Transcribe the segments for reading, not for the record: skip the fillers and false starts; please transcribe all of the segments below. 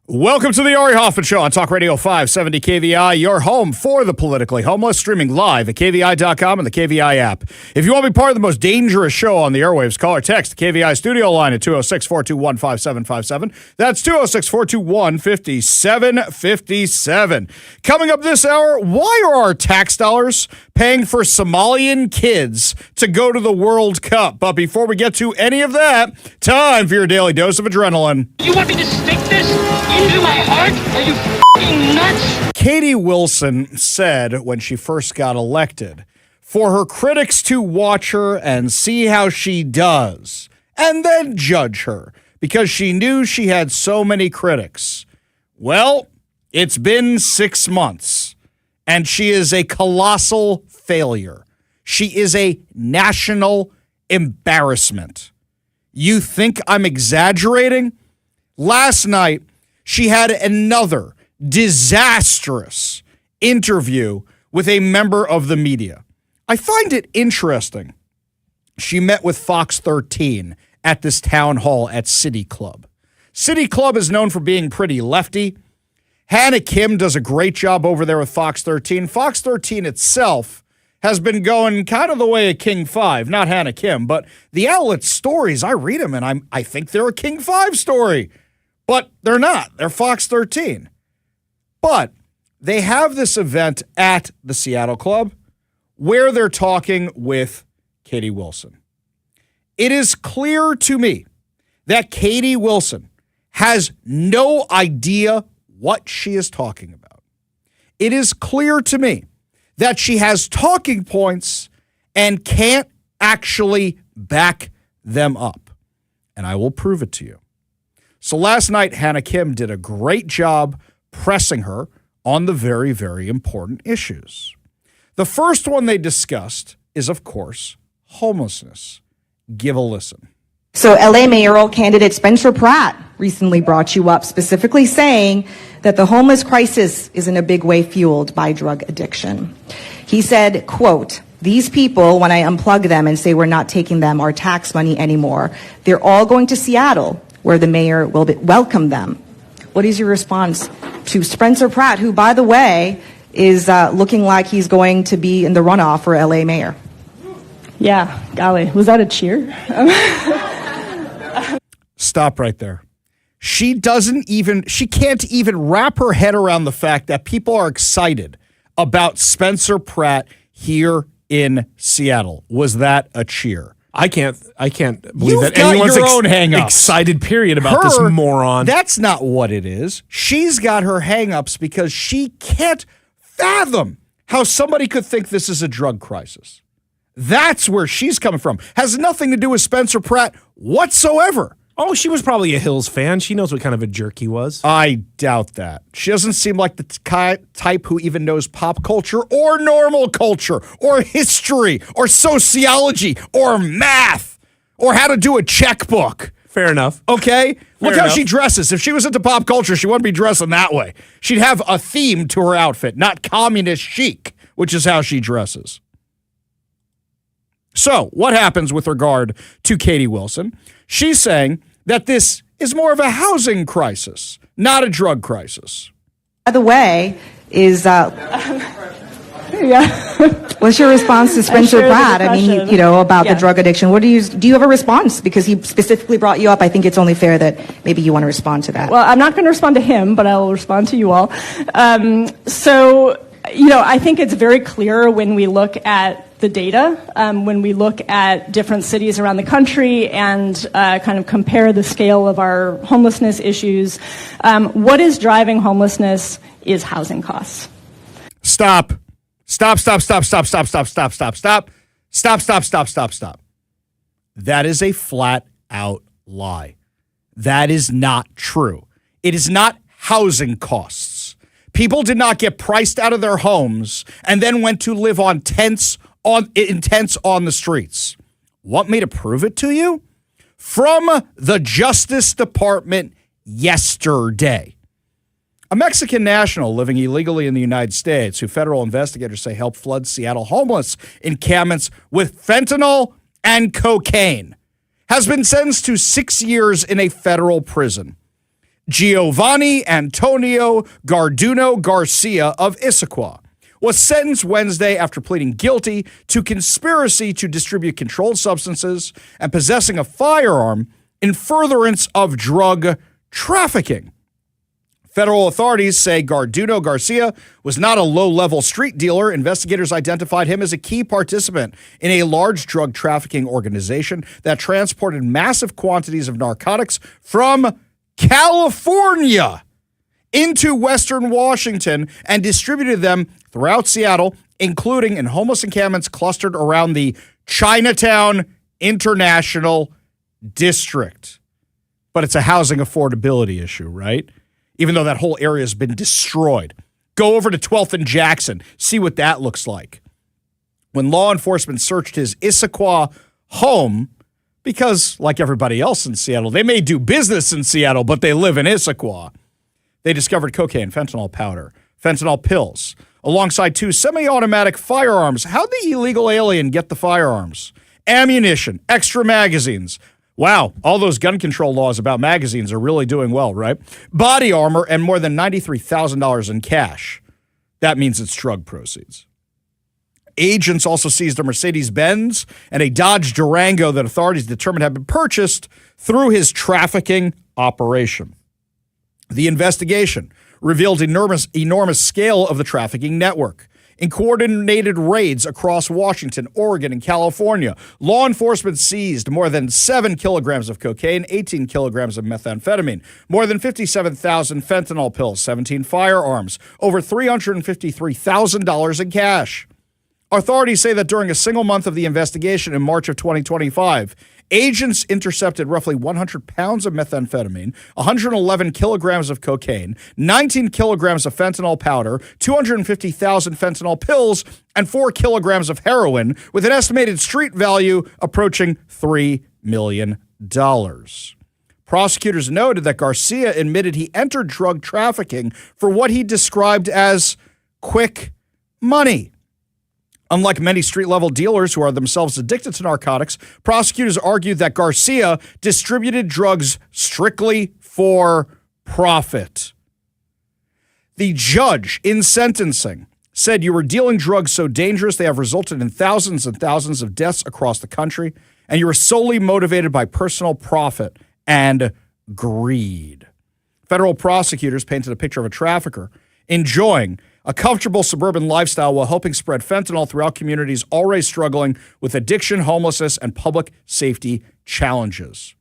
Welcome to the Ari Hoffman Show on Talk Radio 570 KVI, your home for the politically homeless, streaming live at KVI.com and the KVI app. If you want to be part of the most dangerous show on the airwaves, call or text the KVI studio line at 206-421-5757. That's 206-421-5757. Coming up this hour, why are our tax dollars paying for Somalian kids to go to the World Cup? But before we get to any of that, time for your daily dose of adrenaline. You want me to stick this into my heart? Are you f***ing nuts? Katie Wilson said when she first got elected, for her critics to watch her and see how she does, and then judge her, because she knew she had so many critics. Well, it's been 6 months, and she is a colossal failure. She is a national embarrassment. You think I'm exaggerating? Last night, she had another disastrous interview with a member of the media. I find it interesting. She met with Fox 13 at this town hall at City Club. City Club is known for being pretty lefty. Hannah Kim does a great job over there with Fox 13. Fox 13 itself has been going kind of the way of King 5, not Hannah Kim, but the outlet stories, I read them and I think they're a King 5 story. But they're not. They're Fox 13. But they have this event at the Seattle Club where they're talking with Katie Wilson. It is clear to me that Katie Wilson has no idea what she is talking about. It is clear to me that she has talking points and can't actually back them up. And I will prove it to you. So last night, Hannah Kim did a great job pressing her on the very, very important issues. The first one they discussed is, of course, homelessness. Give a listen. So LA mayoral candidate Spencer Pratt recently brought you up, specifically saying that the homeless crisis is in a big way fueled by drug addiction. He said, quote, "These people, when I unplug them and say we're not taking them our tax money anymore, they're all going to Seattle, where the mayor will welcome them." What is your response to Spencer Pratt, who, by the way, is looking like he's going to be in the runoff for LA mayor? Yeah, golly, was that a cheer? Stop right there. She can't even wrap her head around the fact that people are excited about Spencer Pratt here in Seattle. Was that a cheer? I can't believe that anyone's anyone's excited, period, about this moron. That's not what it is. She's got her hang-ups because she can't fathom how somebody could think this is a drug crisis. That's where she's coming from. Has nothing to do with Spencer Pratt whatsoever. Oh, she was probably a Hills fan. She knows what kind of a jerk he was. I doubt that. She doesn't seem like the type who even knows pop culture or normal culture or history or sociology or math or how to do a checkbook. Fair enough. Okay? Look how enough. she dresses. If she was into pop culture, she wouldn't be dressing that way. She'd have a theme to her outfit, not communist chic, which is how she dresses. So, what happens with regard to Katie Wilson? She's saying that this is more of a housing crisis, not a drug crisis. By the way, what's your response to Spencer Pratt? I mean, about the drug addiction. What do you have a response? Because he specifically brought you up. I think it's only fair that maybe you want to respond to that. Well, I'm not going to respond to him, but I will respond to you all. I think it's very clear when we look at the data, when we look at different cities around the country and kind of compare the scale of our homelessness issues, what is driving homelessness is housing costs. Stop. That is a flat out lie. That is not true. It is not housing costs. People did not get priced out of their homes and then went to live in tents on the streets. Want me to prove it to you? From the Justice Department yesterday. A Mexican national living illegally in the United States, who federal investigators say helped flood Seattle homeless encampments with fentanyl and cocaine, has been sentenced to 6 years in a federal prison. Giovanni Antonio Garduno Garcia of Issaquah, was sentenced Wednesday after pleading guilty to conspiracy to distribute controlled substances and possessing a firearm in furtherance of drug trafficking. Federal authorities say Garduno Garcia was not a low-level street dealer. Investigators identified him as a key participant in a large drug trafficking organization that transported massive quantities of narcotics from California into Western Washington and distributed them throughout Seattle, including in homeless encampments clustered around the Chinatown International District. But it's a housing affordability issue, right? Even though that whole area has been destroyed. Go over to 12th and Jackson, see what that looks like. When law enforcement searched his Issaquah home, because like everybody else in Seattle, they may do business in Seattle, but they live in Issaquah. They discovered cocaine, fentanyl powder, fentanyl pills, alongside 2 semi-automatic firearms. How'd the illegal alien get the firearms? Ammunition, extra magazines. Wow, all those gun control laws about magazines are really doing well, right? Body armor and more than $93,000 in cash. That means it's drug proceeds. Agents also seized a Mercedes-Benz and a Dodge Durango that authorities determined had been purchased through his trafficking operation. The investigation revealed enormous scale of the trafficking network. In coordinated raids across Washington, Oregon, and California, law enforcement seized more than 7 kilograms of cocaine, 18 kilograms of methamphetamine, more than 57,000 fentanyl pills, 17 firearms, over $353,000 in cash. Authorities say that during a single month of the investigation in March of 2025, agents intercepted roughly 100 pounds of methamphetamine, 111 kilograms of cocaine, 19 kilograms of fentanyl powder, 250,000 fentanyl pills, and 4 kilograms of heroin, with an estimated street value approaching $3 million. Prosecutors noted that Garcia admitted he entered drug trafficking for what he described as quick money. Unlike many street-level dealers who are themselves addicted to narcotics, prosecutors argued that Garcia distributed drugs strictly for profit. The judge in sentencing said, "You were dealing drugs so dangerous they have resulted in thousands and thousands of deaths across the country, and you were solely motivated by personal profit and greed." Federal prosecutors painted a picture of a trafficker enjoying a comfortable suburban lifestyle while helping spread fentanyl throughout communities already struggling with addiction, homelessness, and public safety challenges.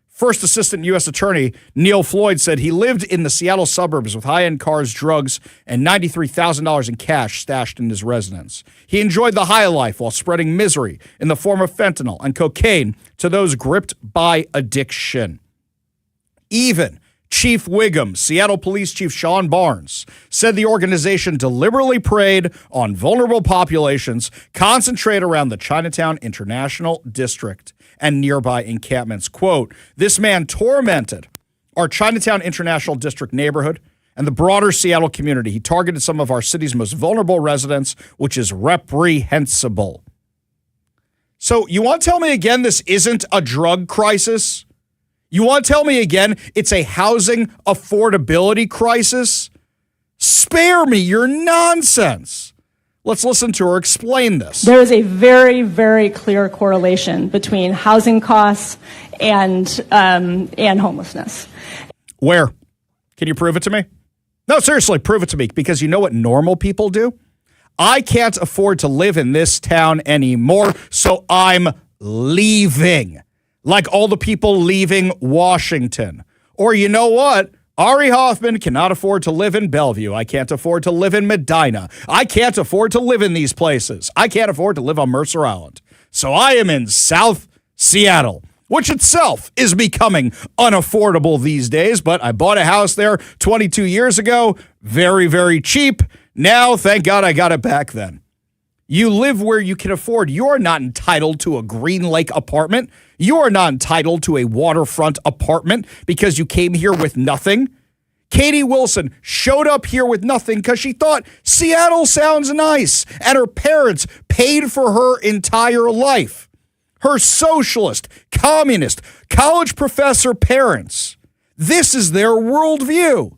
First Assistant U.S. Attorney Neil Floyd said he lived in the Seattle suburbs with high-end cars, drugs, and $93,000 in cash stashed in his residence. He enjoyed the high life while spreading misery in the form of fentanyl and cocaine to those gripped by addiction. Even Chief Wiggum, Seattle Police Chief Sean Barnes, said the organization deliberately preyed on vulnerable populations concentrated around the Chinatown International District and nearby encampments. Quote, "This man tormented our Chinatown International District neighborhood and the broader Seattle community. He targeted some of our city's most vulnerable residents, which is reprehensible." So you want to tell me again this isn't a drug crisis? You want to tell me again it's a housing affordability crisis? Spare me your nonsense. Let's listen to her explain this. There is a very, very clear correlation between housing costs and homelessness. Where? Can you prove it to me? No, seriously, prove it to me, because you know what normal people do? I can't afford to live in this town anymore, so I'm leaving. Like all the people leaving Washington. Or you know what? Ari Hoffman cannot afford to live in Bellevue. I can't afford to live in Medina. I can't afford to live in these places. I can't afford to live on Mercer Island. So I am in South Seattle, which itself is becoming unaffordable these days. But I bought a house there 22 years ago. Very, very cheap. Now, thank God I got it back then. You live where you can afford. You're not entitled to a Green Lake apartment. You are not entitled to a waterfront apartment because you came here with nothing. Katie Wilson showed up here with nothing because she thought Seattle sounds nice, and her parents paid for her entire life. Her socialist, communist, college professor parents, This is their worldview.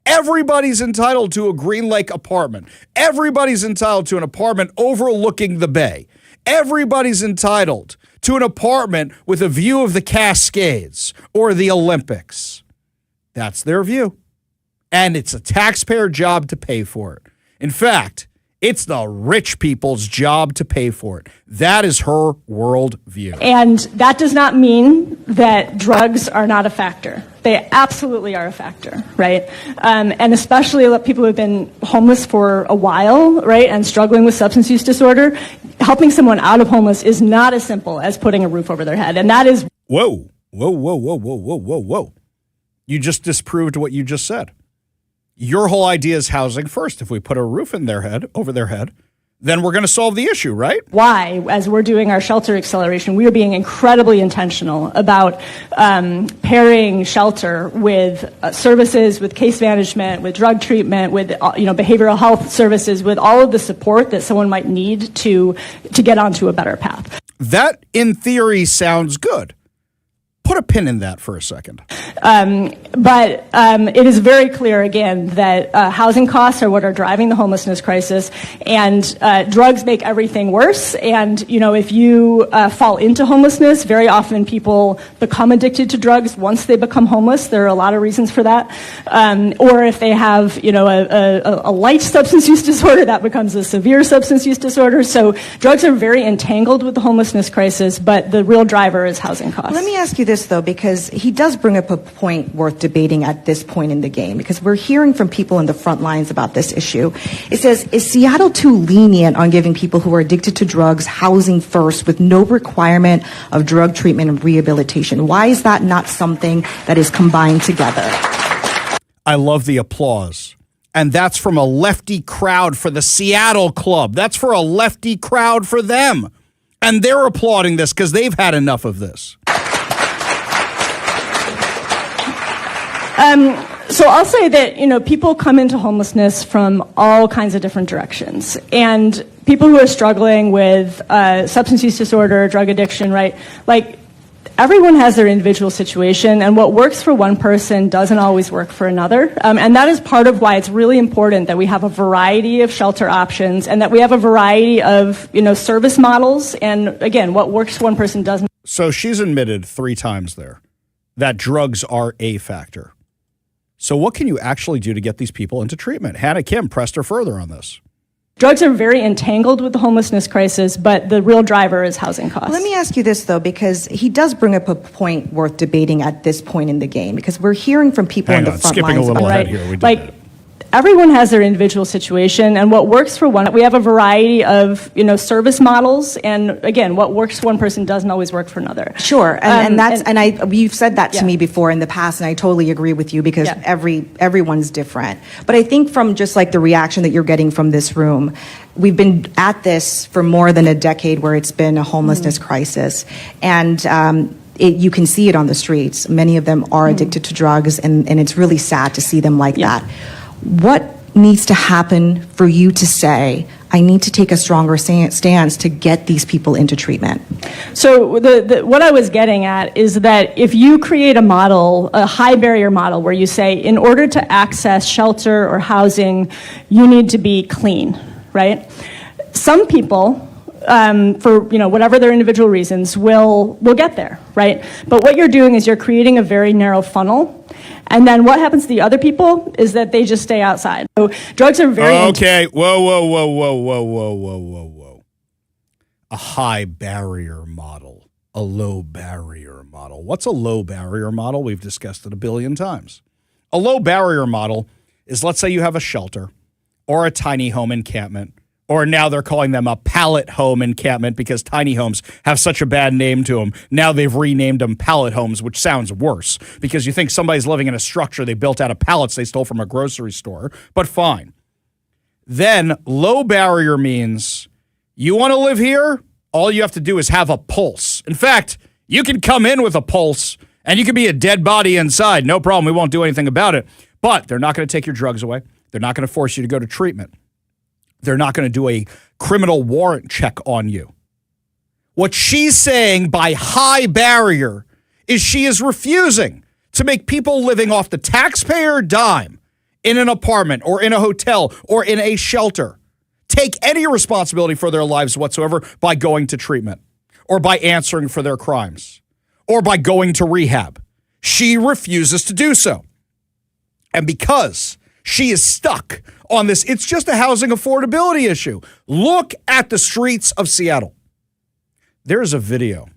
Everybody's entitled to a Green Lake apartment. Everybody's entitled to an apartment overlooking the bay. Everybody's entitled to an apartment with a view of the Cascades or the Olympics. That's their view. And it's a taxpayer job to pay for it. In fact, it's the rich people's job to pay for it. That is her worldview. And that does not mean that drugs are not a factor. They absolutely are a factor, right? And especially people who have been homeless for a while, right, and struggling with substance use disorder, helping someone out of homeless is not as simple as putting a roof over their head. And that is... Whoa. You just disproved what you just said. Your whole idea is housing first. If we put a roof in their head, over their head, then we're going to solve the issue, right? Why, as we're doing our shelter acceleration, we are being incredibly intentional about pairing shelter with services, with case management, with drug treatment, with behavioral health services, with all of the support that someone might need to get onto a better path. That, in theory, sounds good. Put a pin in that for a second. But it is very clear, again, that housing costs are what are driving the homelessness crisis, and drugs make everything worse. And, if you fall into homelessness, very often people become addicted to drugs once they become homeless. There are a lot of reasons for that. Or if they have, a light substance use disorder, that becomes a severe substance use disorder. So drugs are very entangled with the homelessness crisis, but the real driver is housing costs. Let me ask you this, though, because he does bring up a point worth debating at this point in the game, because we're hearing from people in the front lines about this issue. It says, is Seattle too lenient on giving people who are addicted to drugs housing first with no requirement of drug treatment and rehabilitation? Why is that not something that is combined together? I love the applause. And that's from a lefty crowd for the Seattle Club. That's for a lefty crowd for them. And they're applauding this because they've had enough of this. So I'll say that, people come into homelessness from all kinds of different directions. And people who are struggling with substance use disorder, drug addiction, right? Like, everyone has their individual situation, and what works for one person doesn't always work for another. And that is part of why it's really important that we have a variety of shelter options and that we have a variety of, service models. And again, what works for one person doesn't. So she's admitted 3 times there that drugs are a factor. So what can you actually do to get these people into treatment? Hannah Kim pressed her further on this. Drugs are very entangled with the homelessness crisis, but the real driver is housing costs. Let me ask you this, though, because he does bring up a point worth debating at this point in the game, because we're hearing from people in the front skipping lines. a little about ahead here. We did like, that. Everyone has their individual situation, and what works for one, we have a variety of, service models, and again, what works for one person doesn't always work for another. Sure, you've said that to me before in the past, and I totally agree with you because Yeah. everyone's different. But I think from just like the reaction that you're getting from this room, we've been at this for more than a decade, where it's been a homelessness crisis, and you can see it on the streets. Many of them are addicted to drugs, and it's really sad to see them like that. What needs to happen for you to say, I need to take a stronger stance to get these people into treatment? So what I was getting at is that if you create a model, a high barrier model, where you say, in order to access shelter or housing, you need to be clean, right? Some people, for whatever their individual reasons, will get there, right? But what you're doing is you're creating a very narrow funnel. And then what happens to the other people is that they just stay outside. So drugs are very... Okay, whoa. A high barrier model, a low barrier model. What's a low barrier model? We've discussed it a billion times. A low barrier model is, let's say you have a shelter or a tiny home encampment, or now they're calling them a pallet home encampment because tiny homes have such a bad name to them. Now they've renamed them pallet homes, which sounds worse because you think somebody's living in a structure they built out of pallets they stole from a grocery store, but fine. Then low barrier means you want to live here? All you have to do is have a pulse. In fact, you can come in with a pulse and you can be a dead body inside. No problem. We won't do anything about it. But they're not going to take your drugs away. They're not going to force you to go to treatment. They're not going to do a criminal warrant check on you. What she's saying by high barrier is she is refusing to make people living off the taxpayer dime in an apartment or in a hotel or in a shelter take any responsibility for their lives whatsoever by going to treatment or by answering for their crimes or by going to rehab. She refuses to do so. And because she is stuck on this, it's just a housing affordability issue. Look at the streets of Seattle. There's a video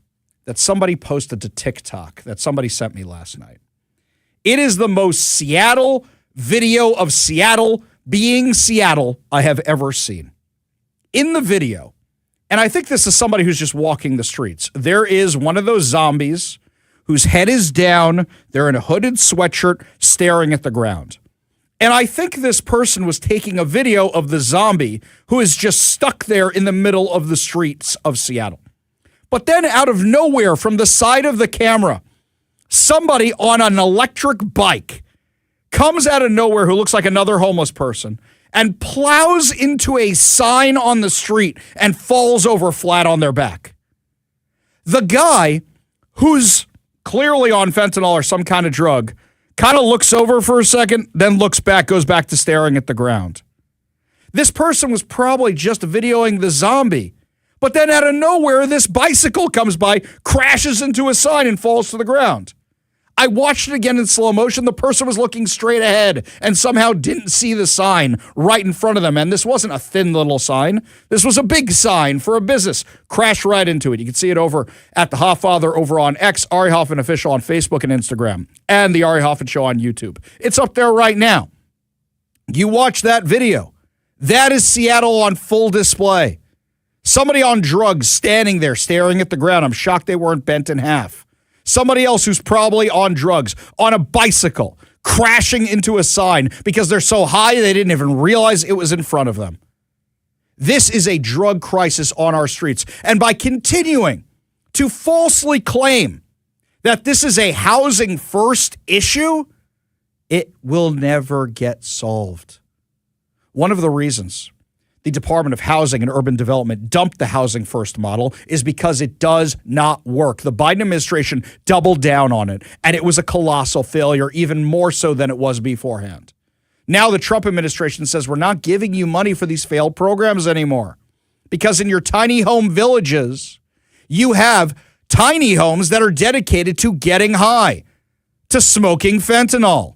that somebody posted to TikTok that somebody sent me last night. It is the most Seattle video of Seattle being Seattle I have ever seen. In the video, and I think this is somebody who's just walking the streets, there is one of those zombies whose head is down, they're in a hooded sweatshirt staring at the ground. And I think this person was taking a video of the zombie who is just stuck there in the middle of the streets of Seattle. But then out of nowhere, from the side of the camera, somebody on an electric bike comes out of nowhere who looks like another homeless person and plows into a sign on the street and falls over flat on their back. The guy, who's clearly on fentanyl or some kind of drug, kind of looks over for a second, then looks back, goes back to staring at the ground. This person was probably just videoing the zombie. But then out of nowhere, this bicycle comes by, crashes into a sign, and falls to the ground. I watched it again in slow motion. The person was looking straight ahead and somehow didn't see the sign right in front of them. And this wasn't a thin little sign. This was a big sign for a business. Crashed right into it. You can see it over at the Hofffather over on X, Ari Hoffman Official on Facebook and Instagram, and the Ari Hoffman Show on YouTube. It's up there right now. You watch that video. That is Seattle on full display. Somebody on drugs standing there staring at the ground. I'm shocked they weren't bent in half. Somebody else who's probably on drugs, on a bicycle, crashing into a sign because they're so high they didn't even realize it was in front of them. This is a drug crisis on our streets. And by continuing to falsely claim that this is a housing first issue, it will never get solved. One of the reasons the Department of Housing and Urban Development dumped the housing first model is because it does not work. The Biden administration doubled down on it, and it was a colossal failure, even more so than it was beforehand. Now the Trump administration says we're not giving you money for these failed programs anymore because in your tiny home villages, you have tiny homes that are dedicated to getting high, to smoking fentanyl,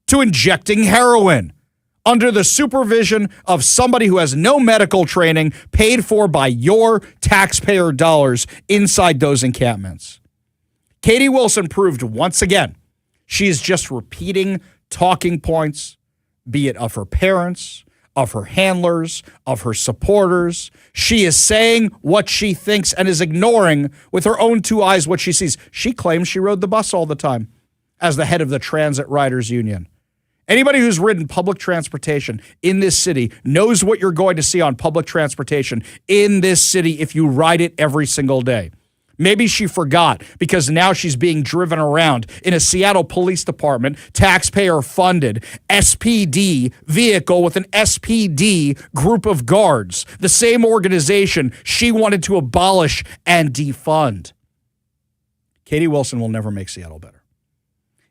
to injecting heroin, under the supervision of somebody who has no medical training paid for by your taxpayer dollars inside those encampments. Katie Wilson proved once again she is just repeating talking points, be it of her parents, of her handlers, of her supporters. She is saying what she thinks and is ignoring with her own two eyes what she sees. She claims she rode the bus all the time as the head of the Transit Riders Union. Anybody who's ridden public transportation in this city knows what you're going to see on public transportation in this city if you ride it every single day. Maybe she forgot because now she's being driven around in a Seattle Police Department, taxpayer-funded SPD vehicle with an SPD group of guards, the same organization she wanted to abolish and defund. Katie Wilson will never make Seattle better.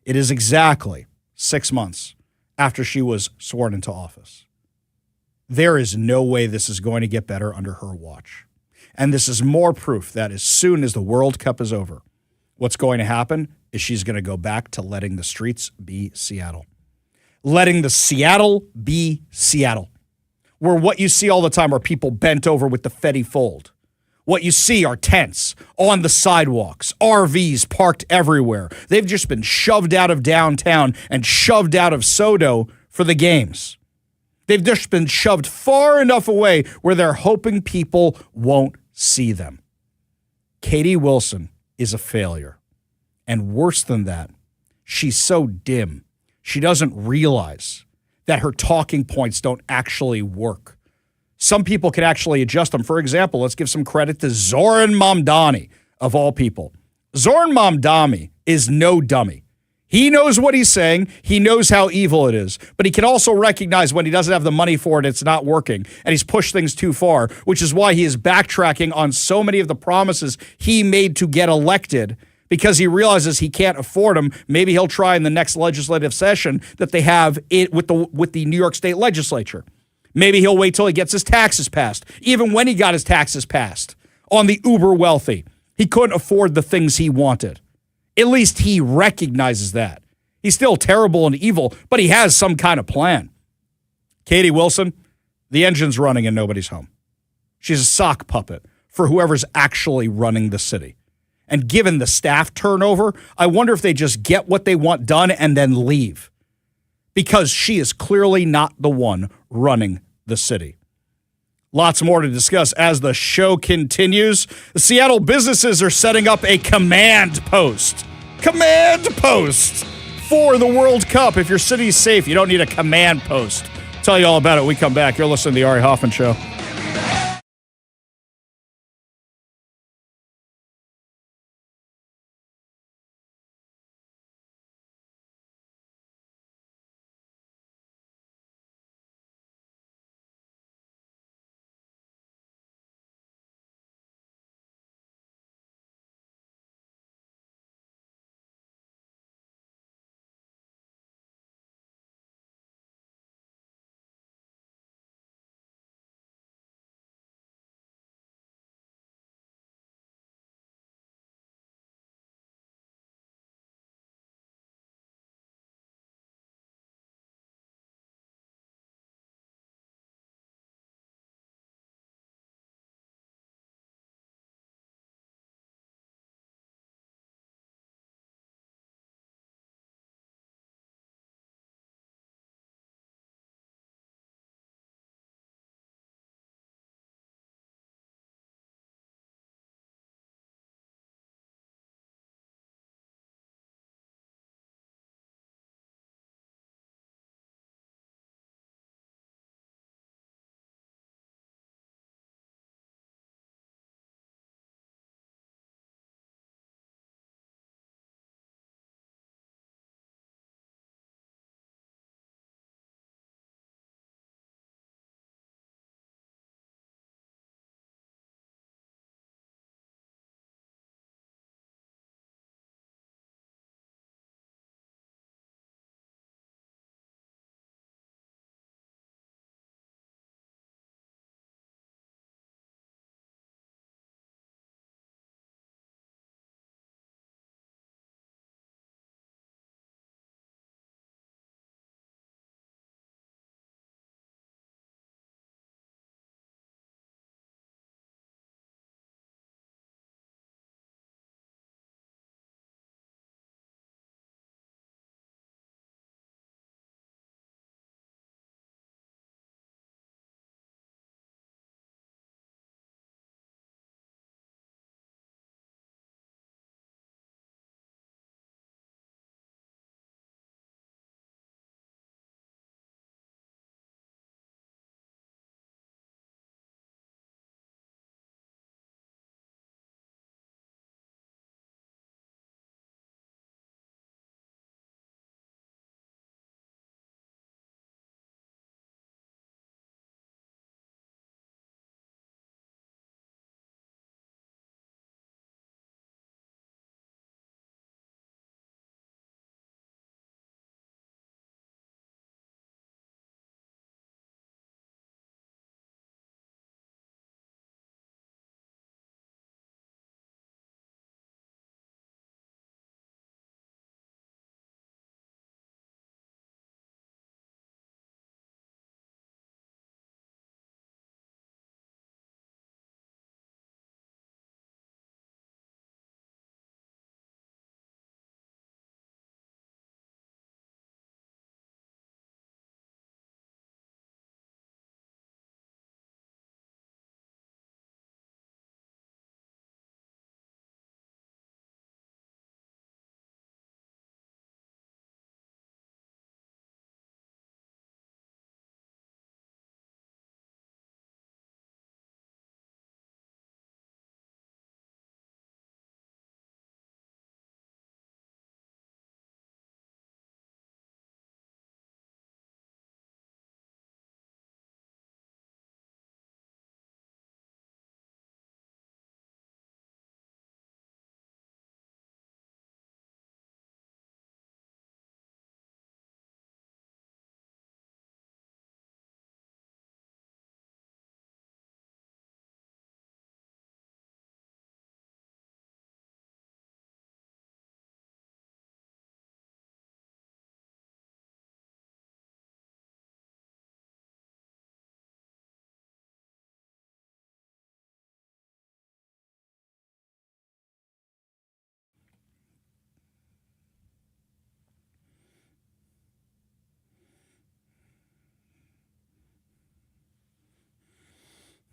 It is exactly 6 months after she was sworn into office. There is no way this is going to get better under her watch. And this is more proof that as soon as the World Cup is over, what's going to happen is she's going to go back to letting the streets be Seattle. Letting the Seattle be Seattle. Where what you see all the time are people bent over with the Fetty fold. What you see are tents on the sidewalks, RVs parked everywhere. They've just been shoved out of downtown and shoved out of SoDo for the games. They've just been shoved far enough away where they're hoping people won't see them. Katie Wilson is a failure. And worse than that, she's so dim, she doesn't realize that her talking points don't actually work. Some people can actually adjust them. For example, let's give some credit to Zoran Mamdani, of all people. Zoran Mamdani is no dummy. He knows what he's saying. He knows how evil it is. But he can also recognize when he doesn't have the money for it, it's not working. And he's pushed things too far, which is why he is backtracking on so many of the promises he made to get elected because he realizes he can't afford them. Maybe he'll try in the next legislative session that they have it with the New York State legislature. Maybe he'll wait till he gets his taxes passed. Even when he got his taxes passed on the uber wealthy, he couldn't afford the things he wanted. At least he recognizes that. He's still terrible and evil, but he has some kind of plan. Katie Wilson, the engine's running and nobody's home. She's a sock puppet for whoever's actually running the city. And given the staff turnover, I wonder if they just get what they want done and then leave. Because she is clearly not the one running the city. Lots more to discuss as the show continues. The Seattle businesses are setting up a command post. Command post for the World Cup. If your city's safe, you don't need a command post. Tell you all about it when we come back. You're listening to the Ari Hoffman Show.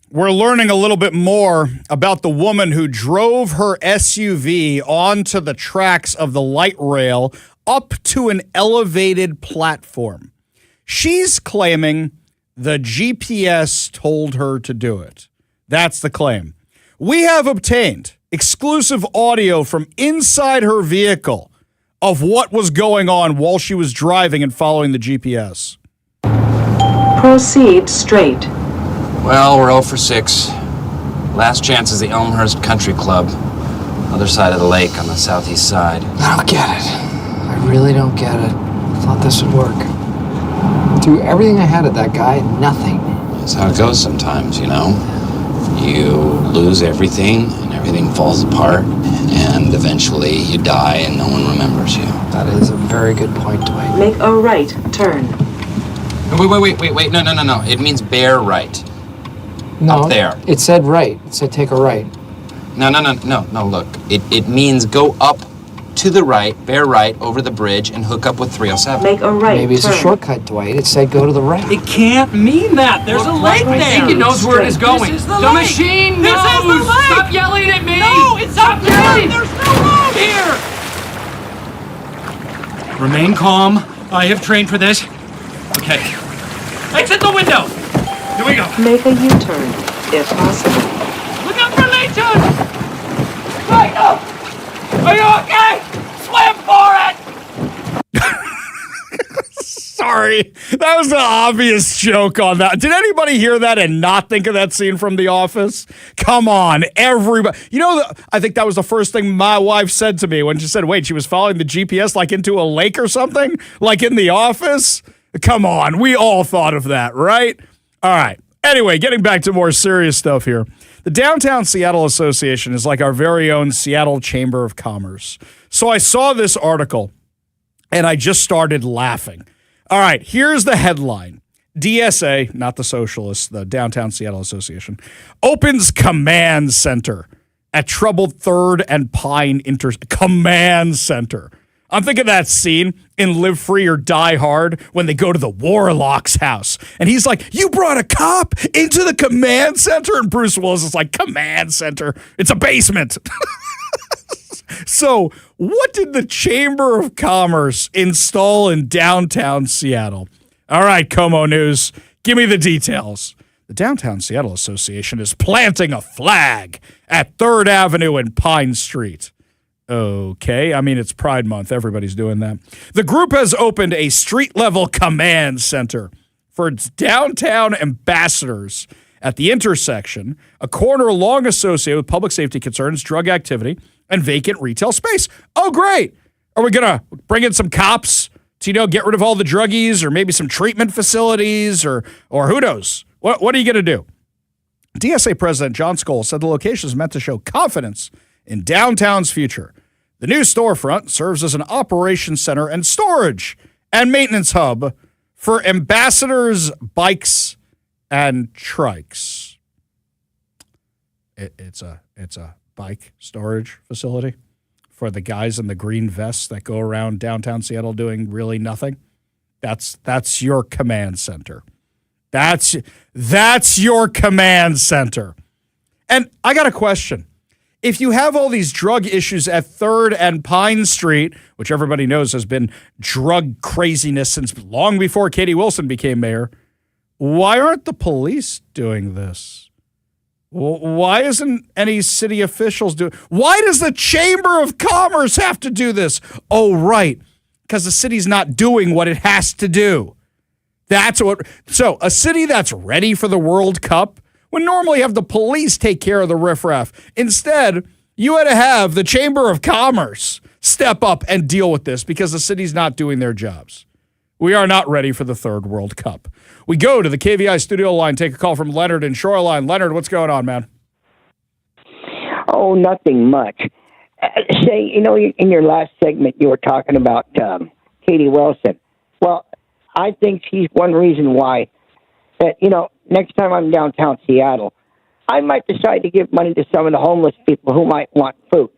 We're learning a little bit more about the woman who drove her SUV onto the tracks of the light rail up to an elevated platform. She's claiming the GPS told her to do it. That's the claim. We have obtained exclusive audio from inside her vehicle of what was going on while she was driving and following the GPS. Proceed straight. Well, we're 0 for 6. Last chance is the Elmhurst Country Club. Other side of the lake on the southeast side. I don't get it. I really don't get it. I thought this would work. Threw everything I had at that guy, nothing. That's how it goes sometimes, you know? You lose everything, and everything falls apart, and eventually you die and no one remembers you. That is a very good point, Dwight. Make a right turn. Wait. No. It means bear right. No, up there. It said right. It said take a right. No, look. It means go up to the right, bear right, over the bridge, and hook up with 307. Make a right Maybe it's turn. a shortcut, Dwight. It said go to the right. It can't mean that. There's a lake there. I think it knows where it is going. This is the machine knows. This is the lake. Stop yelling at me. No, it's Stop up yelling. there. There's no road here. Remain calm. I have trained for this. Okay. Exit the window. Here we go. Make a U-turn, if possible. Look out for Legion! Michael! Are you okay? Swim for it! Sorry, that was an obvious joke on that. Did anybody hear that and not think of that scene from The Office? Come on, everybody. You know, I think that was the first thing my wife said to me when she said, wait, she was following the GPS like into a lake or something? Like in The Office? Come on, we all thought of that, right? All right. Anyway, getting back to more serious stuff here. The Downtown Seattle Association is like our very own Seattle Chamber of Commerce. So I saw this article and I just started laughing. All right, here's the headline. DSA, not the Socialists, the Downtown Seattle Association, opens command center at troubled 3rd and Pine Command Center. I'm thinking that scene in Live Free or Die Hard when they go to the Warlock's house. And he's like, you brought a cop into the command center? And Bruce Willis is like, command center? It's a basement. So what did the Chamber of Commerce install in downtown Seattle? All right, Como News, give me the details. The Downtown Seattle Association is planting a flag at 3rd Avenue and Pine Street. Okay, I mean, it's Pride Month. Everybody's doing that. The group has opened a street-level command center for its downtown ambassadors at the intersection, a corner long associated with public safety concerns, drug activity, and vacant retail space. Oh, great. Are we going to bring in some cops to, get rid of all the druggies or maybe some treatment facilities or who knows? What are you going to do? DSA President John Scholes said the location is meant to show confidence in downtown's future. The new storefront serves as an operations center and storage and maintenance hub for ambassadors' bikes and trikes. It's a bike storage facility for the guys in the green vests that go around downtown Seattle doing really nothing. That's your command center. That's your command center. And I got a question. If you have all these drug issues at 3rd and Pine Street, which everybody knows has been drug craziness since long before Katie Wilson became mayor, why aren't the police doing this? Why isn't any city officials doing? Why does the Chamber of Commerce have to do this? Oh, right, because the city's not doing what it has to do. So a city that's ready for the World Cup would normally have the police take care of the riffraff. Instead, you had to have the Chamber of Commerce step up and deal with this because the city's not doing their jobs. We are not ready for the 3rd World Cup. We go to the KVI studio line, take a call from Leonard in Shoreline. Leonard, what's going on, man? Oh, nothing much. Say, in your last segment, you were talking about Katie Wilson. Well, I think she's one reason why that, next time I'm downtown Seattle, I might decide to give money to some of the homeless people who might want food.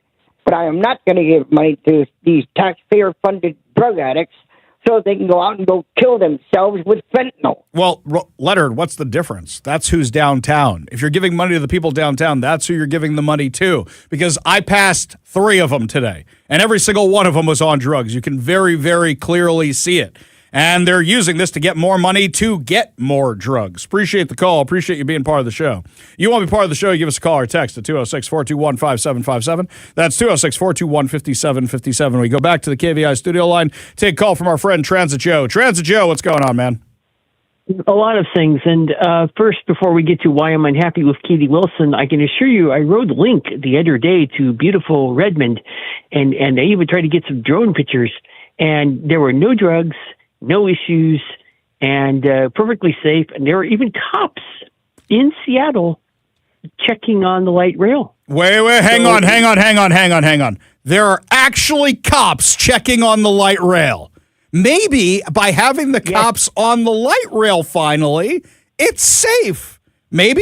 But I am not going to give money to these taxpayer-funded drug addicts so they can go out and go kill themselves with fentanyl. Well, Leonard, what's the difference? That's who's downtown. If you're giving money to the people downtown, that's who you're giving the money to. Because I passed 3 of them today, and every single one of them was on drugs. You can very, very clearly see it. And they're using this to get more money to get more drugs. Appreciate the call. Appreciate you being part of the show. You want to be part of the show, you give us a call or text at 206-421-5757. That's 206-421-5757. We go back to the KVI studio line, take a call from our friend Transit Joe. Transit Joe, what's going on, man? A lot of things. And first, before we get to why I'm unhappy with Katie Wilson, I can assure you I rode Link the other day to beautiful Redmond, and I even tried to get some drone pictures, and there were no drugs, no issues, and perfectly safe. And there were even cops in Seattle checking on the light rail. Wait, hang on. There are actually cops checking on the light rail. Maybe by having the cops on the light rail finally, it's safe. Maybe,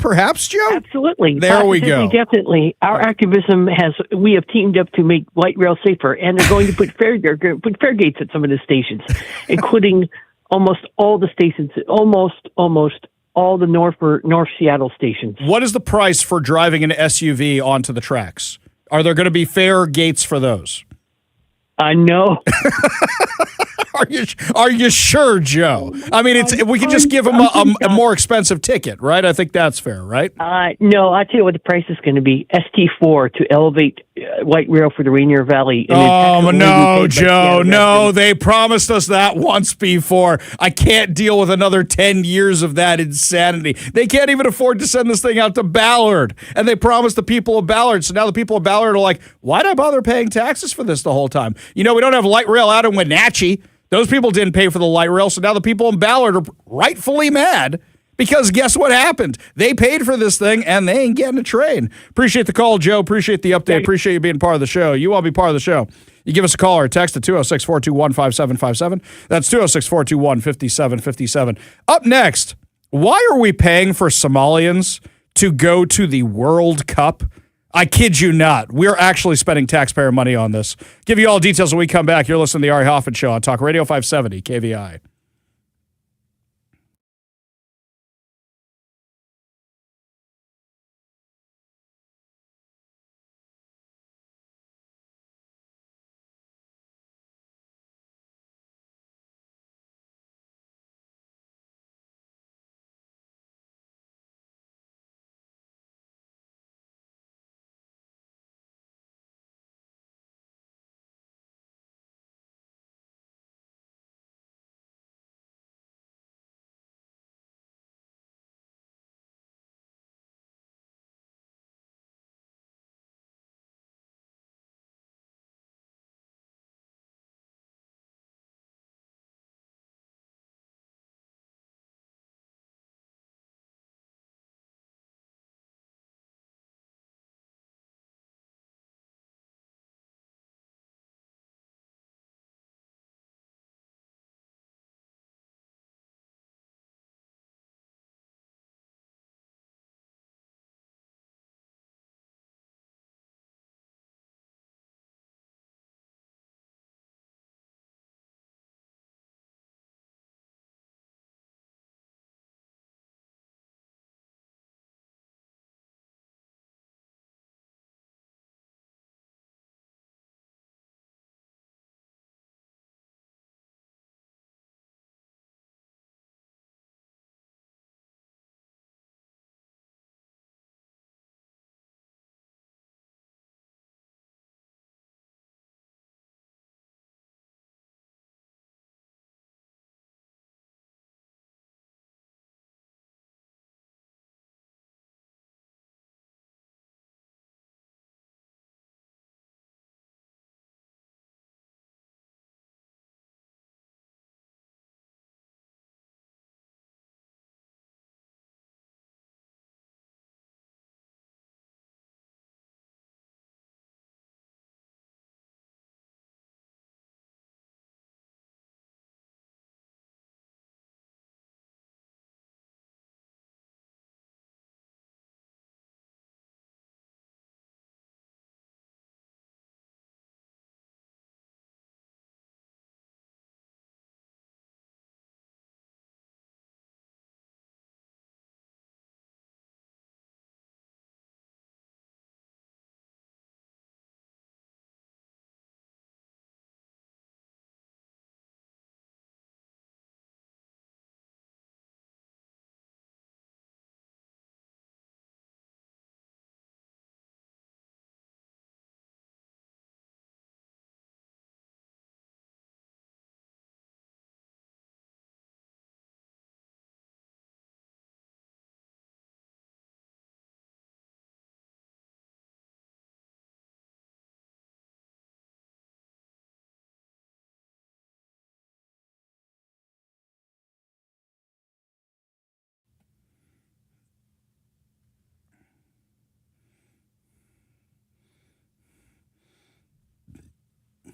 perhaps, Joe? Absolutely. There we go. Definitely. Our activism we have teamed up to make light rail safer, and they're going to put fare gates at some of the stations, including almost all the stations, almost all the North Seattle stations. What is the price for driving an SUV onto the tracks? Are there going to be fare gates for those? No. Are you sure, Joe? I mean, we can just give them a more expensive ticket, right? I think that's fair, right? No, I'll tell you what the price is going to be. ST4 to elevate light rail for the Rainier Valley. Oh, no, Joe. No, they promised us that once before. I can't deal with another 10 years of that insanity. They can't even afford to send this thing out to Ballard. And they promised the people of Ballard. So now the people of Ballard are like, why'd I bother paying taxes for this the whole time? You know, we don't have light rail out in Wenatchee. Those people didn't pay for the light rail, so now the people in Ballard are rightfully mad because guess what happened? They paid for this thing, and they ain't getting a train. Appreciate the call, Joe. Appreciate the update. Appreciate you being part of the show. You want to be part of the show. You give us a call or a text at 206-421-5757. That's 206-421-5757. Up next, why are we paying for Somalians to go to the World Cup? I kid you not. We're actually spending taxpayer money on this. Give you all details when we come back. You're listening to the Ari Hoffman Show on Talk Radio 570 KVI.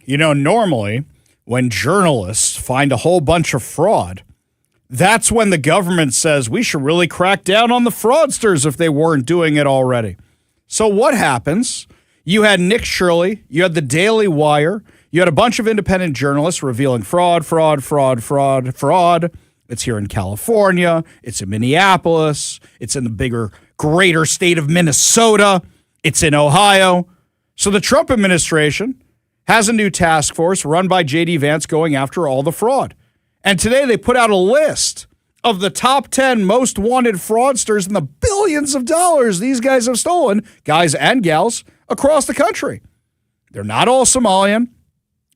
You know, normally when journalists find a whole bunch of fraud, that's when the government says we should really crack down on the fraudsters if they weren't doing it already. So what happens? You had Nick Shirley, you had the Daily Wire, you had a bunch of independent journalists revealing fraud. It's here in California, it's in Minneapolis, it's in the bigger, greater state of Minnesota, it's in Ohio. So the Trump administration has a new task force run by J.D. Vance going after all the fraud. And today they put out a list of the top 10 most wanted fraudsters and the billions of dollars these guys have stolen, guys and gals, across the country. They're not all Somalian.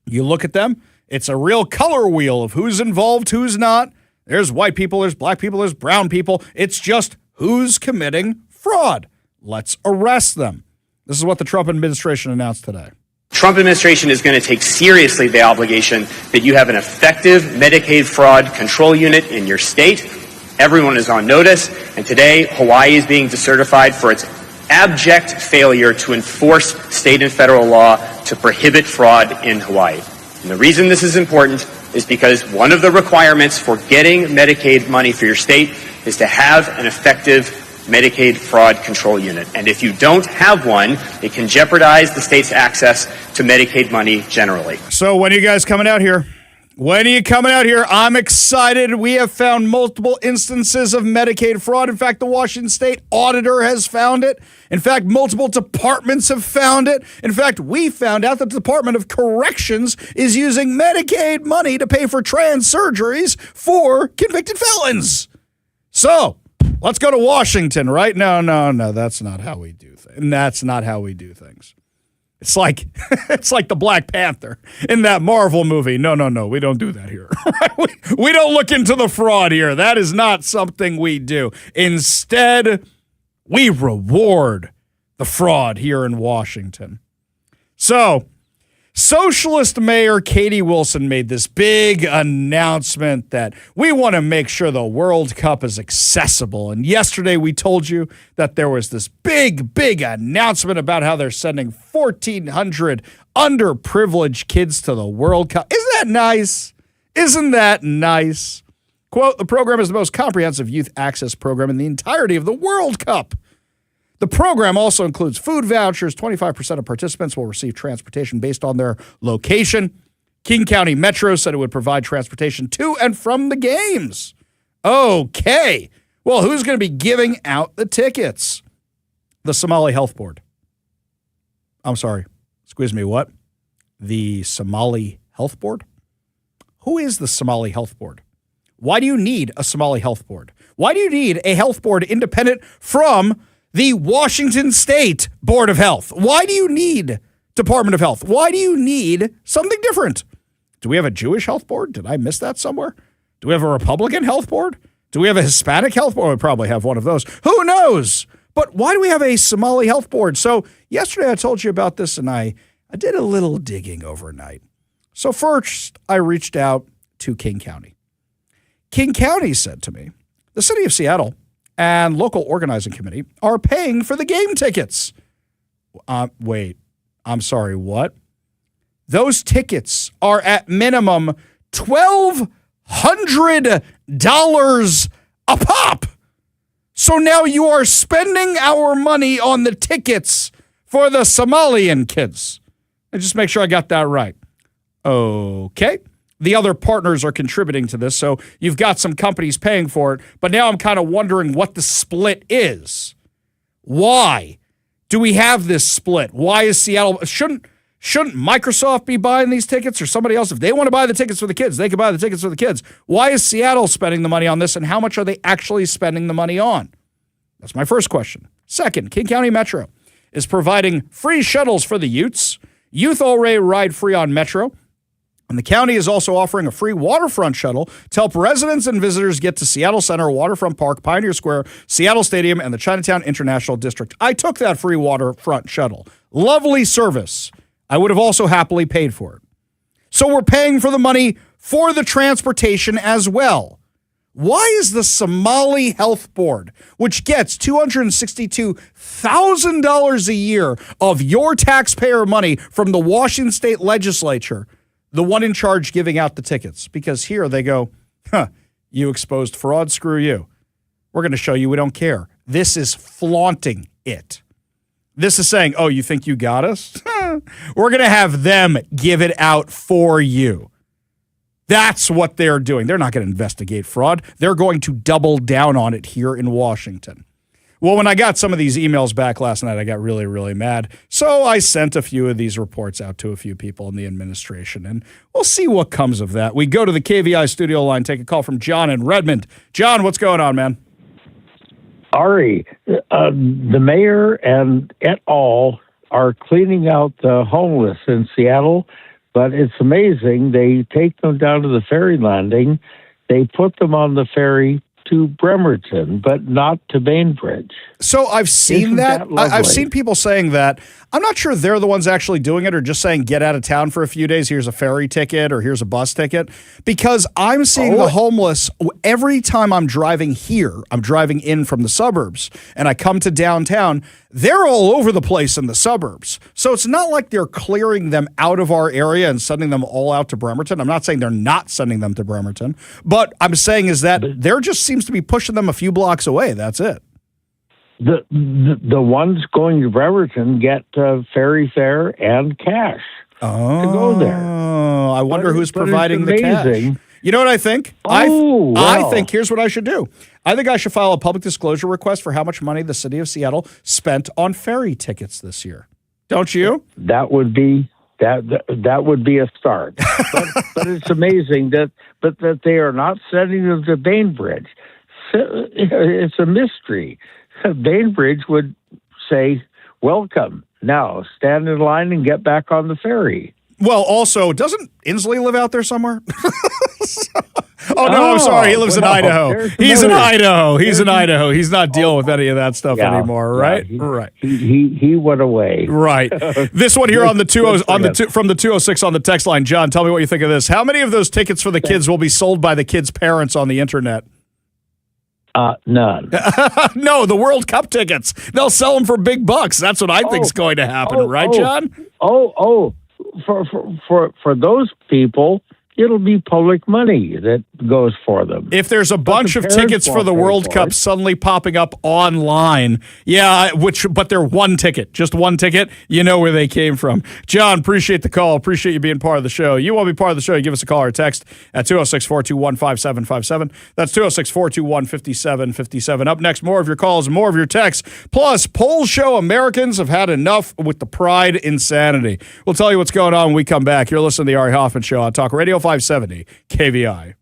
You look at them, it's a real color wheel of who's involved, who's not. There's white people, there's black people, there's brown people. It's just who's committing fraud. Let's arrest them. This is what the Trump administration announced today. Trump administration is going to take seriously the obligation that you have an effective Medicaid fraud control unit in your state. Everyone is on notice, and today Hawaii is being decertified for its abject failure to enforce state and federal law to prohibit fraud in Hawaii. And the reason this is important is because one of the requirements for getting Medicaid money for your state is to have an effective Medicaid fraud control unit. And if you don't have one, it can jeopardize the state's access to Medicaid money generally. So when are you guys coming out here? When are you coming out here? I'm excited. We have found multiple instances of Medicaid fraud. In fact, the Washington State Auditor has found it. In fact, multiple departments have found it. In fact, we found out that the Department of Corrections is using Medicaid money to pay for trans surgeries for convicted felons. So let's go to Washington, right? No, that's not how we do things. That's not how we do things. It's like the Black Panther in that Marvel movie. No, we don't do that here. we don't look into the fraud here. That is not something we do. Instead, we reward the fraud here in Washington. So, Socialist Mayor Katie Wilson made this big announcement that we want to make sure the World Cup is accessible. And yesterday we told you that there was this big announcement about how they're sending 1,400 underprivileged kids to the World Cup. Isn't that nice? Isn't that nice? Quote, the program is the most comprehensive youth access program in the entirety of the World Cup. The program also includes food vouchers. 25% of participants will receive transportation based on their location. King County Metro said it would provide transportation to and from the games. Okay. Well, who's going to be giving out the tickets? The Somali Health Board. I'm sorry. Excuse me, what? The Somali Health Board? Who is the Somali Health Board? Why do you need a Somali Health Board? Why do you need a health board independent from the Washington State Board of Health? Why do you need Department of Health? Why do you need something different? Do we have a Jewish health board? Did I miss that somewhere? Do we have a Republican health board? Do we have a Hispanic health board? We probably have one of those. Who knows? But why do we have a Somali health board? So yesterday I told you about this, and I did a little digging overnight. So first, I reached out to King County. King County said to me, the city of Seattle and local organizing committee are paying for the game tickets. Wait, I'm sorry, what? Those tickets are at minimum $1,200 a pop. So now you are spending our money on the tickets for the Somalian kids. And just make sure I got that right. Okay. The other partners are contributing to this, so you've got some companies paying for it. But now I'm kind of wondering what the split is. Why do we have this split? Why is Seattle... Shouldn't Microsoft be buying these tickets or somebody else? If they want to buy the tickets for the kids, they can buy the tickets for the kids. Why is Seattle spending the money on this, and how much are they actually spending the money on? That's my first question. Second, King County Metro is providing free shuttles for the youths. Youth already ride free on Metro. And the county is also offering a free waterfront shuttle to help residents and visitors get to Seattle Center, Waterfront Park, Pioneer Square, Seattle Stadium, and the Chinatown International District. I took that free waterfront shuttle. Lovely service. I would have also happily paid for it. So we're paying for the money for the transportation as well. Why is the Somali Health Board, which gets $262,000 a year of your taxpayer money from the Washington State Legislature, the one in charge giving out the tickets? Because here they go, you exposed fraud, screw you. We're going to show you we don't care. This is flaunting it. This is saying, oh, you think you got us? We're going to have them give it out for you. That's what they're doing. They're not going to investigate fraud. They're going to double down on it here in Washington. Well, when I got some of these emails back last night, I got really, really mad. So I sent a few of these reports out to a few people in the administration, and we'll see what comes of that. We go to the KVI studio line, take a call from John in Redmond. John, what's going on, man? Ari, the mayor and et al. Are cleaning out the homeless in Seattle, but it's amazing. They take them down to the ferry landing. They put them on the ferry to Bremerton, but not to Bainbridge. So I've seen that. I've seen people saying that. I'm not sure they're the ones actually doing it or just saying get out of town for a few days. Here's a ferry ticket or here's a bus ticket. Because I'm seeing the homeless every time I'm driving here. I'm driving in from the suburbs and I come to downtown. They're all over the place in the suburbs. So it's not like they're clearing them out of our area and sending them all out to Bremerton. I'm not saying they're not sending them to Bremerton. But I'm saying is that there just seems to be pushing them a few blocks away. That's it. The ones going to Bremerton get ferry fare and cash to go there. I wonder who's providing the cash. You know what I think? I think here's what I should do. I think I should file a public disclosure request for how much money the city of Seattle spent on ferry tickets this year. Don't you? That would be that would be a start. but it's amazing that they are not sending them to Bainbridge. It's a mystery. Bainbridge would say, welcome. Now, stand in line and get back on the ferry. Well, also, doesn't Inslee live out there somewhere? I'm sorry. He lives in Idaho. He's in Idaho. He's in Idaho. He's not dealing with any of that stuff anymore, right? Right. He went away. Right. This one here on the from the 206 on the text line. John, tell me what you think of this. How many of those tickets for the kids will be sold by the kids' parents on the internet? None. No, the World Cup tickets. They'll sell them for big bucks. That's what I think is going to happen, right, John? For those people, it'll be public money that goes for them. If there's a bunch of tickets for the World Cup suddenly popping up online, but they're one ticket, just one ticket, you know where they came from. John, appreciate the call. Appreciate you being part of the show. You want to be part of the show, you give us a call or a text at 206-421-5757. That's 206-421-5757. Up next, more of your calls, more of your texts. Plus, polls show Americans have had enough with the pride insanity. We'll tell you what's going on when we come back. You're listening to the Ari Hoffman Show on Talk Radio 570 KVI.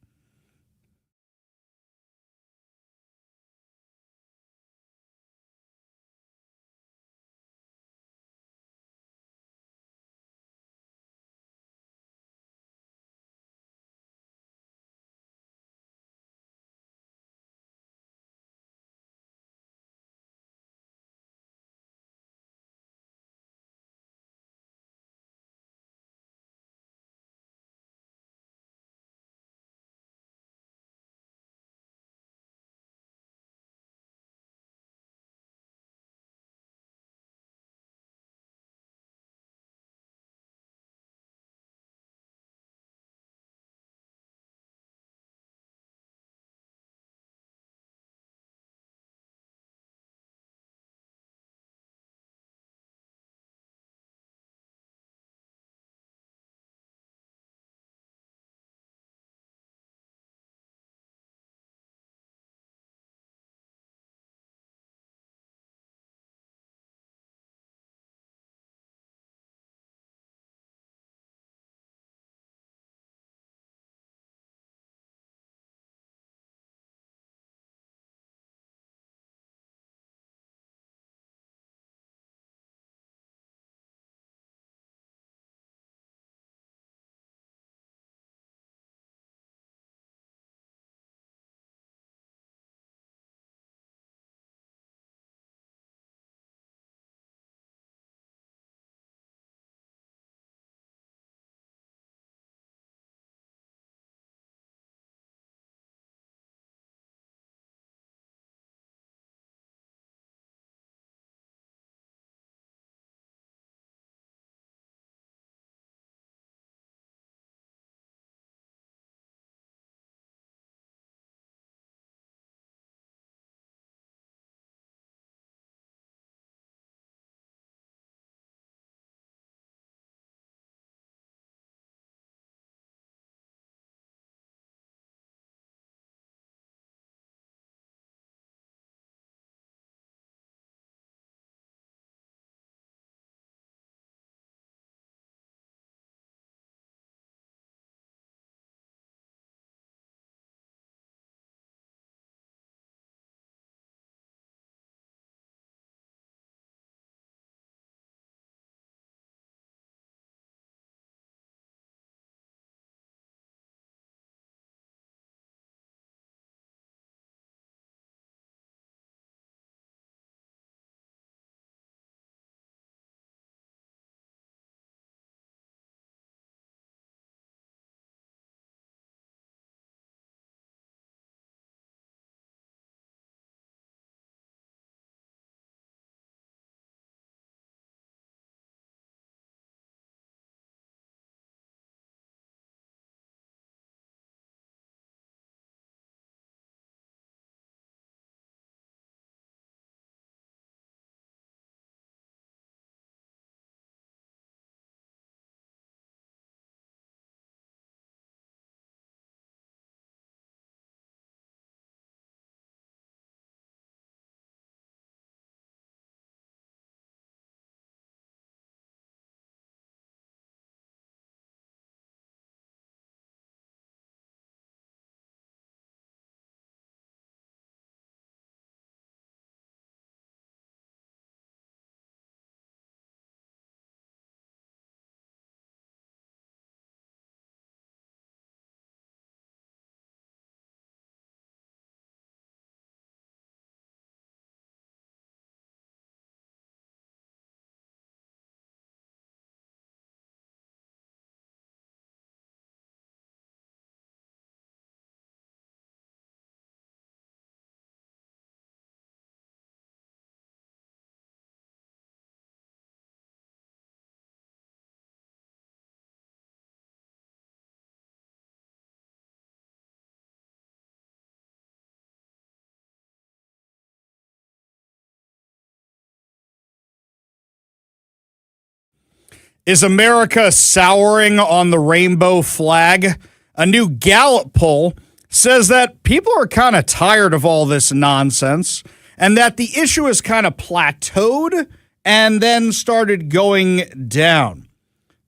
Is America souring on the rainbow flag? A new Gallup poll says that people are kind of tired of all this nonsense and that the issue has kind of plateaued and then started going down.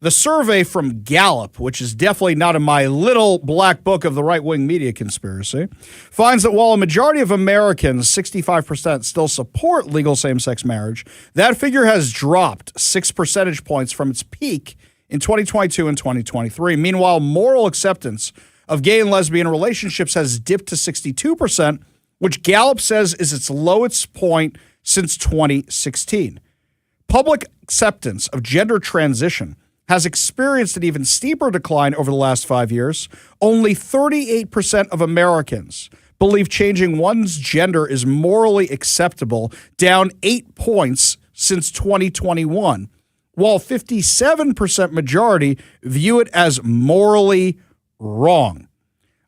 The survey from Gallup, which is definitely not in my little black book of the right-wing media conspiracy, finds that while a majority of Americans, 65%, still support legal same-sex marriage, that figure has dropped 6 percentage points from its peak in 2022 and 2023. Meanwhile, moral acceptance of gay and lesbian relationships has dipped to 62%, which Gallup says is its lowest point since 2016. Public acceptance of gender transition has experienced an even steeper decline over the last 5 years. Only 38% of Americans believe changing one's gender is morally acceptable, down 8 points since 2021, while 57% majority view it as morally wrong.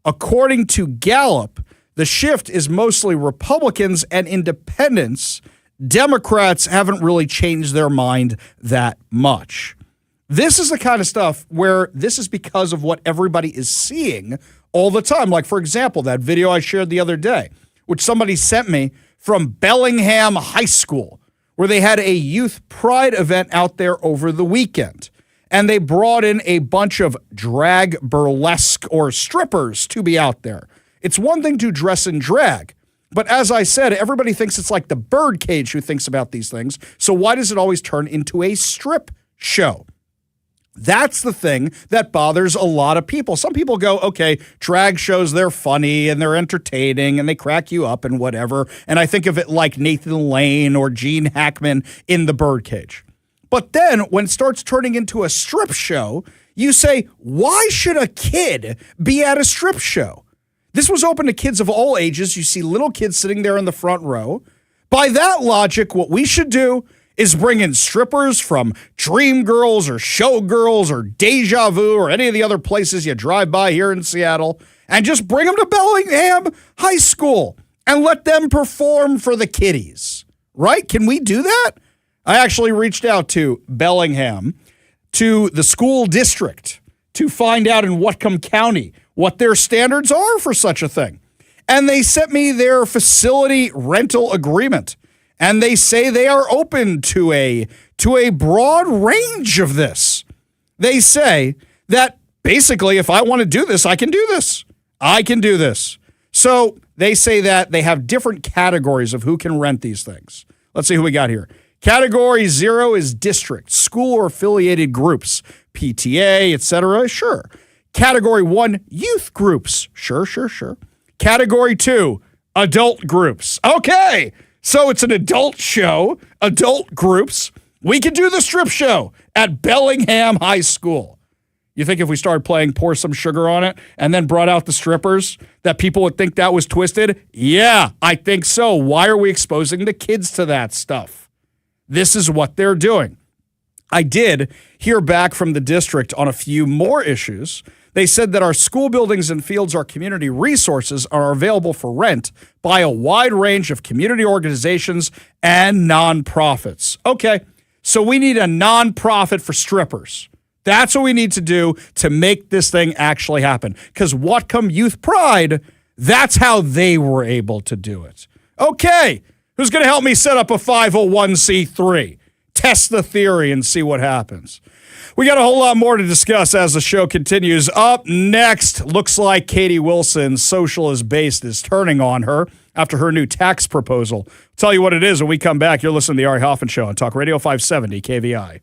According to Gallup, the shift is mostly Republicans and independents. Democrats haven't really changed their mind that much. This is the kind of stuff where this is because of what everybody is seeing all the time. Like, for example, that video I shared the other day, which somebody sent me from Bellingham High School, where they had a youth pride event out there over the weekend. And they brought in a bunch of drag burlesque or strippers to be out there. It's one thing to dress in drag, but as I said, everybody thinks it's like the birdcage who thinks about these things. So why does it always turn into a strip show? That's the thing that bothers a lot of people. Some people go, okay, drag shows, they're funny and they're entertaining and they crack you up and whatever. And I think of it like Nathan Lane or Gene Hackman in The Birdcage. But then when it starts turning into a strip show, you say, why should a kid be at a strip show? This was open to kids of all ages. You see little kids sitting there in the front row. By that logic, what we should do is bring in strippers from Dreamgirls or Showgirls or Deja Vu or any of the other places you drive by here in Seattle and just bring them to Bellingham High School and let them perform for the kiddies, right? Can we do that? I actually reached out to Bellingham, to the school district, to find out in Whatcom County what their standards are for such a thing. And they sent me their facility rental agreement. And they say they are open to a broad range of this. They say that basically if I want to do this, I can do this. I can do this. So they say that they have different categories of who can rent these things. Let's see who we got here. Category 0 is district, school or affiliated groups, PTA, etc. Sure. Category 1, youth groups. Sure. Category 2, adult groups. Okay. So it's an adult show, adult groups. We could do the strip show at Bellingham High School. You think if we started playing Pour Some Sugar on It and then brought out the strippers, that people would think that was twisted? Yeah, I think so. Why are we exposing the kids to that stuff? This is what they're doing. I did hear back from the district on a few more issues. They said that our school buildings and fields, our community resources, are available for rent by a wide range of community organizations and nonprofits. Okay, so we need a nonprofit for strippers. That's what we need to do to make this thing actually happen. Because Whatcom Youth Pride, that's how they were able to do it. Okay, who's going to help me set up a 501c3? Test the theory and see what happens. We got a whole lot more to discuss as the show continues. Up next, looks like Katie Wilson's socialist base is turning on her after her new tax proposal. I'll tell you what it is when we come back. You're listening to The Ari Hoffman Show on Talk Radio 570 KVI.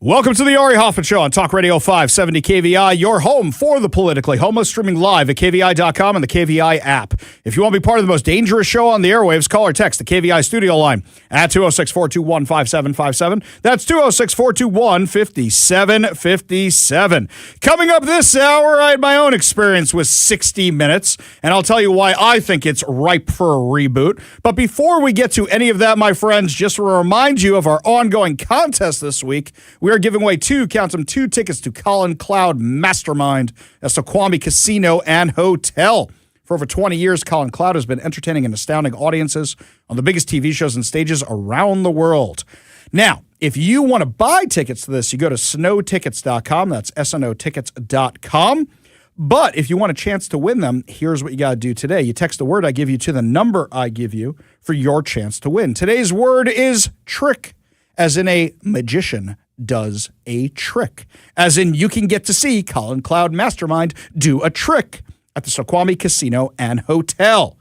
Welcome to the Ari Hoffman Show on Talk Radio 570 KVI, your home for the politically homeless, streaming live at KVI.com and the KVI app. If you want to be part of the most dangerous show on the airwaves, call or text the KVI studio line at 206-421-5757. That's 206-421-5757. Coming up this hour, I had my own experience with 60 Minutes, and I'll tell you why I think it's ripe for a reboot. But before we get to any of that, my friends, just to remind you of our ongoing contest this week, we are giving away two tickets to Colin Cloud Mastermind at Snoqualmie Casino and Hotel. For over 20 years, Colin Cloud has been entertaining and astounding audiences on the biggest TV shows and stages around the world. Now, if you want to buy tickets to this, you go to snowtickets.com. That's SNOtickets.com. But if you want a chance to win them, here's what you got to do today. You text the word I give you to the number I give you for your chance to win. Today's word is trick, as in a magician does a trick. As in, you can get to see Colin Cloud Mastermind do a trick at the Snoqualmie Casino and Hotel.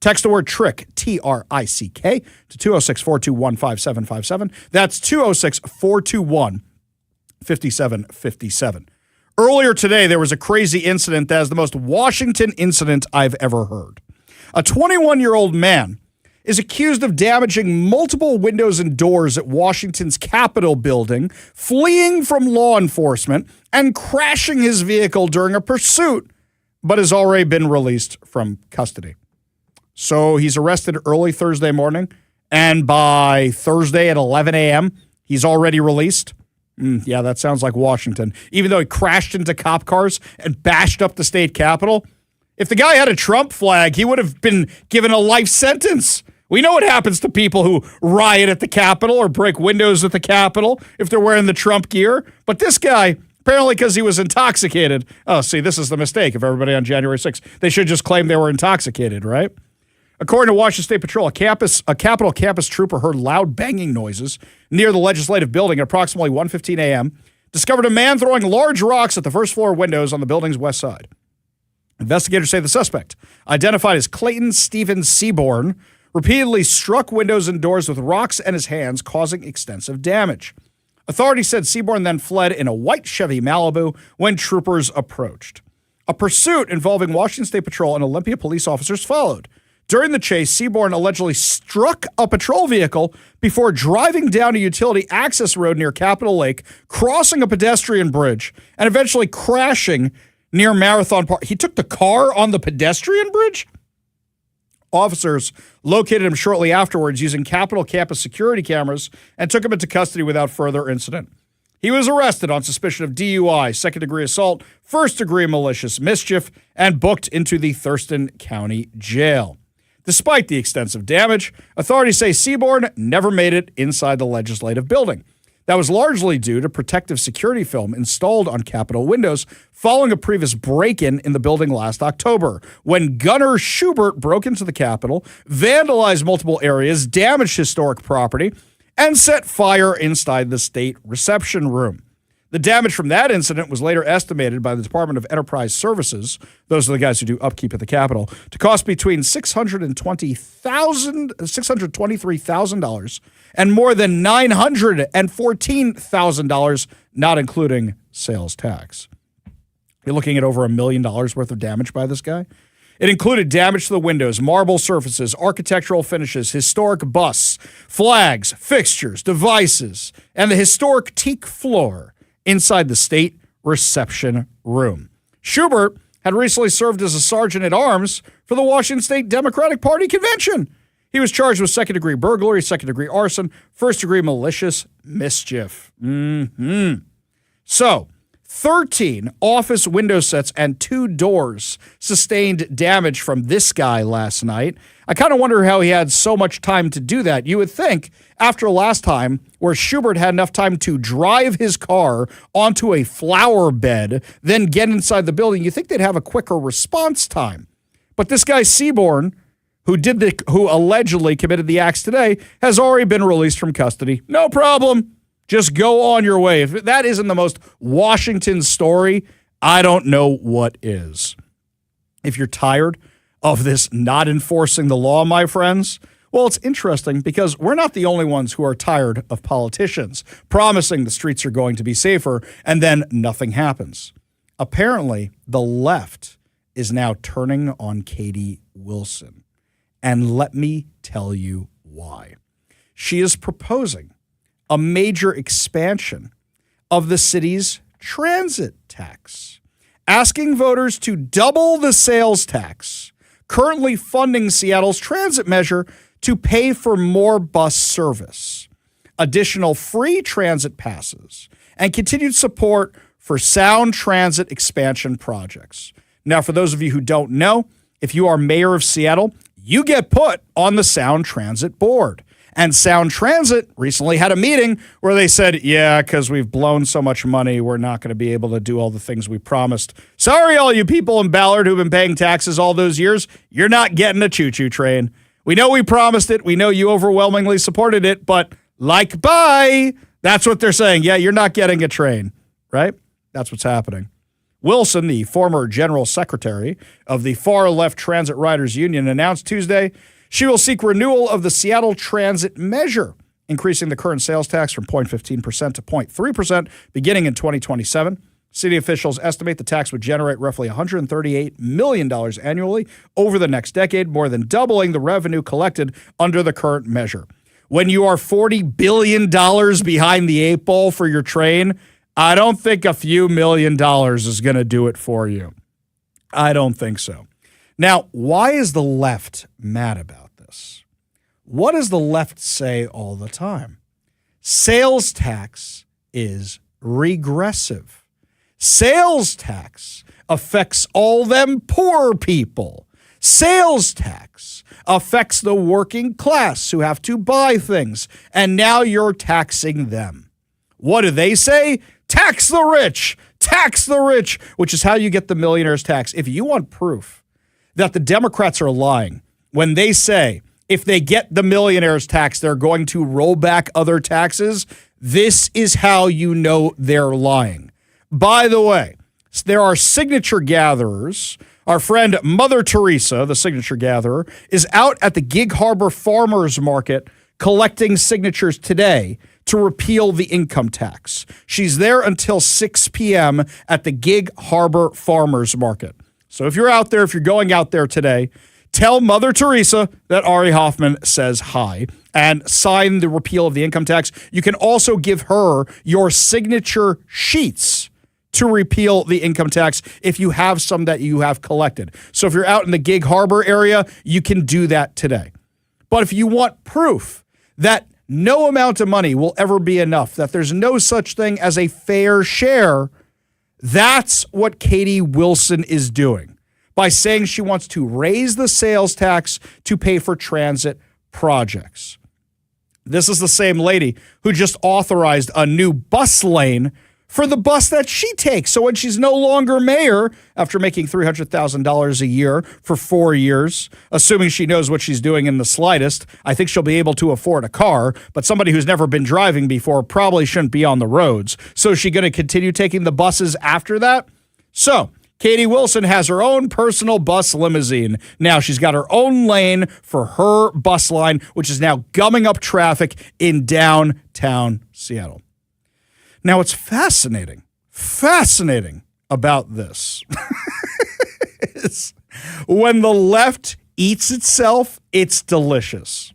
Text the word trick, T-R-I-C-K, to 206-421-5757. That's 206-421-5757. Earlier today, there was a crazy incident that is the most Washington incident I've ever heard. A 21-year-old man is accused of damaging multiple windows and doors at Washington's Capitol building, fleeing from law enforcement, and crashing his vehicle during a pursuit, but has already been released from custody. So he's arrested early Thursday morning, and by Thursday at 11 a.m., he's already released. Yeah, that sounds like Washington. Even though he crashed into cop cars and bashed up the state capitol. If the guy had a Trump flag, he would have been given a life sentence. We know what happens to people who riot at the Capitol or break windows at the Capitol if they're wearing the Trump gear. But this guy, apparently because he was intoxicated. Oh, see, this is the mistake of everybody on January 6th. They should just claim they were intoxicated, right? According to Washington State Patrol, a Capitol campus trooper heard loud banging noises near the legislative building at approximately 1:15 a.m., discovered a man throwing large rocks at the first floor windows on the building's west side. Investigators say the suspect, identified as Clayton Stephen Seaborn, repeatedly struck windows and doors with rocks in his hands, causing extensive damage. Authorities said Seaborn then fled in a white Chevy Malibu when troopers approached. A pursuit involving Washington State Patrol and Olympia police officers followed. During the chase, Seaborn allegedly struck a patrol vehicle before driving down a utility access road near Capitol Lake, crossing a pedestrian bridge, and eventually crashing near Marathon Park. He took the car on the pedestrian bridge? Officers located him shortly afterwards using Capitol campus security cameras and took him into custody without further incident. He was arrested on suspicion of DUI, second-degree assault, first-degree malicious mischief, and booked into the Thurston County Jail. Despite the extensive damage, authorities say Seaborn never made it inside the legislative building. That was largely due to protective security film installed on Capitol windows following a previous break-in in the building last October, when Gunnar Schubert broke into the Capitol, vandalized multiple areas, damaged historic property, and set fire inside the state reception room. The damage from that incident was later estimated by the Department of Enterprise Services, those are the guys who do upkeep at the Capitol, to cost between $623,000 and more than $914,000, not including sales tax. You're looking at over $1 million worth of damage by this guy. It included damage to the windows, marble surfaces, architectural finishes, historic busts, flags, fixtures, devices, and the historic teak floor inside the state reception room. Schubert had recently served as a sergeant-at-arms for the Washington State Democratic Party convention. He was charged with second-degree burglary, second-degree arson, first-degree malicious mischief. So, 13 office window sets and 2 doors sustained damage from this guy last night. I kind of wonder how he had so much time to do that. You would think after last time where Schubert had enough time to drive his car onto a flower bed, then get inside the building, you think they'd have a quicker response time. But this guy Seaborn, who allegedly committed the acts today, has already been released from custody. No problem. Just go on your way. If that isn't the most Washington story, I don't know what is. If you're tired of this not enforcing the law, my friends, Well, it's interesting because we're not the only ones who are tired of politicians promising the streets are going to be safer and then nothing happens. Apparently, the left is now turning on Katie Wilson. And let me tell you why. She is proposing a major expansion of the city's transit tax, asking voters to double the sales tax, currently funding Seattle's transit measure to pay for more bus service, additional free transit passes, and continued support for sound transit expansion projects. Now, for those of you who don't know, if you are mayor of Seattle, you get put on the Sound Transit Board. And Sound Transit recently had a meeting where they said, yeah, because we've blown so much money, we're not going to be able to do all the things we promised. Sorry, all you people in Ballard who've been paying taxes all those years, you're not getting a choo-choo train. We know we promised it. We know you overwhelmingly supported it, but like, bye. That's what they're saying. Yeah, you're not getting a train, right? That's what's happening. Wilson, the former general secretary of the far-left Transit Riders Union, announced Tuesday she will seek renewal of the Seattle Transit Measure, increasing the current sales tax from 0.15% to 0.3% beginning in 2027. City officials estimate the tax would generate roughly $138 million annually over the next decade, more than doubling the revenue collected under the current measure. When you are $40 billion behind the eight ball for your train, I don't think a few $1 million is going to do it for you. I don't think so. Now, why is the left mad about this? What does the left say all the time? Sales tax is regressive. Sales tax affects all them poor people. Sales tax affects the working class who have to buy things, and now you're taxing them. What do they say? Tax the rich, which is how you get the millionaire's tax. If you want proof that the Democrats are lying when they say if they get the millionaire's tax, they're going to roll back other taxes, this is how you know they're lying. By the way, there are signature gatherers. Our friend Mother Teresa, the signature gatherer, is out at the Gig Harbor Farmers Market collecting signatures today to repeal the income tax. She's there until 6 p.m. at the Gig Harbor Farmers Market. So if you're out there, if you're going out there today, tell Mother Teresa that Ari Hoffman says hi and sign the repeal of the income tax. You can also give her your signature sheets to repeal the income tax if you have some that you have collected. So if you're out in the Gig Harbor area, you can do that today. But if you want proof that no amount of money will ever be enough, that there's no such thing as a fair share, that's what Katie Wilson is doing by saying she wants to raise the sales tax to pay for transit projects. This is the same lady who just authorized a new bus lane for the bus that she takes. So when she's no longer mayor, after making $300,000 a year for 4 years, assuming she knows what she's doing in the slightest, I think she'll be able to afford a car, but somebody who's never been driving before probably shouldn't be on the roads. So is she going to continue taking the buses after that? So Katie Wilson has her own personal bus limousine. Now she's got her own lane for her bus line, which is now gumming up traffic in downtown Seattle. Now, what's fascinating about this is when the left eats itself, it's delicious.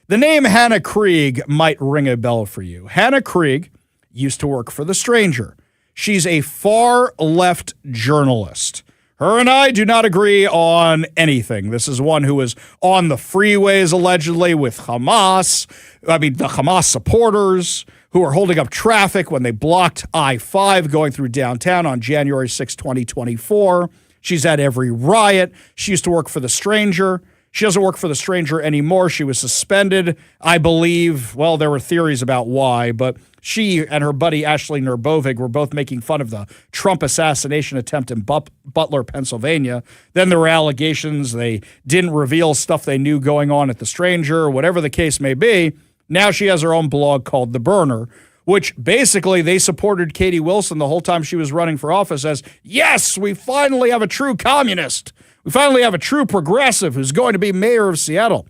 The name Hannah Krieg might ring a bell for you. Hannah Krieg used to work for The Stranger. She's a far-left journalist. Her and I do not agree on anything. This is one who was on the freeways, allegedly, with the Hamas supporters who are holding up traffic when they blocked I-5 going through downtown on January 6, 2024. She's at every riot. She used to work for The Stranger. She doesn't work for The Stranger anymore. She was suspended, I believe. Well, there were theories about why, but she and her buddy Ashley Nerbovig were both making fun of the Trump assassination attempt in Butler, Pennsylvania. Then there were allegations they didn't reveal stuff they knew going on at The Stranger, whatever the case may be. Now she has her own blog called The Burner, which basically they supported Katie Wilson the whole time she was running for office as, yes, we finally have a true communist. We finally have a true progressive who's going to be mayor of Seattle.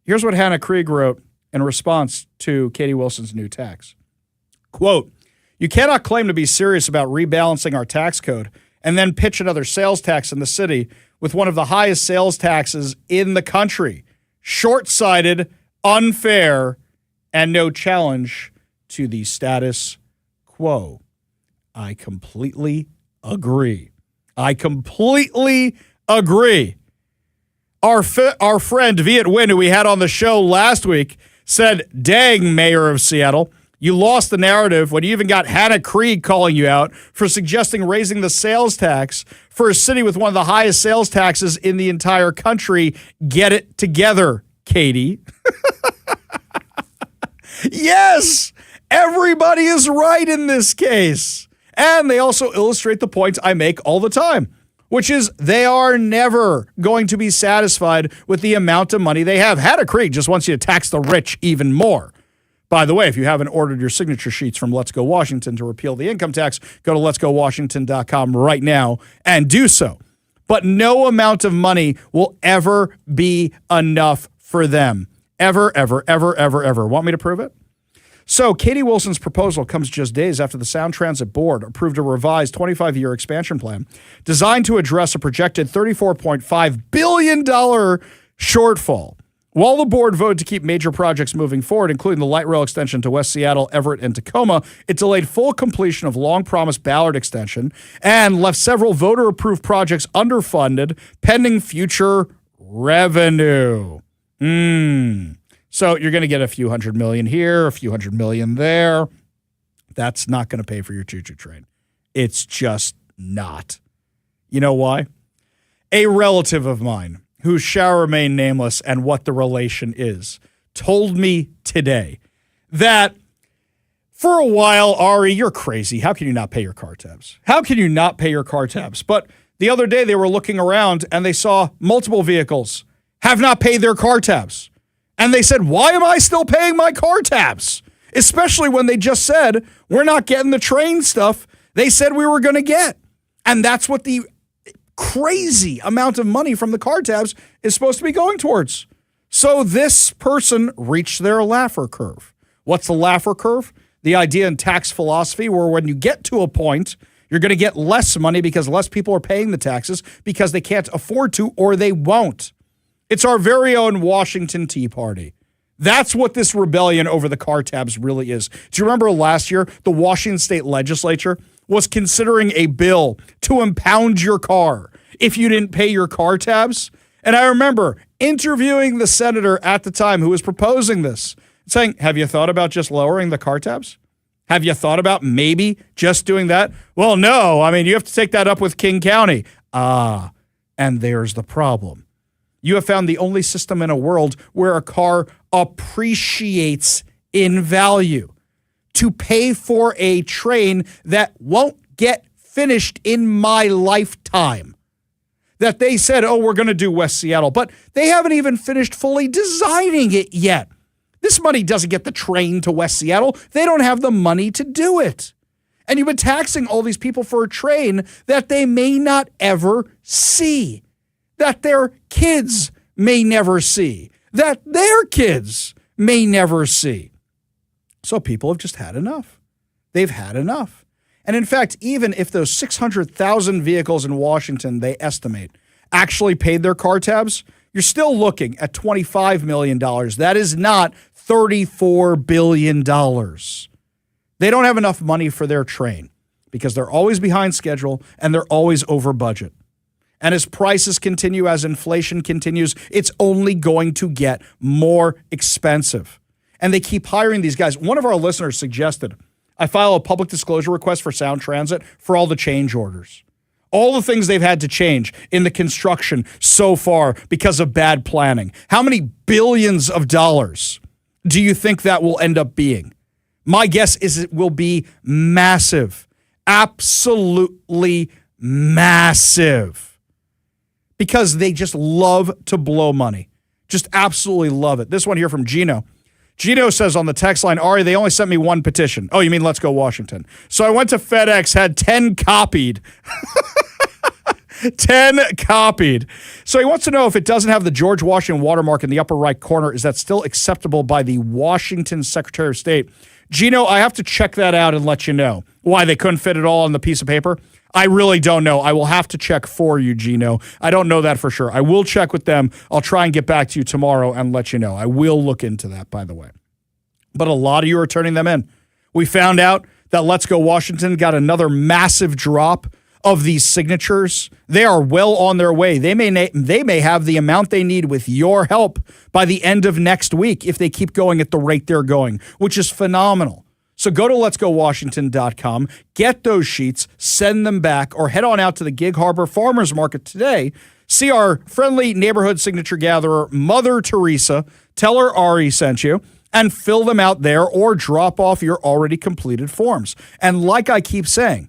Here's what Hannah Krieg wrote in response to Katie Wilson's new tax. Quote, "You cannot claim to be serious about rebalancing our tax code and then pitch another sales tax in the city with one of the highest sales taxes in the country. Short-sighted, unfair, and no challenge to the status quo." I completely agree. I completely agree. Our friend Viet Nguyen, who we had on the show last week, said, "Dang, Mayor of Seattle, you lost the narrative when you even got Hannah Krieg calling you out for suggesting raising the sales tax for a city with one of the highest sales taxes in the entire country. Get it together, Katie." Yes, everybody is right in this case. And they also illustrate the points I make all the time, which is they are never going to be satisfied with the amount of money they have. Hannah Krieg just wants you to tax the rich even more. By the way, if you haven't ordered your signature sheets from Let's Go Washington to repeal the income tax, go to letsgowashington.com right now and do so. But no amount of money will ever be enough for them. Ever, ever, ever, ever, ever. Want me to prove it? So Katie Wilson's proposal comes just days after the Sound Transit Board approved a revised 25-year expansion plan designed to address a projected $34.5 billion shortfall. While the board voted to keep major projects moving forward, including the light rail extension to West Seattle, Everett, and Tacoma, it delayed full completion of long-promised Ballard extension and left several voter-approved projects underfunded pending future revenue. So you're going to get a few $100 million here, a few $100 million there. That's not going to pay for your choo-choo train. It's just not. You know why? A relative of mine, who shall remain nameless and what the relation is, told me today that for a while, Ari, you're crazy. How can you not pay your car tabs? How can you not pay your car tabs? But the other day they were looking around and they saw multiple vehicles have not paid their car tabs. And they said, why am I still paying my car tabs? Especially when they just said, we're not getting the train stuff they said we were going to get. And that's what the crazy amount of money from the car tabs is supposed to be going towards. So this person reached their Laffer curve. What's the Laffer curve? The idea in tax philosophy where when you get to a point, you're going to get less money because less people are paying the taxes because they can't afford to or they won't. It's our very own Washington Tea Party. That's what this rebellion over the car tabs really is. Do you remember last year, the Washington State Legislature was considering a bill to impound your car if you didn't pay your car tabs? And I remember interviewing the senator at the time who was proposing this, saying, have you thought about just lowering the car tabs? Have you thought about maybe just doing that? Well, no. I mean, you have to take that up with King County. And there's the problem. You have found the only system in a world where a car appreciates in value. To pay for a train that won't get finished in my lifetime. That they said, oh, we're going to do West Seattle, but they haven't even finished fully designing it yet. This money doesn't get the train to West Seattle. They don't have the money to do it. And you've been taxing all these people for a train that they may not ever see. That their kids may never see, that their kids may never see. So people have just had enough. They've had enough. And in fact, even if those 600,000 vehicles in Washington, they estimate, actually paid their car tabs, you're still looking at $25 million. That is not $34 billion. They don't have enough money for their train because they're always behind schedule and they're always over budget. And as prices continue, as inflation continues, it's only going to get more expensive. And they keep hiring these guys. One of our listeners suggested I file a public disclosure request for Sound Transit for all the change orders. All the things they've had to change in the construction so far because of bad planning. How many billions of dollars do you think that will end up being? My guess is it will be massive. Absolutely massive. Because they just love to blow money. Just absolutely love it. This one here from Gino. Gino says on the text line, Ari, they only sent me one petition. Oh, you mean Let's Go Washington. So I went to FedEx, had 10 copied. 10 copied. So he wants to know if it doesn't have the George Washington watermark in the upper right corner, is that still acceptable by the Washington Secretary of State? Gino, I have to check that out and let you know. Why, they couldn't fit it all on the piece of paper? I really don't know. I will have to check for you, Gino. I don't know that for sure. I will check with them. I'll try and get back to you tomorrow and let you know. I will look into that, by the way. But a lot of you are turning them in. We found out that Let's Go Washington got another massive drop of these signatures. They are well on their way. They may have the amount they need with your help by the end of next week if they keep going at the rate they're going, which is phenomenal. So go to letsgowashington.com, get those sheets, send them back, or head on out to the Gig Harbor Farmers Market today. See our friendly neighborhood signature gatherer, Mother Teresa. Tell her Ari sent you, and fill them out there or drop off your already completed forms. And like I keep saying,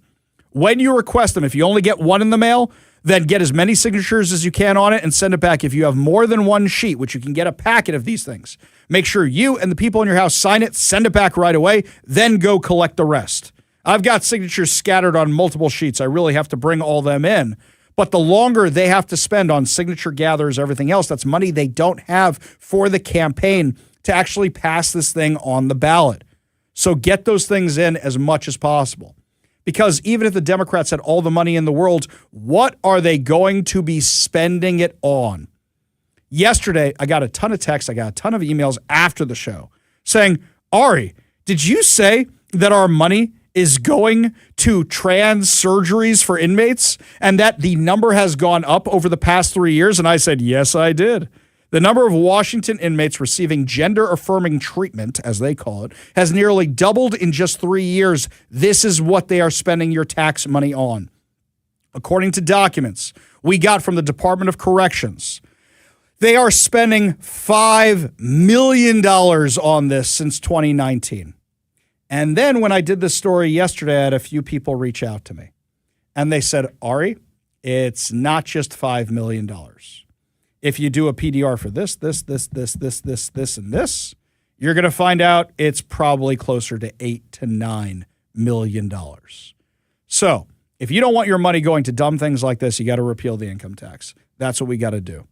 when you request them, if you only get one in the mail, then get as many signatures as you can on it and send it back. If you have more than one sheet, which you can get a packet of these things, make sure you and the people in your house sign it, send it back right away, then go collect the rest. I've got signatures scattered on multiple sheets. I really have to bring all them in. But the longer they have to spend on signature gatherers, everything else, that's money they don't have for the campaign to actually pass this thing on the ballot. So get those things in as much as possible. Because even if the Democrats had all the money in the world, what are they going to be spending it on? Yesterday, I got a ton of texts, I got a ton of emails after the show saying, Ari, did you say that our money is going to trans surgeries for inmates and that the number has gone up over the past 3 years? And I said, yes, I did. The number of Washington inmates receiving gender-affirming treatment, as they call it, has nearly doubled in just 3 years. This is what they are spending your tax money on. According to documents we got from the Department of Corrections, they are spending $5 million on this since 2019. And then when I did this story yesterday, I had a few people reach out to me. And they said, Ari, it's not just $5 million. If you do a PDR for this, and this, you're going to find out it's probably closer to $8 to $9 million. So if you don't want your money going to dumb things like this, you got to repeal the income tax. That's what we got to do.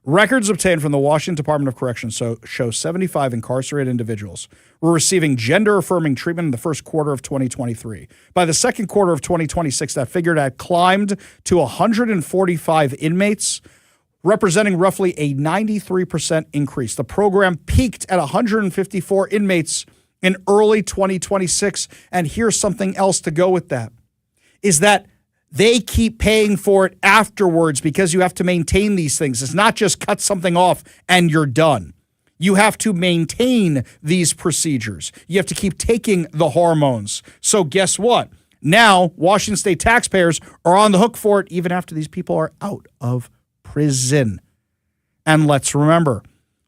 Records obtained from the Washington Department of Corrections show 75 incarcerated individuals were receiving gender-affirming treatment in the first quarter of 2023. By the second quarter of 2026, that figure had climbed to 145 inmates, representing roughly a 93% increase. The program peaked at 154 inmates in early 2026. And here's something else to go with that, is that they keep paying for it afterwards because you have to maintain these things. It's not just cut something off and you're done. You have to maintain these procedures. You have to keep taking the hormones. So guess what? Now, Washington state taxpayers are on the hook for it even after these people are out of prison. And let's remember,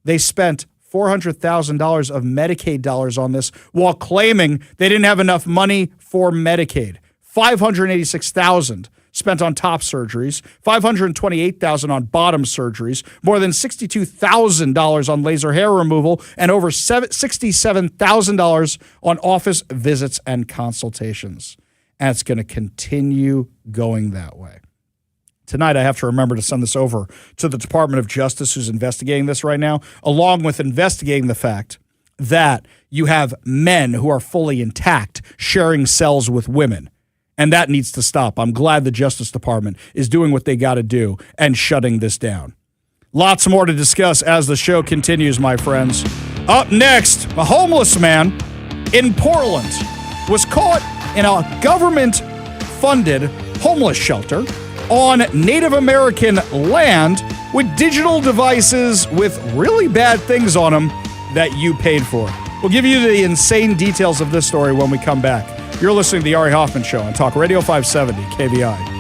they spent $400,000 of Medicaid dollars on this while claiming they didn't have enough money for Medicaid. $586,000 spent on top surgeries, $528,000 on bottom surgeries, more than $62,000 on laser hair removal, and over $67,000 on office visits and consultations. And it's going to continue going that way. Tonight, I have to remember to send this over to the Department of Justice, who's investigating this right now, along with investigating the fact that you have men who are fully intact sharing cells with women. And that needs to stop. I'm glad the Justice Department is doing what they got to do and shutting this down. Lots more to discuss as the show continues, my friends. Up next, a homeless man in Portland was caught in a government-funded homeless shelter on Native American land with digital devices with really bad things on them that you paid for. We'll give you the insane details of this story when we come back. You're listening to The Ari Hoffman Show on Talk Radio 570 KVI.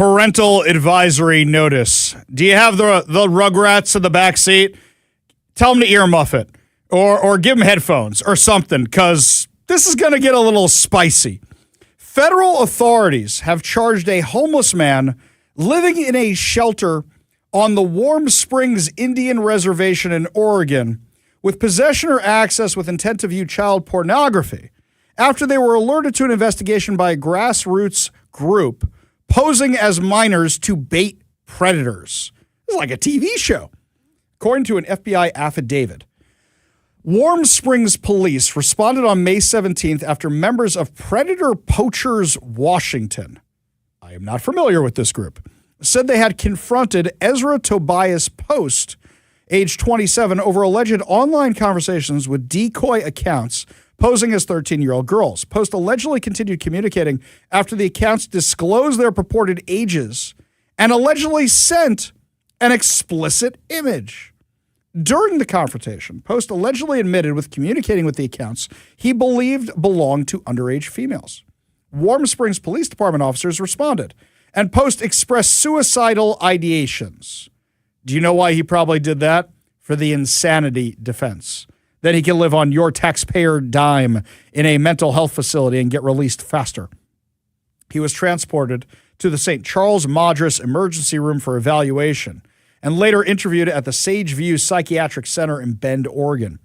parental advisory notice. Do you have the Rugrats in the back seat? Tell them to earmuff it or give them headphones or something, because this is going to get a little spicy. Federal authorities have charged a homeless man living in a shelter on the Warm Springs Indian Reservation in Oregon with possession or access with intent to view child pornography after they were alerted to an investigation by a grassroots group posing as minors to bait predators. This is like a TV show. According to an FBI affidavit, Warm Springs police responded on May 17th after members of Predator Poachers Washington, I am not familiar with this group, said they had confronted Ezra Tobias Post, age 27, over alleged online conversations with decoy accounts posing as 13-year-old girls. Post allegedly continued communicating after the accounts disclosed their purported ages and allegedly sent an explicit image. During the confrontation, Post allegedly admitted with communicating with the accounts he believed belonged to underage females. Warm Springs Police Department officers responded, and Post expressed suicidal ideations. Do you know why he probably did that? For the insanity defense. That he can live on your taxpayer dime in a mental health facility and get released faster. He was transported to the St. Charles Madras Emergency Room for evaluation and later interviewed at the Sage View Psychiatric Center in Bend, Oregon.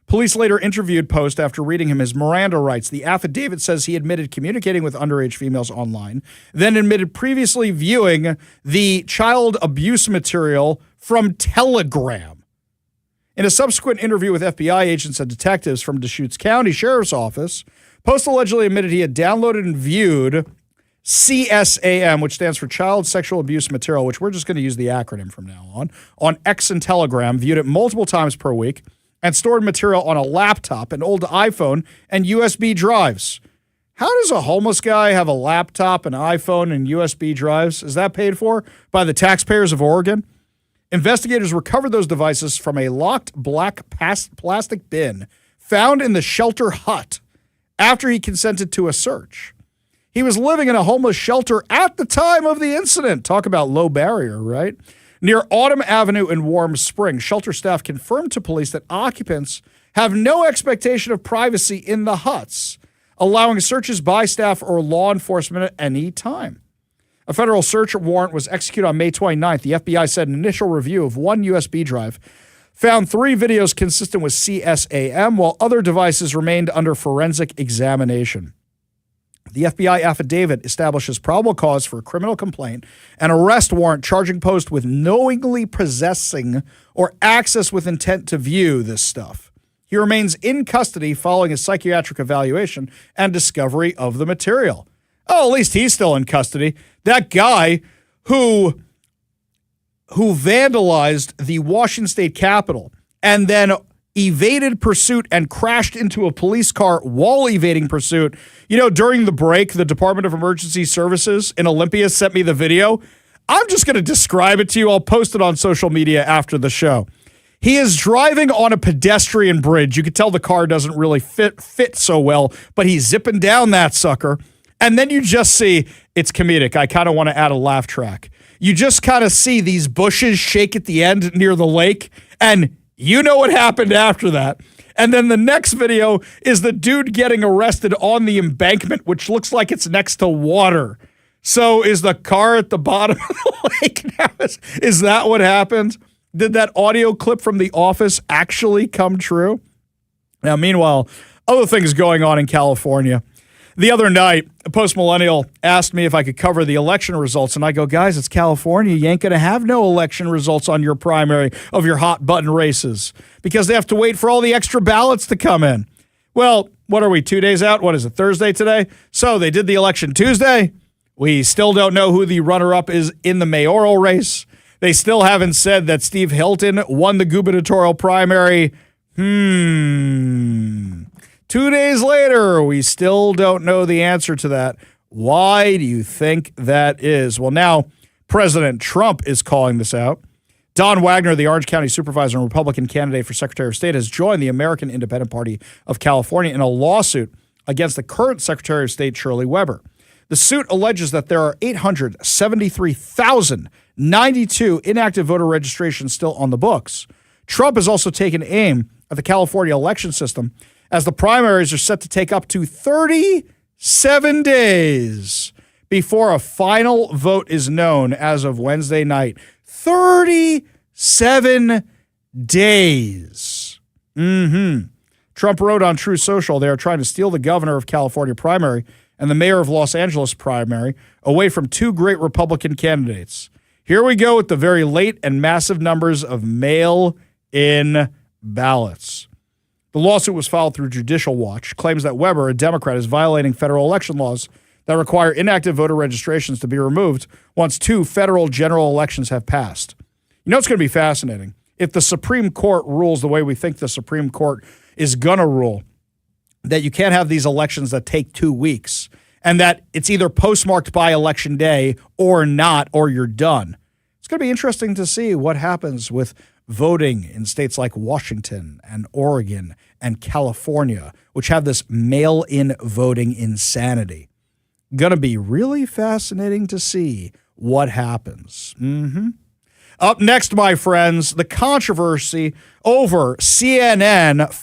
Police later interviewed Post after reading him his Miranda rights. The affidavit says he admitted communicating with underage females online, then admitted previously viewing the child abuse material from Telegram. In a subsequent interview with FBI agents and detectives from Deschutes County Sheriff's Office, Post allegedly admitted he had downloaded and viewed CSAM, which stands for Child Sexual Abuse Material, which we're just going to use the acronym from now on X and Telegram, viewed it multiple times per week, and stored material on a laptop, an old iPhone, and USB drives. How does a homeless guy have a laptop, an iPhone, and USB drives? Is that paid for by the taxpayers of Oregon? Investigators recovered those devices from a locked black plastic bin found in the shelter hut after he consented to a search. He was living in a homeless shelter at the time of the incident. Talk about low barrier, right? Near Autumn Avenue in Warm Springs, shelter staff confirmed to police that occupants have no expectation of privacy in the huts, allowing searches by staff or law enforcement at any time. A federal search warrant was executed on May 29th. The FBI said an initial review of one USB drive found 3 videos consistent with CSAM, while other devices remained under forensic examination. The FBI affidavit establishes probable cause for a criminal complaint and arrest warrant charging Post with knowingly possessing or access with intent to view this stuff. He remains in custody following a psychiatric evaluation and discovery of the material. Oh, at least he's still in custody. That guy who vandalized the Washington State Capitol and then evaded pursuit and crashed into a police car while evading pursuit. You know, during the break, the Department of Emergency Services in Olympia sent me the video. I'm just going to describe it to you. I'll post it on social media after the show. He is driving on a pedestrian bridge. You can tell the car doesn't really fit so well, but he's zipping down that sucker. And then you just see, it's comedic. I kind of want to add a laugh track. You just kind of see these bushes shake at the end near the lake, and you know what happened after that. And then the next video is the dude getting arrested on the embankment, which looks like it's next to water. So is the car at the bottom of the lake now? Is that what happened? Did that audio clip from The Office actually come true? Now, meanwhile, other things going on in California. The other night, a post-millennial asked me if I could cover the election results, and I go, guys, it's California. You ain't going to have no election results on your primary of your hot-button races because they have to wait for all the extra ballots to come in. Well, what are we, 2 days out? What is it, Thursday today? So they did the election Tuesday. We still don't know who the runner-up is in the mayoral race. They still haven't said that Steve Hilton won the gubernatorial primary. 2 days later, we still don't know the answer to that. Why do you think that is? Well, now President Trump is calling this out. Don Wagner, the Orange County supervisor and Republican candidate for Secretary of State, has joined the American Independent Party of California in a lawsuit against the current Secretary of State, Shirley Weber. The suit alleges that there are 873,092 inactive voter registrations still on the books. Trump has also taken aim at the California election system, as the primaries are set to take up to 37 days before a final vote is known as of Wednesday night. 37 days. Trump wrote on True Social they are trying to steal the governor of California primary and the mayor of Los Angeles primary away from two great Republican candidates. Here we go with the very late and massive numbers of mail-in ballots. The lawsuit was filed through Judicial Watch, claims that Weber, a Democrat, is violating federal election laws that require inactive voter registrations to be removed once two federal general elections have passed. You know, it's going to be fascinating. If the Supreme Court rules the way we think the Supreme Court is going to rule, that you can't have these elections that take 2 weeks, and that it's either postmarked by Election Day or not, or you're done. It's going to be interesting to see what happens with voting in states like Washington and Oregon and California, which have this mail-in voting insanity. Going to be really fascinating to see what happens. Up next, my friends, the controversy over CBS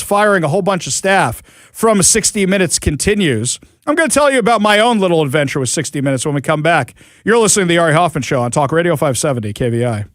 firing a whole bunch of staff from 60 Minutes continues. I'm going to tell you about my own little adventure with 60 Minutes when we come back. You're listening to The Ari Hoffman Show on Talk Radio 570 KVI.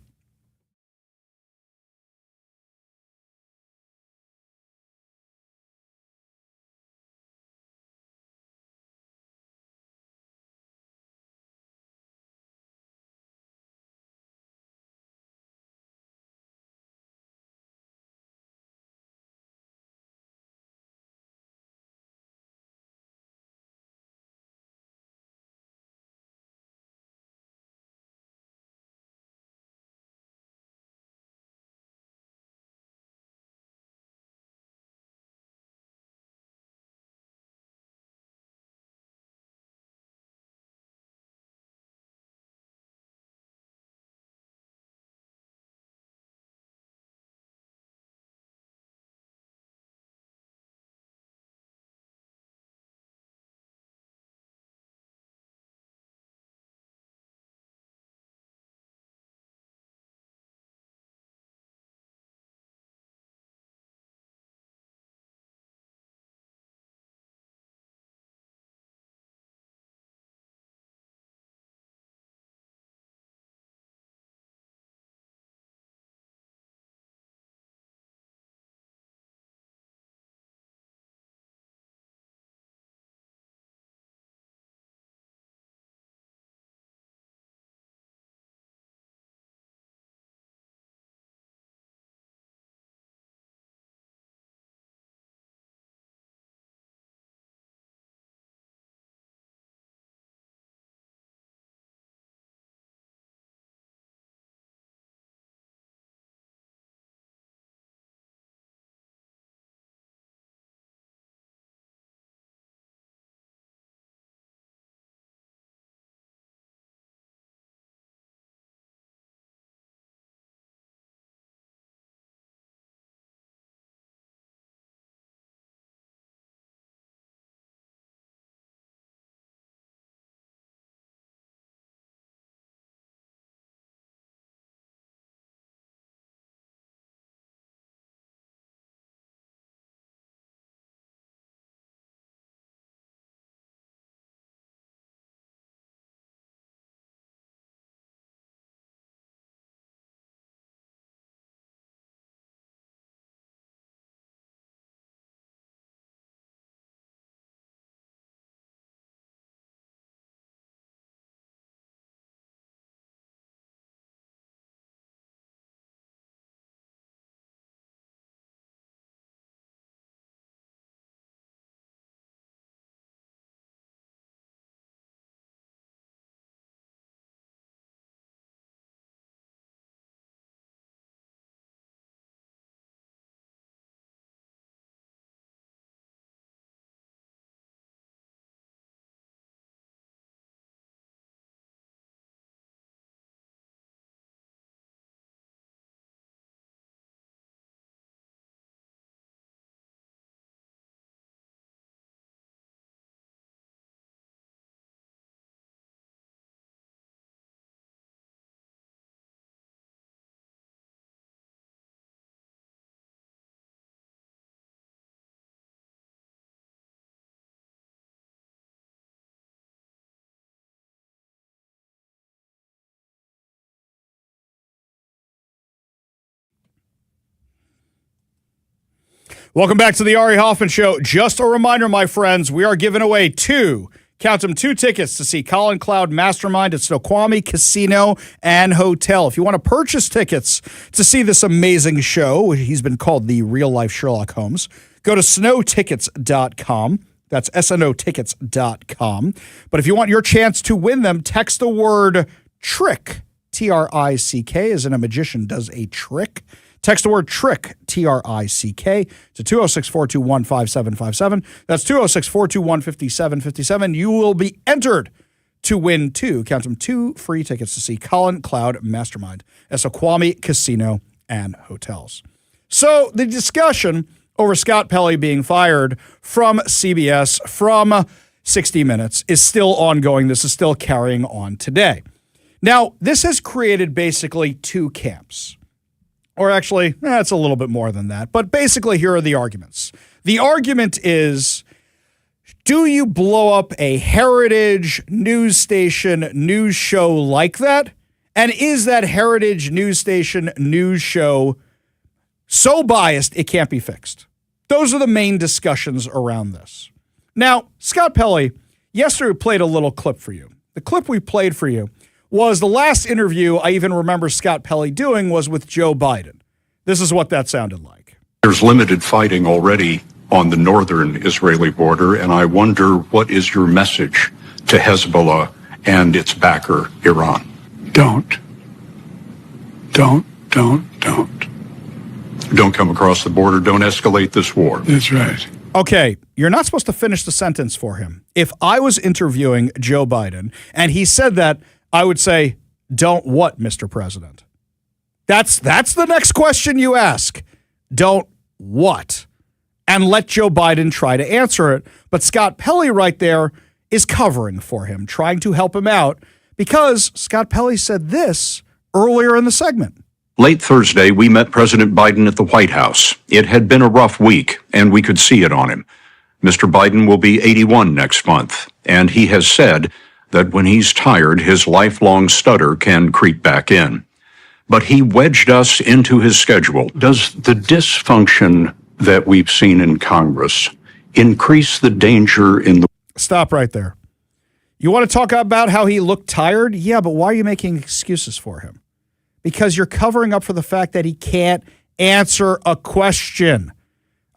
Welcome back to the Ari Hoffman Show. Just a reminder, my friends, we are giving away two tickets to see Colin Cloud Mastermind at Snoqualmie Casino and Hotel. If you want to purchase tickets to see this amazing show, he's been called the real-life Sherlock Holmes, go to snowtickets.com. That's SNOtickets.com. But if you want your chance to win them, text the word TRICK, T-R-I-C-K, as in a magician does a trick. Text the word TRICK, T-R-I-C-K, to 206-421-5757. That's 206-421-5757. You will be entered to win two free tickets to see Colin Cloud Mastermind at Snoqualmie Casino and Hotels. So the discussion over Scott Pelley being fired from CBS, from 60 Minutes, is still ongoing. This is still carrying on today. Now, this has created basically two camps. Or actually, it's a little bit more than that. But basically, here are the arguments. The argument is, do you blow up a heritage news station news show like that? And is that heritage news station news show so biased it can't be fixed? Those are the main discussions around this. Now, Scott Pelley, yesterday we played a little clip for you. The clip we played for you was the last interview I even remember Scott Pelley doing was with Joe Biden. This is what that sounded like. There's limited fighting already on the northern Israeli border, and I wonder, what is your message to Hezbollah and its backer, Iran? Don't come across the border. Don't escalate this war. That's right. Okay, you're not supposed to finish the sentence for him. If I was interviewing Joe Biden and he said that, I would say, don't what, Mr. President? That's the next question you ask. Don't what? And let Joe Biden try to answer it. But Scott Pelley right there is covering for him, trying to help him out, because Scott Pelley said this earlier in the segment. Late Thursday, we met President Biden at the White House. It had been a rough week, and we could see it on him. Mr. Biden will be 81 next month, and he has said that when he's tired, his lifelong stutter can creep back in. But he wedged us into his schedule. Does the dysfunction that we've seen in Congress increase the danger in the... Stop right there. You want to talk about how he looked tired? Yeah, but why are you making excuses for him? Because you're covering up for the fact that he can't answer a question.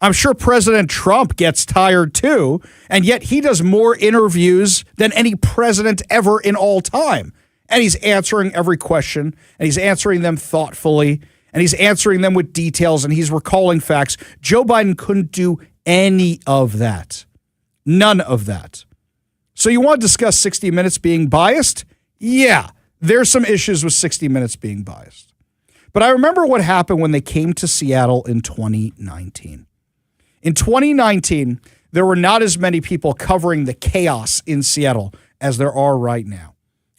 I'm sure President Trump gets tired too, and yet he does more interviews than any president ever in all time. And he's answering every question, and he's answering them thoughtfully, and he's answering them with details, and he's recalling facts. Joe Biden couldn't do any of that. None of that. So you want to discuss 60 Minutes being biased? Yeah, there's some issues with 60 Minutes being biased. But I remember what happened when they came to Seattle in 2019. In 2019, there were not as many people covering the chaos in Seattle as there are right now.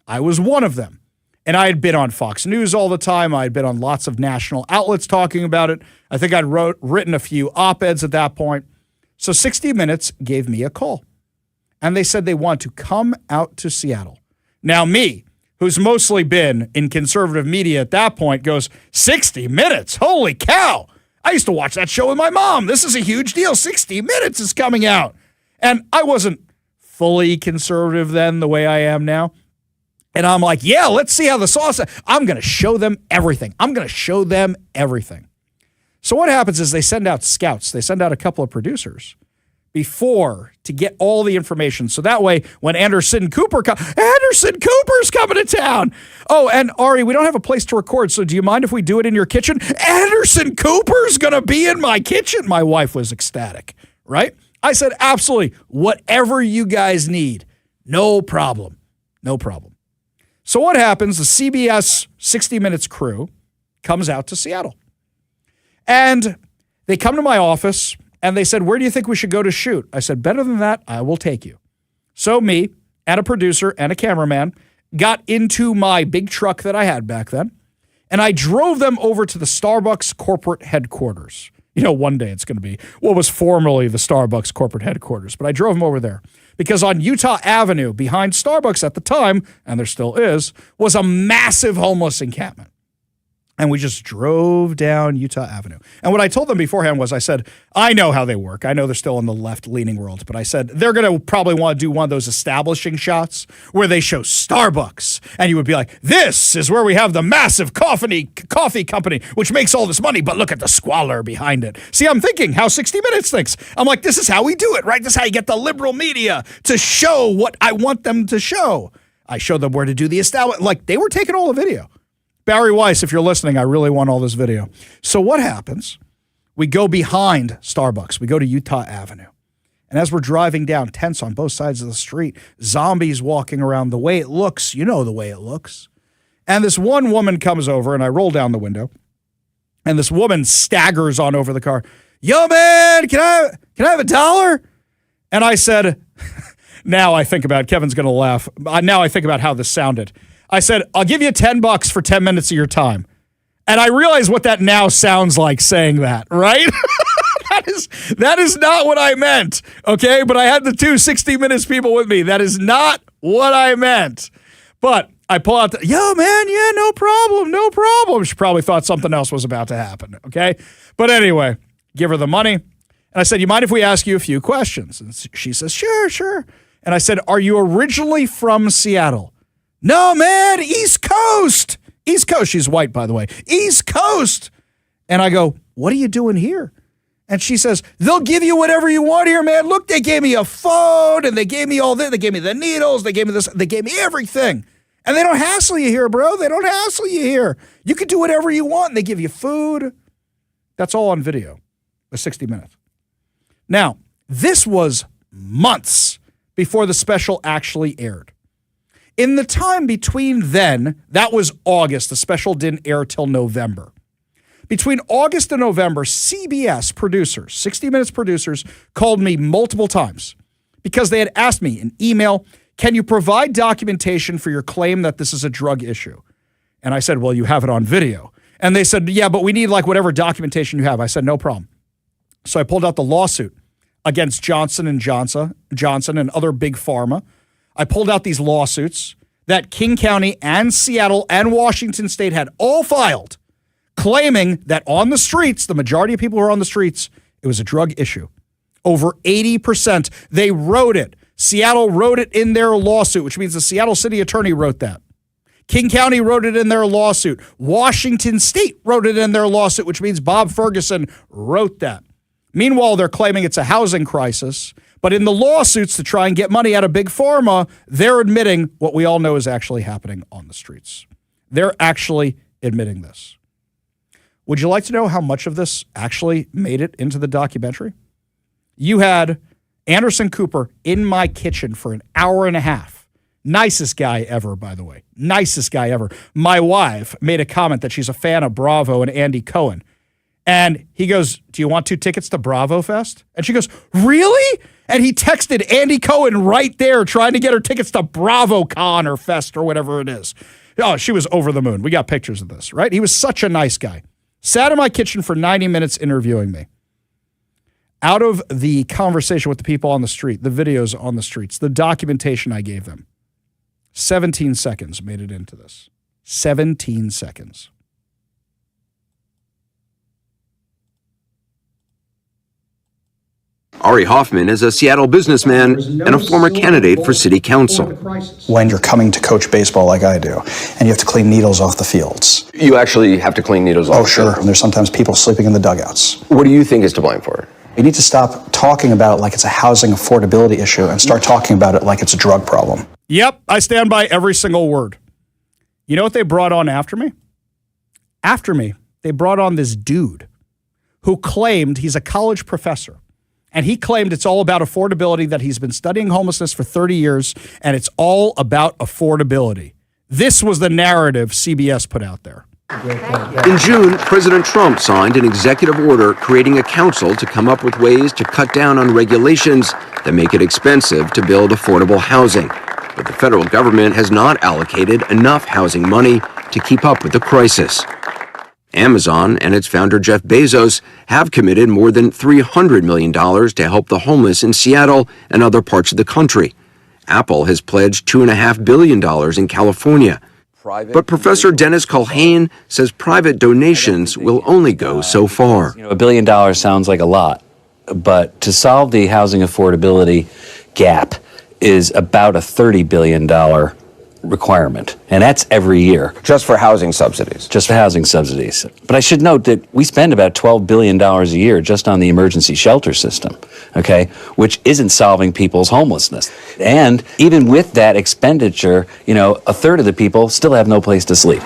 I was one of them. And I had been on Fox News all the time. I had been on lots of national outlets talking about it. I think I'd written a few op-eds at that point. So 60 Minutes gave me a call. And they said they want to come out to Seattle. Now me, who's mostly been in conservative media at that point, goes, 60 Minutes? Holy cow! I used to watch that show with my mom. This is a huge deal. 60 Minutes is coming out. And I wasn't fully conservative then the way I am now. And I'm like, yeah, let's see how the sauce... I'm going to show them everything. So what happens is they send out scouts. They send out a couple of producers before to get all the information. So that way, when Anderson Cooper's coming to town. Oh, and Ari, we don't have a place to record, so do you mind if we do it in your kitchen? Anderson Cooper's going to be in my kitchen. My wife was ecstatic, right? I said, absolutely, whatever you guys need. No problem. So what happens? The CBS 60 Minutes crew comes out to Seattle. And they come to my office, and they said, where do you think we should go to shoot? I said, better than that, I will take you. So me and a producer and a cameraman got into my big truck that I had back then, and I drove them over to the Starbucks corporate headquarters. You know, one day it's going to be what was formerly the Starbucks corporate headquarters, but I drove them over there because on Utah Avenue, behind Starbucks at the time, and there still is, was a massive homeless encampment. And we just drove down Utah Avenue. And what I told them beforehand was, I said, I know how they work. I know they're still in the left-leaning world, but I said, they're going to probably want to do one of those establishing shots where they show Starbucks. And you would be like, this is where we have the massive coffee company, which makes all this money, but look at the squalor behind it. See, I'm thinking how 60 Minutes thinks. I'm like, this is how we do it, right? This is how you get the liberal media to show what I want them to show. I showed them where to do the establishment. Like, they were taking all the video. Barry Weiss, if you're listening, I really want all this video. So what happens? We go behind Starbucks. We go to Utah Avenue. And as we're driving down, tents on both sides of the street, zombies walking around the way it looks. You know the way it looks. And this one woman comes over, and I roll down the window. And this woman staggers on over the car. Yo, man, can I have $1? And I said, now I think about, Kevin's going to laugh. Now I think about how this sounded. I said, I'll give you $10 for 10 minutes of your time. And I realize what that now sounds like saying that, right? That is not what I meant, okay? But I had the two 60 Minutes people with me. That is not what I meant. But I pull out yo, man, yeah, no problem. She probably thought something else was about to happen, okay? But anyway, give her the money. And I said, you mind if we ask you a few questions? And she says, sure. And I said, are you originally from Seattle? No, man, East Coast. East Coast. She's white, by the way. East Coast. And I go, what are you doing here? And she says, they'll give you whatever you want here, man. Look, they gave me a phone, and they gave me all this. They gave me the needles. They gave me this. They gave me everything. And they don't hassle you here, bro. They don't hassle you here. You can do whatever you want, and they give you food. That's all on video, the 60 Minutes. Now, this was months before the special actually aired. In the time between then, that was August. The special didn't air till November. Between August and November, CBS producers, 60 Minutes producers, called me multiple times because they had asked me in email, can you provide documentation for your claim that this is a drug issue? And I said, well, you have it on video. And they said, yeah, but we need like whatever documentation you have. I said, no problem. So I pulled out the lawsuit against Johnson & Johnson and other big pharma. I pulled out these lawsuits that King County and Seattle and Washington State had all filed, claiming that on the streets, the majority of people who are on the streets, it was a drug issue. Over 80%. They wrote it. Seattle wrote it in their lawsuit, which means the Seattle city attorney wrote that. King County wrote it in their lawsuit. Washington State wrote it in their lawsuit, which means Bob Ferguson wrote that. Meanwhile, they're claiming it's a housing crisis. But in the lawsuits to try and get money out of Big Pharma, they're admitting what we all know is actually happening on the streets. They're actually admitting this. Would you like to know how much of this actually made it into the documentary? You had Anderson Cooper in my kitchen for an hour and a half. Nicest guy ever, by the way. Nicest guy ever. My wife made a comment that she's a fan of Bravo and Andy Cohen. And he goes, do you want 2 tickets to Bravo Fest? And she goes, really? And he texted Andy Cohen right there trying to get her tickets to BravoCon or Fest or whatever it is. Oh, she was over the moon. We got pictures of this, right? He was such a nice guy. Sat in my kitchen for 90 minutes interviewing me. Out of the conversation with the people on the street, the videos on the streets, the documentation I gave them, 17 seconds made it into this. 17 seconds. Ari Hoffman is a Seattle businessman and a former candidate for city council. When you're coming to coach baseball like I do, and you have to clean needles off the fields. You actually have to clean needles off? Oh, sure. And there's sometimes people sleeping in the dugouts. What do you think is to blame for it? We need to stop talking about it like it's a housing affordability issue and start talking about it like it's a drug problem. Yep, I stand by every single word. You know what they brought on after me? After me, they brought on this dude who claimed he's a college professor. And he claimed it's all about affordability, that he's been studying homelessness for 30 years, and it's all about affordability. This was the narrative CBS put out there. In June, President Trump signed an executive order creating a council to come up with ways to cut down on regulations that make it expensive to build affordable housing. But the federal government has not allocated enough housing money to keep up with the crisis. Amazon and its founder Jeff Bezos have committed more than $300 million to help the homeless in Seattle and other parts of the country. Apple has pledged $2.5 billion in California. But Professor Dennis Culhane says private donations will only go so far. $1 billion sounds like a lot, but to solve the housing affordability gap is about a $30 billion requirement, and that's every year. Just for housing subsidies. Just for housing subsidies. But I should note that we spend about $12 billion a year just on the emergency shelter system, okay, which isn't solving people's homelessness. And even with that expenditure, a third of the people still have no place to sleep.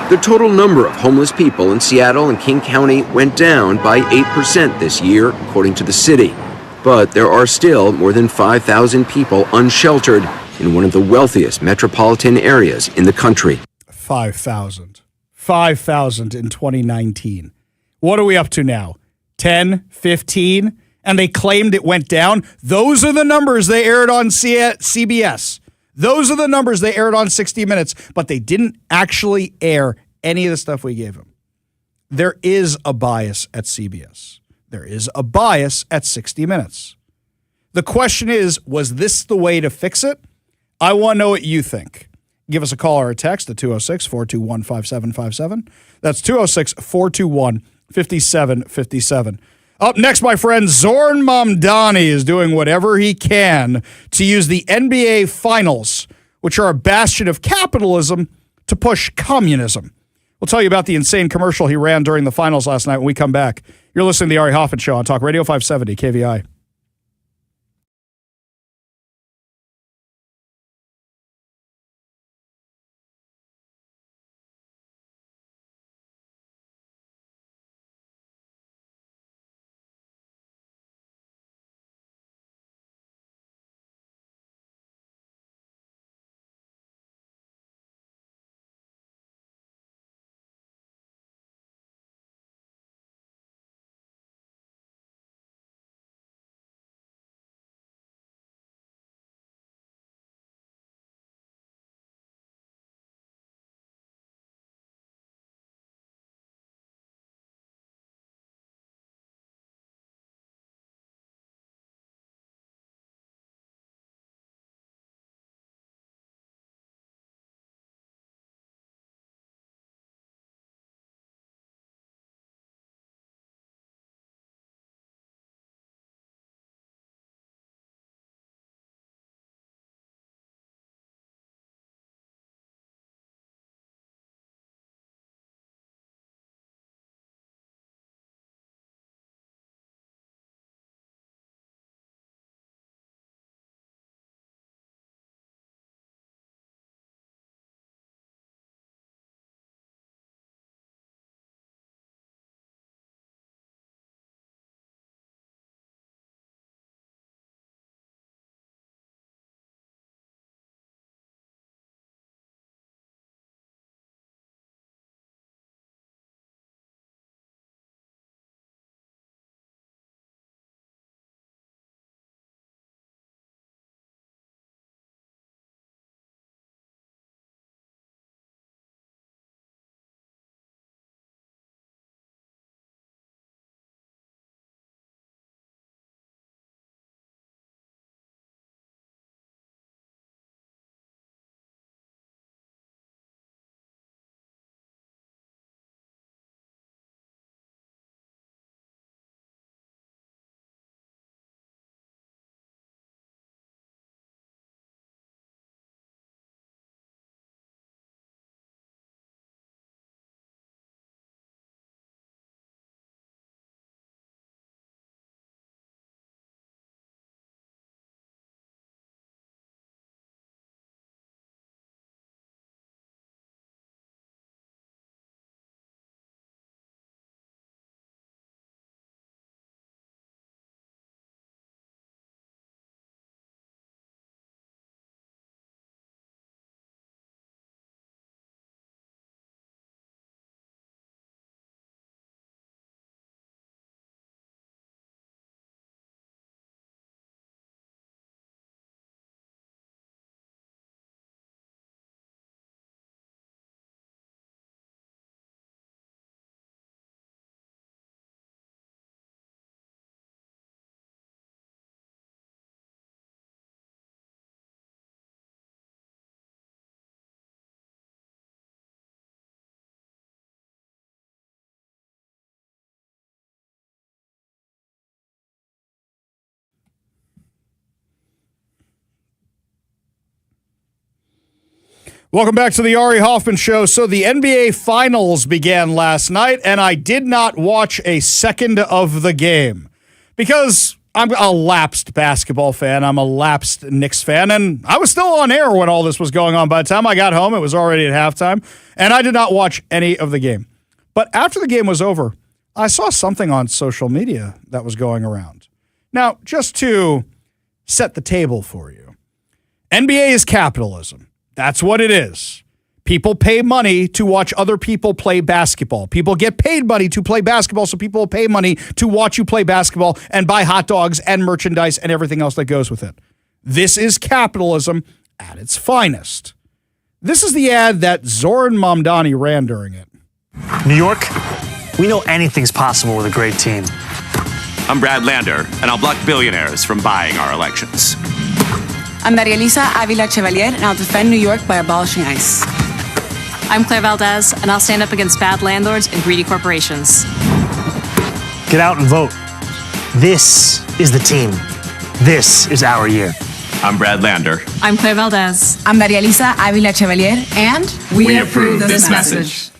The total number of homeless people in Seattle and King County went down by 8% this year, according to the city. But there are still more than 5,000 people unsheltered in one of the wealthiest metropolitan areas in the country. 5,000. 5,000 in 2019. What are we up to now? 10, 15? And they claimed it went down? Those are the numbers they aired on CBS. Those are the numbers they aired on 60 Minutes, but they didn't actually air any of the stuff we gave them. There is a bias at CBS. There is a bias at 60 Minutes. The question is, was this the way to fix it? I want to know what you think. Give us a call or a text at 206-421-5757. That's 206-421-5757. Up next, my friend, Zoran Mamdani is doing whatever he can to use the NBA Finals, which are a bastion of capitalism, to push communism. We'll tell you about the insane commercial he ran during the finals last night when we come back. You're listening to the Ari Hoffman Show on Talk Radio 570 KVI. Welcome back to the Ari Hoffman Show. So the NBA Finals began last night, and I did not watch a second of the game because I'm a lapsed basketball fan. I'm a lapsed Knicks fan, and I was still on air when all this was going on. By the time I got home, it was already at halftime, and I did not watch any of the game. But after the game was over, I saw something on social media that was going around. Now, just to set the table for you, NBA is capitalism. That's what it is. People pay money to watch other people play basketball. People get paid money to play basketball, so people will pay money to watch you play basketball and buy hot dogs and merchandise and everything else that goes with it. This is capitalism at its finest. This is the ad that Zoran Mamdani ran during it. New York, we know anything's possible with a great team. I'm Brad Lander, and I'll block billionaires from buying our elections. I'm Maria Elisa Avila Chevalier, and I'll defend New York by abolishing ICE. I'm Claire Valdez, and I'll stand up against bad landlords and greedy corporations. Get out and vote. This is the team. This is our year. I'm Brad Lander. I'm Claire Valdez. I'm Maria Elisa Avila Chevalier, and we approve this message.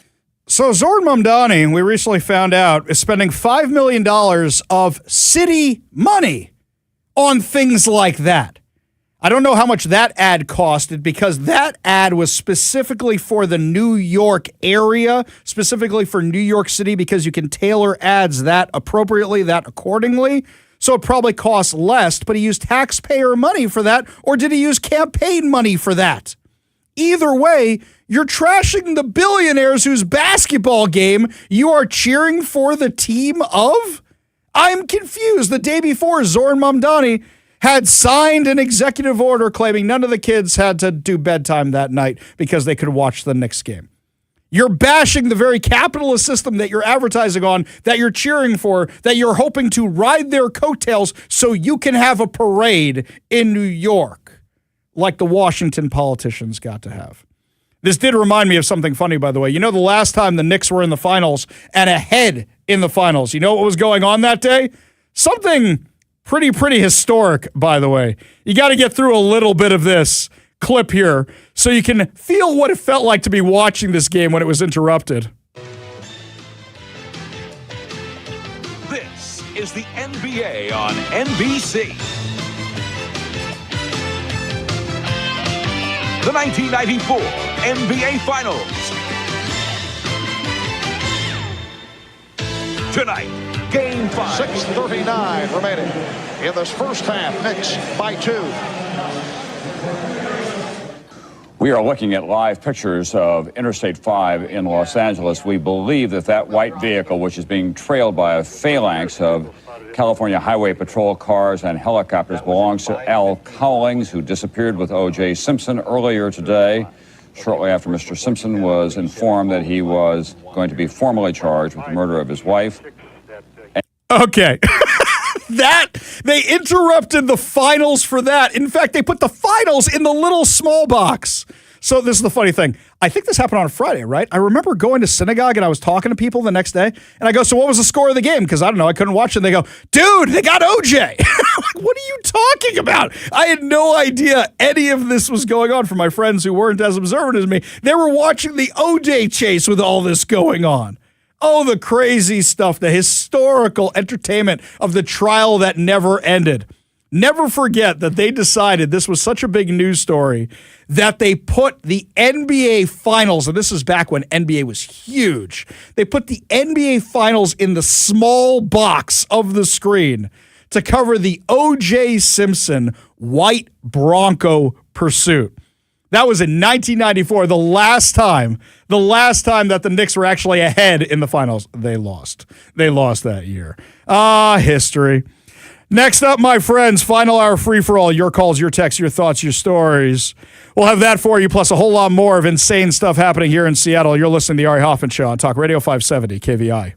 So Zoran Mamdani, we recently found out, is spending $5 million of city money on things like that. I don't know how much that ad costed because that ad was specifically for the New York area, specifically for New York City, because you can tailor ads that appropriately, that accordingly. So it probably costs less, but he used taxpayer money for that, or did he use campaign money for that? Either way, you're trashing the billionaires whose basketball game you are cheering for the team of? I'm confused. The day before, Zoran Mamdani had signed an executive order claiming none of the kids had to do bedtime that night because they could watch the Knicks game. You're bashing the very capitalist system that you're advertising on, that you're cheering for, that you're hoping to ride their coattails so you can have a parade in New York, like the Washington politicians got to have. This did remind me of something funny, by the way. You know, the last time the Knicks were in the finals and ahead in the finals, you know what was going on that day? Something pretty historic, by the way. You got to get through a little bit of this clip here so you can feel what it felt like to be watching this game when it was interrupted. This is the NBA on NBC. The 1994 NBA Finals. Tonight, Game 5. 6:39 remaining in this first half. Knicks by 2. We are looking at live pictures of Interstate 5 in Los Angeles. We believe that white vehicle, which is being trailed by a phalanx of California Highway Patrol cars and helicopters, belongs to Al Cowlings, who disappeared with O.J. Simpson earlier today, shortly after Mr. Simpson was informed that he was going to be formally charged with the murder of his wife. Okay. They interrupted the finals for that. In fact, they put the finals in the little small box. So this is the funny thing. I think this happened on a Friday, right? I remember going to synagogue and I was talking to people the next day and I go, so what was the score of the game? Because I don't know, I couldn't watch it. And they go, dude, they got OJ. I'm like, what are you talking about? I had no idea any of this was going on for my friends who weren't as observant as me. They were watching the OJ chase with all this going on. Oh, the crazy stuff, the historical entertainment of the trial that never ended. Never forget that they decided this was such a big news story that they put the NBA Finals, and this is back when NBA was huge, they put the NBA Finals in the small box of the screen to cover the O.J. Simpson white Bronco pursuit. That was in 1994, the last time that the Knicks were actually ahead in the finals. They lost. They lost that year. History. Next up, my friends, final hour free-for-all. Your calls, your texts, your thoughts, your stories. We'll have that for you, plus a whole lot more of insane stuff happening here in Seattle. You're listening to The Ari Hoffman Show on Talk Radio 570 KVI.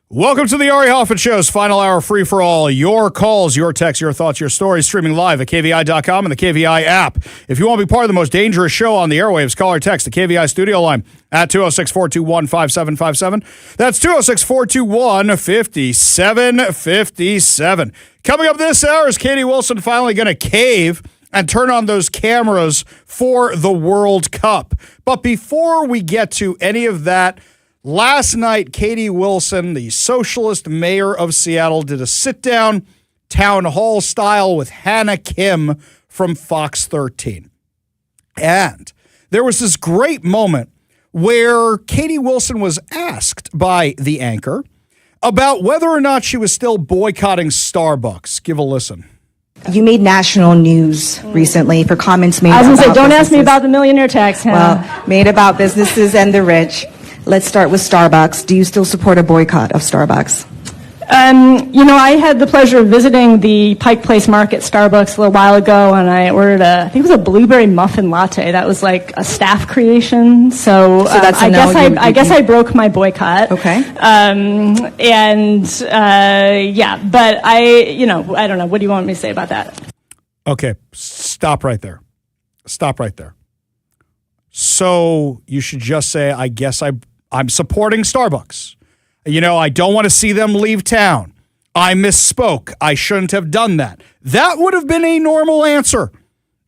Welcome to the Ari Hoffman Show's final hour free for all. Your calls, your texts, your thoughts, your stories, streaming live at KVI.com and the KVI app. If you want to be part of the most dangerous show on the airwaves, call or text the KVI studio line at 206-421-5757. That's 206-421-5757. Coming up this hour is Katie Wilson finally going to cave and turn on those cameras for the World Cup. But before we get to any of that, last night, Katie Wilson, the socialist mayor of Seattle, did a sit-down town hall style with Hannah Kim from Fox 13. And there was this great moment where Katie Wilson was asked by the anchor about whether or not she was still boycotting Starbucks. Give a listen. You made national news recently for comments made. I was going to say, don't ask me businesses. about the millionaire tax, Hannah. Well, made about businesses and the rich. Let's start with Starbucks. Do you still support a boycott of Starbucks? I had the pleasure of visiting the Pike Place Market Starbucks a little while ago, and I ordered I think it was a blueberry muffin latte. That was like a staff creation. So that's I guess I broke my boycott. Okay. But I don't know. What do you want me to say about that? Okay, stop right there. Stop right there. So you should just say, I guess I'm supporting Starbucks. I don't want to see them leave town. I misspoke. I shouldn't have done that. That would have been a normal answer.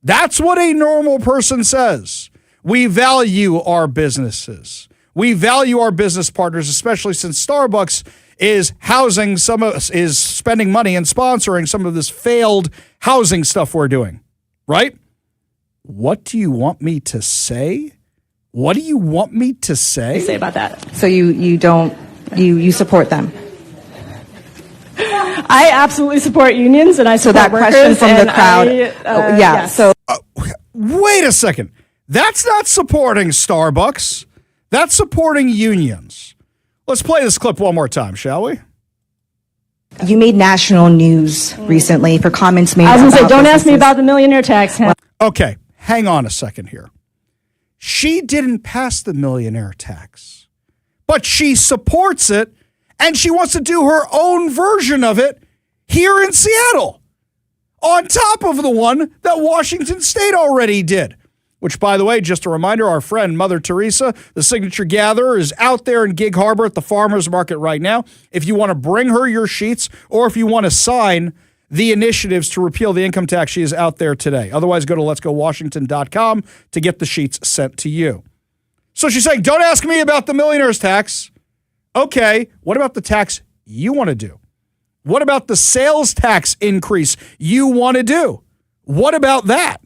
That's what a normal person says. We value our businesses. We value our business partners, especially since Starbucks is is spending money and sponsoring some of this failed housing stuff we're doing, right? What do you want me to say? What do you want me to say? Say about that. So you support them? I absolutely support unions, and I support that workers. question from the crowd. Yes. So wait a second. That's not supporting Starbucks. That's supporting unions. Let's play this clip one more time, shall we? you made national news recently for comments made. I was going to say, don't ask me businesses. about the millionaire tax. Hannah. Okay, hang on a second here. She didn't pass the millionaire tax, but she supports it, and she wants to do her own version of it here in Seattle, on top of the one that Washington State already did. Which, by the way, just a reminder, our friend Mother Teresa, the signature gatherer, is out there in Gig Harbor at the farmer's market right now. If you want to bring her your sheets, or if you want to sign the initiatives to repeal the income tax, she is out there today. Otherwise, go to letsgowashington.com to get the sheets sent to you. So she's saying, don't ask me about the millionaire's tax. Okay, what about the tax you want to do? What about the sales tax increase you want to do? What about that?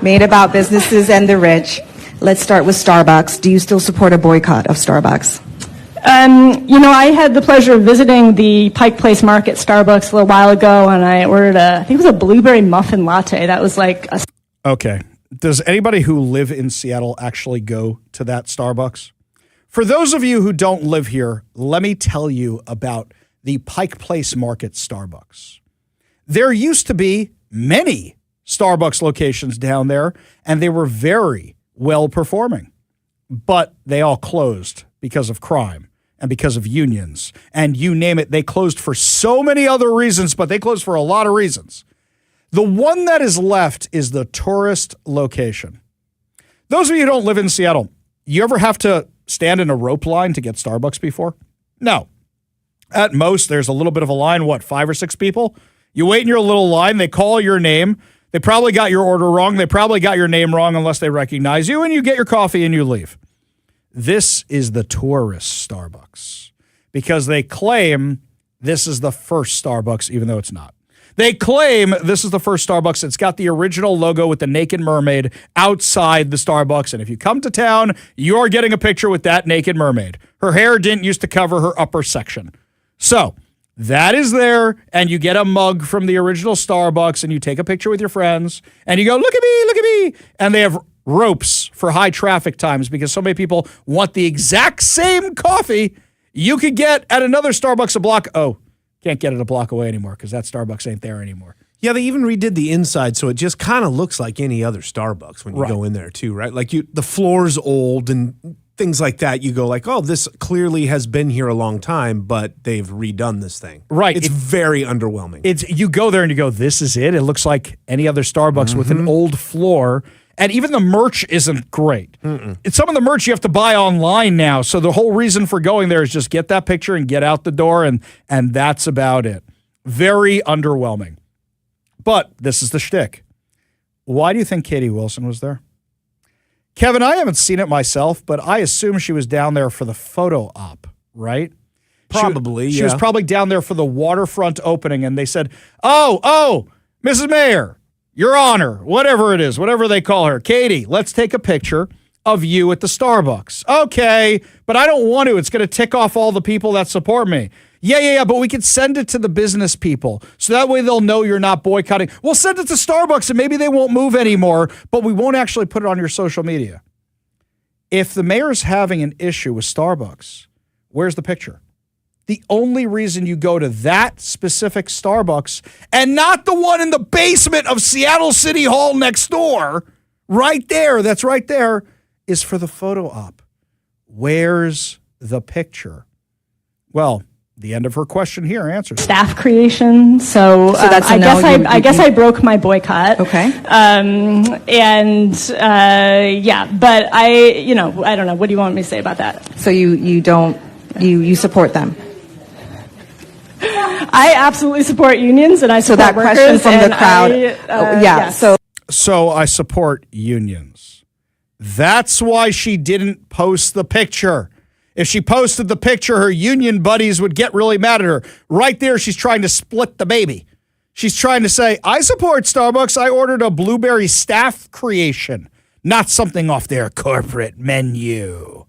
Made about businesses and the rich. Let's start with Starbucks. Do you still support a boycott of Starbucks? I had the pleasure of visiting the Pike Place Market Starbucks a little while ago, and I ordered I think it was a blueberry muffin latte. That was like a... Okay. Does anybody who live in Seattle actually go to that Starbucks? For those of you who don't live here, let me tell you about the Pike Place Market Starbucks. There used to be many Starbucks locations down there, and they were very well performing. But they all closed because of crime and because of unions. And you name it, they closed for so many other reasons, but they closed for a lot of reasons. The one that is left is the tourist location. Those of you who don't live in Seattle, you ever have to stand in a rope line to get Starbucks before? No. At most, there's a little bit of a line, 5 or 6 people? You wait in your little line, they call your name. They probably got your order wrong. They probably got your name wrong unless they recognize you, and you get your coffee and you leave. This is the tourist Starbucks because they claim this is the first Starbucks, even though it's not. They claim this is the first Starbucks. It's got the original logo with the naked mermaid outside the Starbucks, and if you come to town, you're getting a picture with that naked mermaid. Her hair didn't used to cover her upper section. So that is there, and you get a mug from the original Starbucks, and you take a picture with your friends, and you go, look at me, and they have ropes for high traffic times because so many people want the exact same coffee you could get at another Starbucks a block. Oh, can't get it a block away anymore because that Starbucks ain't there anymore. Yeah, they even redid the inside, so it just kind of looks like any other Starbucks when you go in there too, right? Like the floor's old and things like that, you go like, oh, this clearly has been here a long time, but they've redone this thing. Right. It's very underwhelming. You go there and you go, this is it. It looks like any other Starbucks with an old floor. And even the merch isn't great. Some of the merch you have to buy online now. So the whole reason for going there is just get that picture and get out the door, and that's about it. Very underwhelming. But this is the shtick. Why do you think Katie Wilson was there? Kevin, I haven't seen it myself, but I assume she was down there for the photo op, right? Probably, She was probably down there for the waterfront opening, and they said, oh, Mrs. Mayor, Your Honor, whatever it is, whatever they call her. Katie, let's take a picture of you at the Starbucks. Okay, but I don't want to. It's going to tick off all the people that support me. Yeah, but we could send it to the business people. So that way they'll know you're not boycotting. We'll send it to Starbucks and maybe they won't move anymore, but we won't actually put it on your social media. If the mayor's having an issue with Starbucks, where's the picture? The only reason you go to that specific Starbucks and not the one in the basement of Seattle City Hall next door, right there, that's right there, is for the photo op. Where's the picture? Well, the end of her question here answers. Staff creation. So that's I guess I broke my boycott. Okay. But I don't know. What do you want me to say about that? So you support them? I absolutely support unions, and I support that workers. question from the crowd. Yes. So I support unions. That's why she didn't post the picture. If she posted the picture, her union buddies would get really mad at her. Right there, she's trying to split the baby. She's trying to say, I support Starbucks. I ordered a blueberry staff creation, not something off their corporate menu.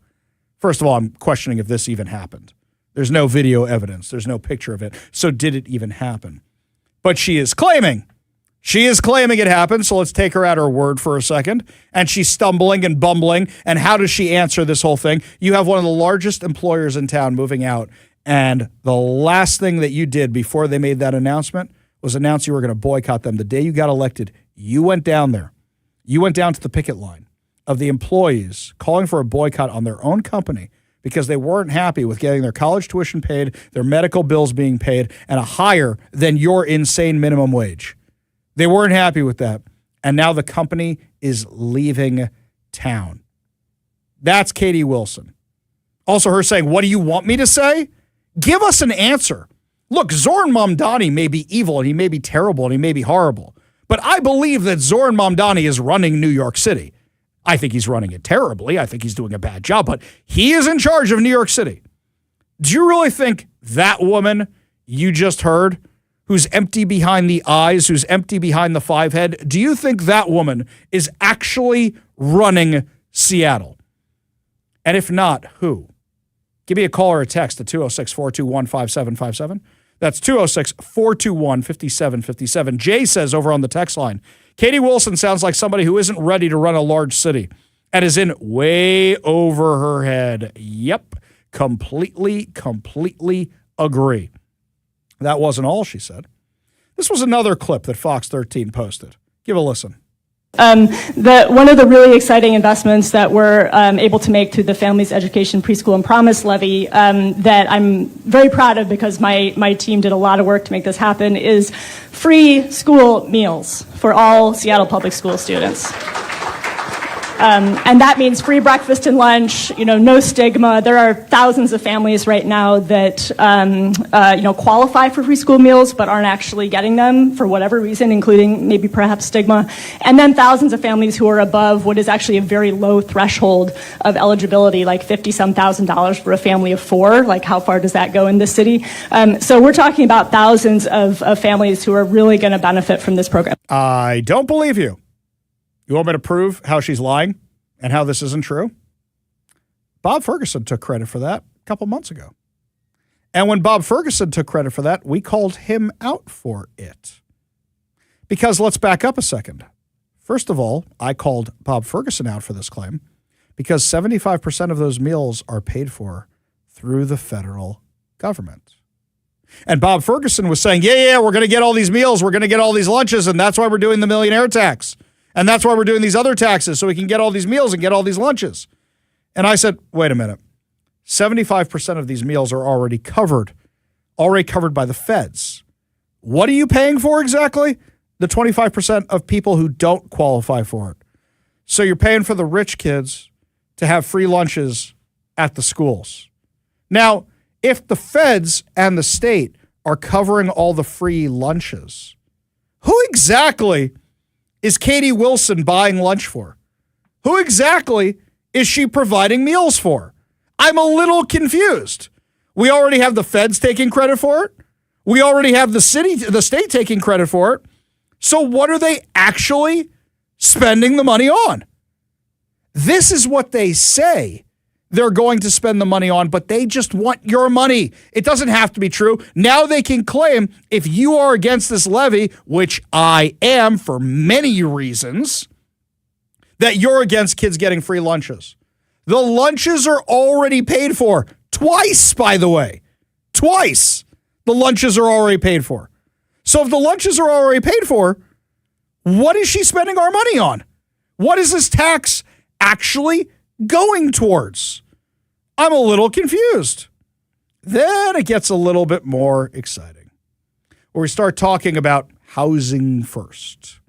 First of all, I'm questioning if this even happened. There's no video evidence. There's no picture of it. So did it even happen? But she is claiming. She is claiming it happened, so let's take her at her word for a second. And she's stumbling and bumbling. And how does she answer this whole thing? You have one of the largest employers in town moving out, and the last thing that you did before they made that announcement was announce you were going to boycott them. The day you got elected, you went down there. You went down to the picket line of the employees calling for a boycott on their own company because they weren't happy with getting their college tuition paid, their medical bills being paid, and a higher than your insane minimum wage. They weren't happy with that. And now the company is leaving town. That's Katie Wilson. Also her saying, what do you want me to say? Give us an answer. Look, Zoran Mamdani may be evil and he may be terrible and he may be horrible. But I believe that Zoran Mamdani is running New York City. I think he's running it terribly. I think he's doing a bad job, but he is in charge of New York City. Do you really think that woman you just heard, who's empty behind the eyes, who's empty behind the five head, do you think that woman is actually running Seattle? And if not, who? Give me a call or a text at 206-421-5757. That's 206-421-5757. Jay says over on the text line, Katie Wilson sounds like somebody who isn't ready to run a large city and is in way over her head. Yep, completely agree. That wasn't all she said. This was another clip that Fox 13 posted. Give a listen. One of the really exciting investments that we're able to make through the Families Education Preschool and Promise Levy that I'm very proud of because my team did a lot of work to make this happen is free school meals for all Seattle public school students. And that means free breakfast and lunch, no stigma. There are thousands of families right now that, qualify for free school meals but aren't actually getting them for whatever reason, including maybe perhaps stigma. And then thousands of families who are above what is actually a very low threshold of eligibility, like $50-some thousand for a family of four. Like, how far does that go in this city? So we're talking about thousands of families who are really going to benefit from this program. I don't believe you. You want me to prove how she's lying and how this isn't true? Bob Ferguson took credit for that a couple months ago. And when Bob Ferguson took credit for that, we called him out for it. Because let's back up a second. First of all, I called Bob Ferguson out for this claim because 75% of those meals are paid for through the federal government. And Bob Ferguson was saying, yeah, we're going to get all these meals, we're going to get all these lunches, and that's why we're doing the millionaire tax. And that's why we're doing these other taxes, so we can get all these meals and get all these lunches. And I said, wait a minute. 75% of these meals are already covered by the feds. What are you paying for exactly? The 25% of people who don't qualify for it. So you're paying for the rich kids to have free lunches at the schools. Now, if the feds and the state are covering all the free lunches, who exactly is Katie Wilson buying lunch for? Who exactly is she providing meals for? I'm a little confused. We already have the feds taking credit for it. We already have the state taking credit for it. So what are they actually spending the money on? This is what they say they're going to spend the money on, but they just want your money. It doesn't have to be true. Now they can claim if you are against this levy, which I am for many reasons, that you're against kids getting free lunches. The lunches are already paid for. Twice, by the way. Twice. The lunches are already paid for. So if the lunches are already paid for, what is she spending our money on? What is this tax actually going towards? I'm a little confused. Then it gets a little bit more exciting, where we start talking about housing first.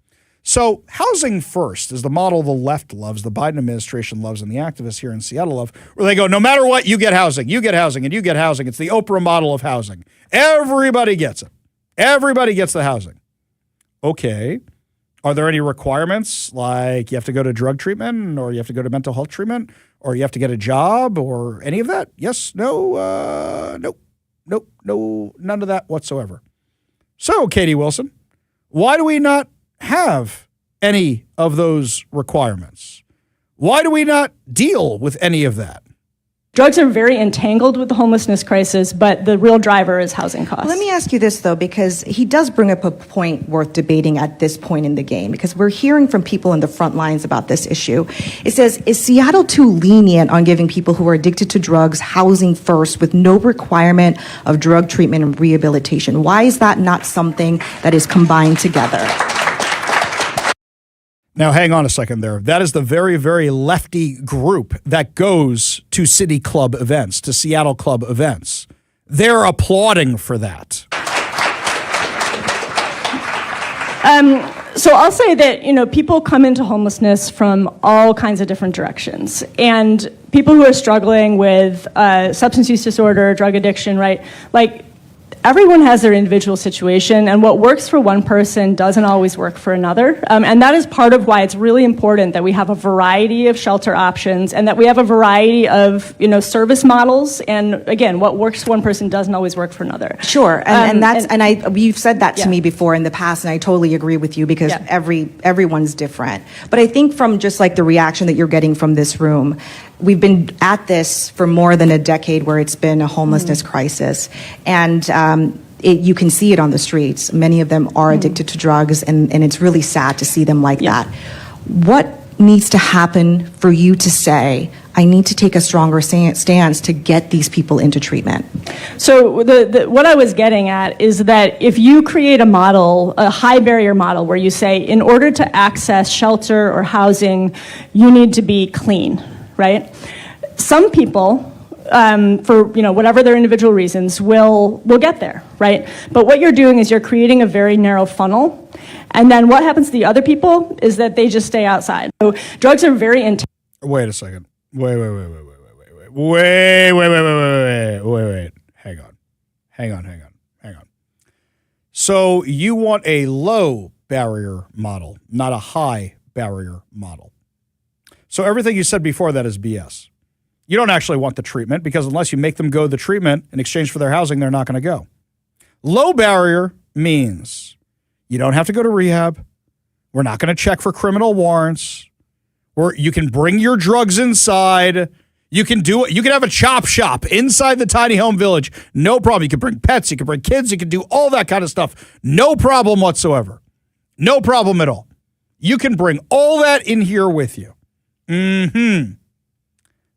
So housing first is the model the left loves, the Biden administration loves, and the activists here in Seattle love, where they go, no matter what, you get housing, you get housing, and you get housing. It's the Oprah model of housing. Everybody gets it. Everybody gets the housing. Okay. Are there any requirements, like you have to go to drug treatment, or you have to go to mental health treatment, or you have to get a job, or any of that? Yes, no, nope, none of that whatsoever. So, Katie Wilson, why do we not have any of those requirements? Why do we not deal with any of that? Drugs are very entangled with the homelessness crisis, but the real driver is housing costs. Let me ask you this, though, because he does bring up a point worth debating at this point in the game, because we're hearing from people in the front lines about this issue. It says, is Seattle too lenient on giving people who are addicted to drugs housing first with no requirement of drug treatment and rehabilitation? Why is that not something that is combined together? Now, hang on a second there. That is the very, very lefty group that goes to city club events, to Seattle club events. They're applauding for that. So I'll say that, people come into homelessness from all kinds of different directions. And people who are struggling with substance use disorder, drug addiction, right? Everyone has their individual situation, and what works for one person doesn't always work for another. And that is part of why it's really important that we have a variety of shelter options and that we have a variety of, service models. And again, what works for one person doesn't always work for another. Sure, you've said that to me before in the past, and I totally agree with you because everyone's different. But I think from just like the reaction that you're getting from this room, we've been at this for more than a decade where it's been a homelessness crisis. And you can see it on the streets. Many of them are addicted to drugs, and it's really sad to see them like that. What needs to happen for you to say, I need to take a stronger stance to get these people into treatment? So what I was getting at is that if you create a model, a high barrier model, where you say, in order to access shelter or housing, you need to be clean, right? Some people, for whatever their individual reasons, will get there, right? But what you're doing is you're creating a very narrow funnel, and then what happens to the other people is that they just stay outside. So drugs are very intense. Wait a second. Wait. Hang on. So you want a low barrier model, not a high barrier model. So everything you said before that is BS. You don't actually want the treatment, because unless you make them go the treatment in exchange for their housing, they're not going to go. Low barrier means you don't have to go to rehab. We're not going to check for criminal warrants. You can bring your drugs inside. You can do it. You can have a chop shop inside the tiny home village. No problem. You can bring pets. You can bring kids. You can do all that kind of stuff. No problem whatsoever. No problem at all. You can bring all that in here with you.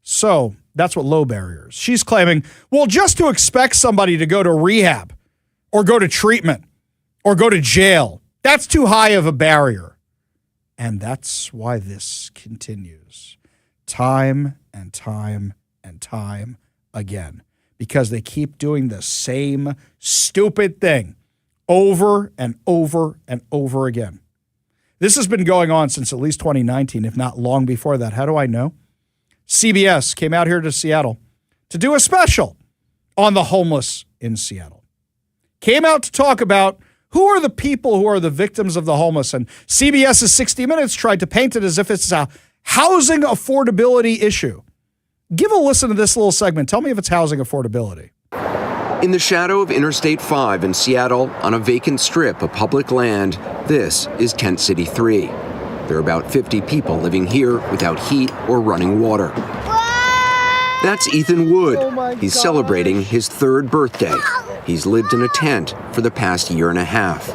So that's what low barriers. She's claiming, well, just to expect somebody to go to rehab or go to treatment or go to jail, that's too high of a barrier. And that's why this continues time and time and time again, because they keep doing the same stupid thing over and over and over again. This has been going on since at least 2019, if not long before that. How do I know? CBS came out here to Seattle to do a special on the homeless in Seattle. Came out to talk about who are the people who are the victims of the homeless. And CBS's 60 Minutes tried to paint it as if it's a housing affordability issue. Give a listen to this little segment. Tell me if it's housing affordability. In the shadow of Interstate 5 in Seattle, on a vacant strip of public land, this is Tent City 3. There are about 50 people living here without heat or running water. That's Ethan Wood. He's celebrating his 3rd birthday. He's lived in a tent for the past year and a half.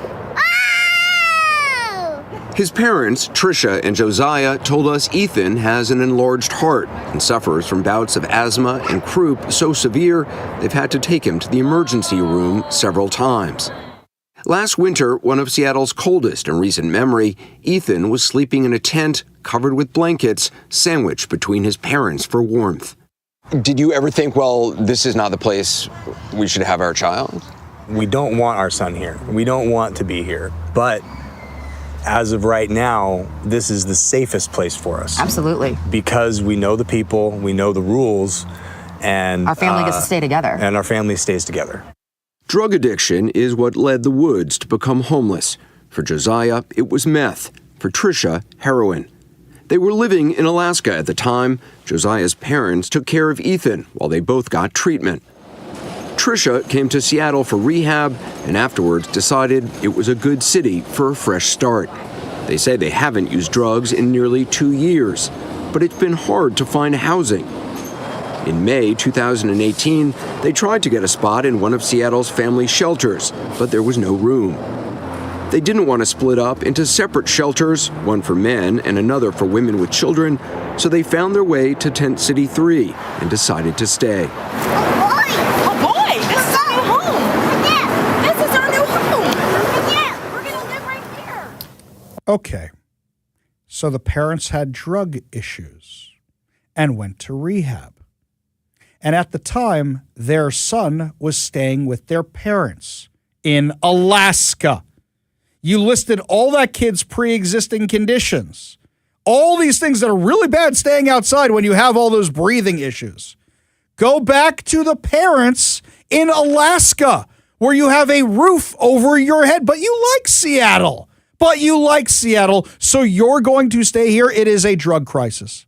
His parents, Tricia and Josiah, told us Ethan has an enlarged heart and suffers from bouts of asthma and croup so severe they've had to take him to the emergency room several times. Last winter, one of Seattle's coldest in recent memory, Ethan was sleeping in a tent covered with blankets, sandwiched between his parents for warmth. Did you ever think, well, this is not the place we should have our child? We don't want our son here. We don't want to be here. But as of right now, this is the safest place for us. Absolutely. Because we know the people, we know the rules, and our family gets to stay together. And our family stays together. Drug addiction is what led the Woods to become homeless. For Josiah, it was meth. For Tricia, heroin. They were living in Alaska at the time. Josiah's parents took care of Ethan while they both got treatment. Tricia came to Seattle for rehab and afterwards decided it was a good city for a fresh start. They say they haven't used drugs in nearly 2 years, but it's been hard to find housing. In May 2018, they tried to get a spot in one of Seattle's family shelters, but there was no room. They didn't want to split up into separate shelters, one for men and another for women with children, so they found their way to Tent City 3 and decided to stay. Okay, so the parents had drug issues and went to rehab. And at the time, their son was staying with their parents in Alaska. You listed all that kid's pre-existing conditions. All these things that are really bad staying outside when you have all those breathing issues. Go back to the parents in Alaska where you have a roof over your head, but you like Seattle. So you're going to stay here. It is a drug crisis.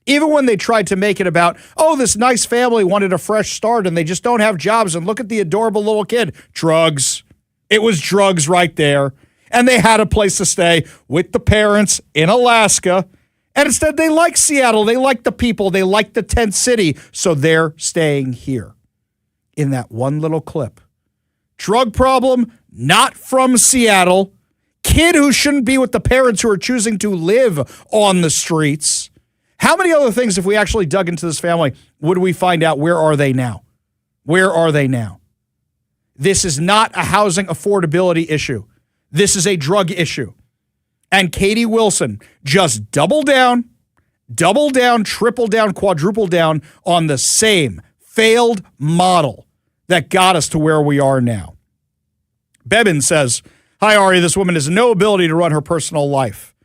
Even when they tried to make it about, oh, this nice family wanted a fresh start and they just don't have jobs and look at the adorable little kid. Drugs. It was drugs right there. And they had a place to stay with the parents in Alaska. And instead they like Seattle. They like the people. They like the tent city. So they're staying here. In that one little clip. Drug problem, not from Seattle. Kid who shouldn't be with the parents who are choosing to live on the streets. How many other things, if we actually dug into this family, would we find out? Where are they now? Where are they now? This is not a housing affordability issue. This is a drug issue. And Katie Wilson just double down, triple down, quadruple down on the same failed model that got us to where we are now. Bebin says, hi, Ari, this woman has no ability to run her personal life,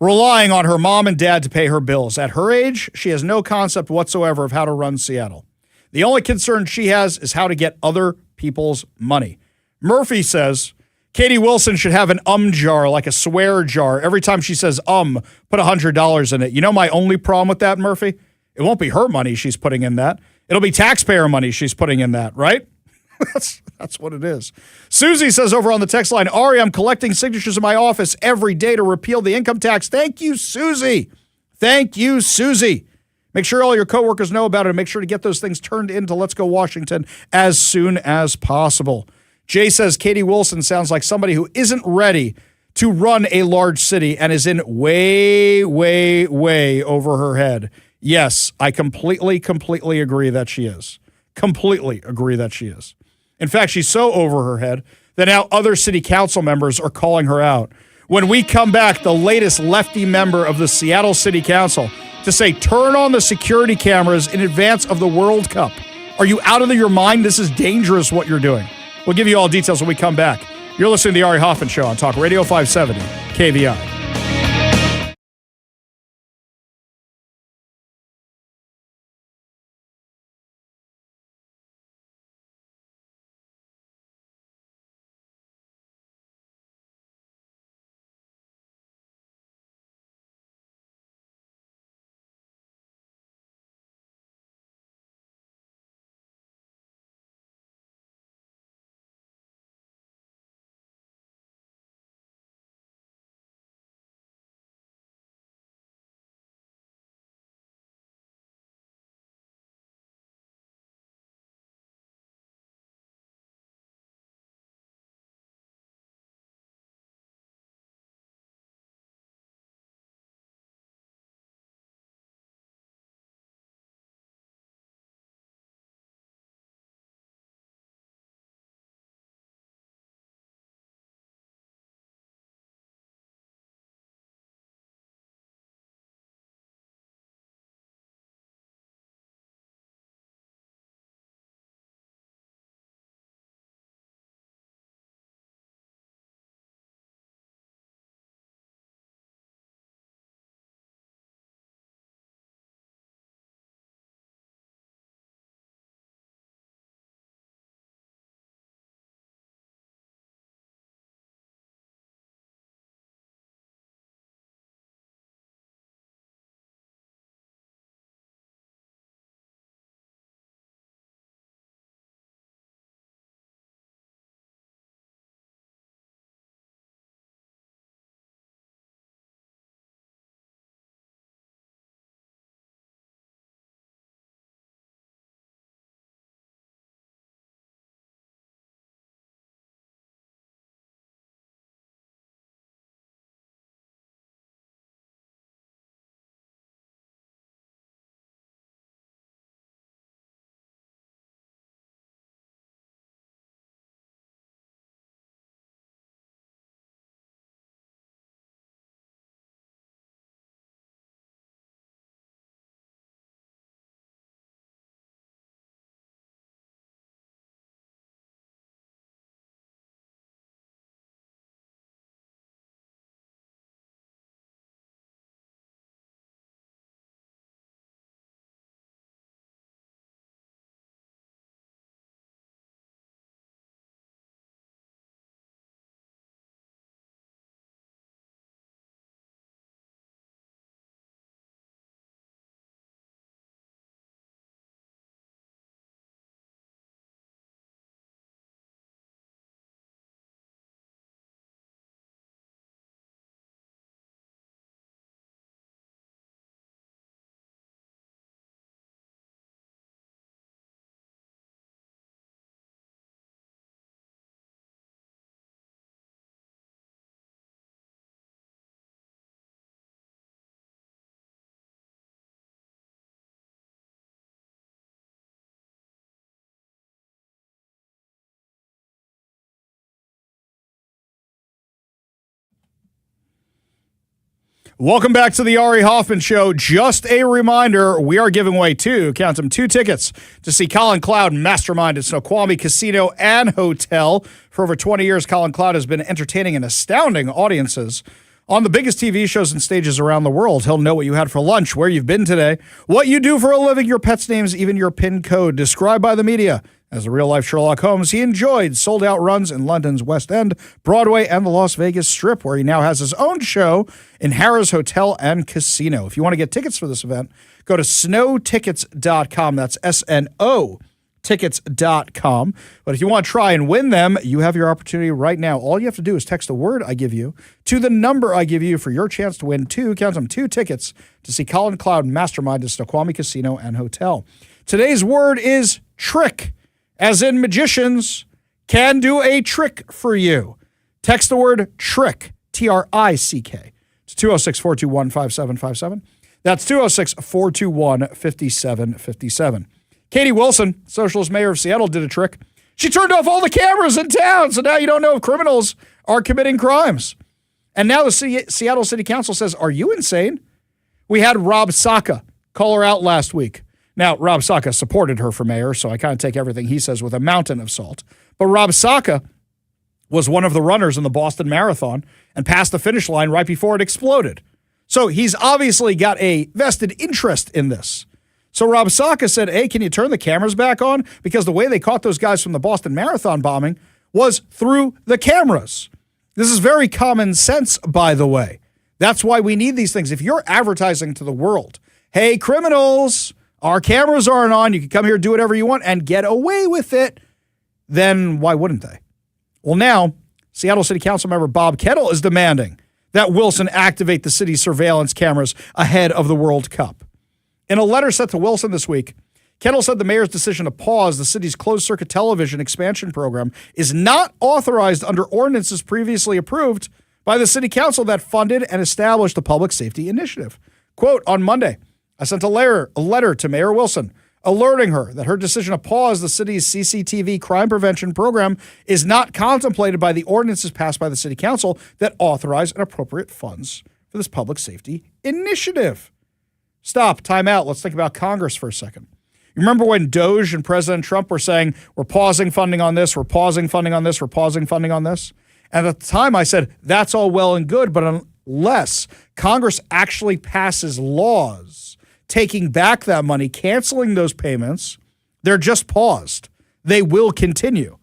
relying on her mom and dad to pay her bills. At her age, she has no concept whatsoever of how to run Seattle. The only concern she has is how to get other people's money. Murphy says, Katie Wilson should have an jar, like a swear jar. Every time she says put $100 in it. You know my only problem with that, Murphy? It won't be her money she's putting in that. It'll be taxpayer money she's putting in that, right? That's what it is. Susie says over on the text line, Ari, I'm collecting signatures in my office every day to repeal the income tax. Thank you, Susie. Thank you, Susie. Make sure all your coworkers know about it and make sure to get those things turned into Let's Go Washington as soon as possible. Jay says Katie Wilson sounds like somebody who isn't ready to run a large city and is in way, way, way over her head. Yes, I completely agree that she is. Completely agree that she is. In fact, she's so over her head that now other city council members are calling her out. When we come back, the latest lefty member of the Seattle City Council to say, turn on the security cameras in advance of the World Cup. Are you out of your mind? This is dangerous what you're doing. We'll give you all details when we come back. You're listening to the Ari Hoffman Show on Talk Radio 570 KVI. Welcome back to the Ari Hoffman Show. Just a reminder, we are giving away two tickets to see Colin Cloud mastermind at Snoqualmie Casino and Hotel. For over 20 years, Colin Cloud has been entertaining and astounding audiences on the biggest TV shows and stages around the world. He'll know what you had for lunch, where you've been today, what you do for a living, your pet's names, even your PIN code, described by the media. As a real-life Sherlock Holmes, he enjoyed sold-out runs in London's West End, Broadway, and the Las Vegas Strip, where he now has his own show in Harrah's Hotel and Casino. If you want to get tickets for this event, go to snowtickets.com. That's S-N-O tickets.com. But if you want to try and win them, you have your opportunity right now. All you have to do is text the word I give you to the number I give you for your chance to win two tickets to see Colin Cloud mastermind at Snoqualmie Casino and Hotel. Today's word is trick. As in magicians can do a trick for you. Text the word trick, T-R-I-C-K, to 206-421-5757. That's 206-421-5757. Katie Wilson, Socialist Mayor of Seattle, did a trick. She turned off all the cameras in town, so now you don't know if criminals are committing crimes. And now the Seattle City Council says, are you insane? We had Rob Saka call her out last week. Now, Rob Saka supported her for mayor, so I kind of take everything he says with a mountain of salt. But Rob Saka was one of the runners in the Boston Marathon and passed the finish line right before it exploded. So he's obviously got a vested interest in this. So Rob Saka said, hey, can you turn the cameras back on? Because the way they caught those guys from the Boston Marathon bombing was through the cameras. This is very common sense, by the way. That's why we need these things. If you're advertising to the world, hey, criminals, our cameras aren't on, you can come here, do whatever you want, and get away with it, then why wouldn't they? Well, now, Seattle City Council member Bob Kettle is demanding that Wilson activate the city's surveillance cameras ahead of the World Cup. In a letter sent to Wilson this week, Kettle said the mayor's decision to pause the city's closed-circuit television expansion program is not authorized under ordinances previously approved by the city council that funded and established the Public Safety Initiative. Quote, on Monday, I sent a letter to Mayor Wilson alerting her that her decision to pause the city's CCTV crime prevention program is not contemplated by the ordinances passed by the city council that authorize and appropriate funds for this public safety initiative. Stop, time out. Let's think about Congress for a second. You remember when Doge and President Trump were saying, we're pausing funding on this, we're pausing funding on this, we're pausing funding on this? And at the time I said, that's all well and good, but unless Congress actually passes laws taking back that money, canceling those payments, they're just paused. They will continue.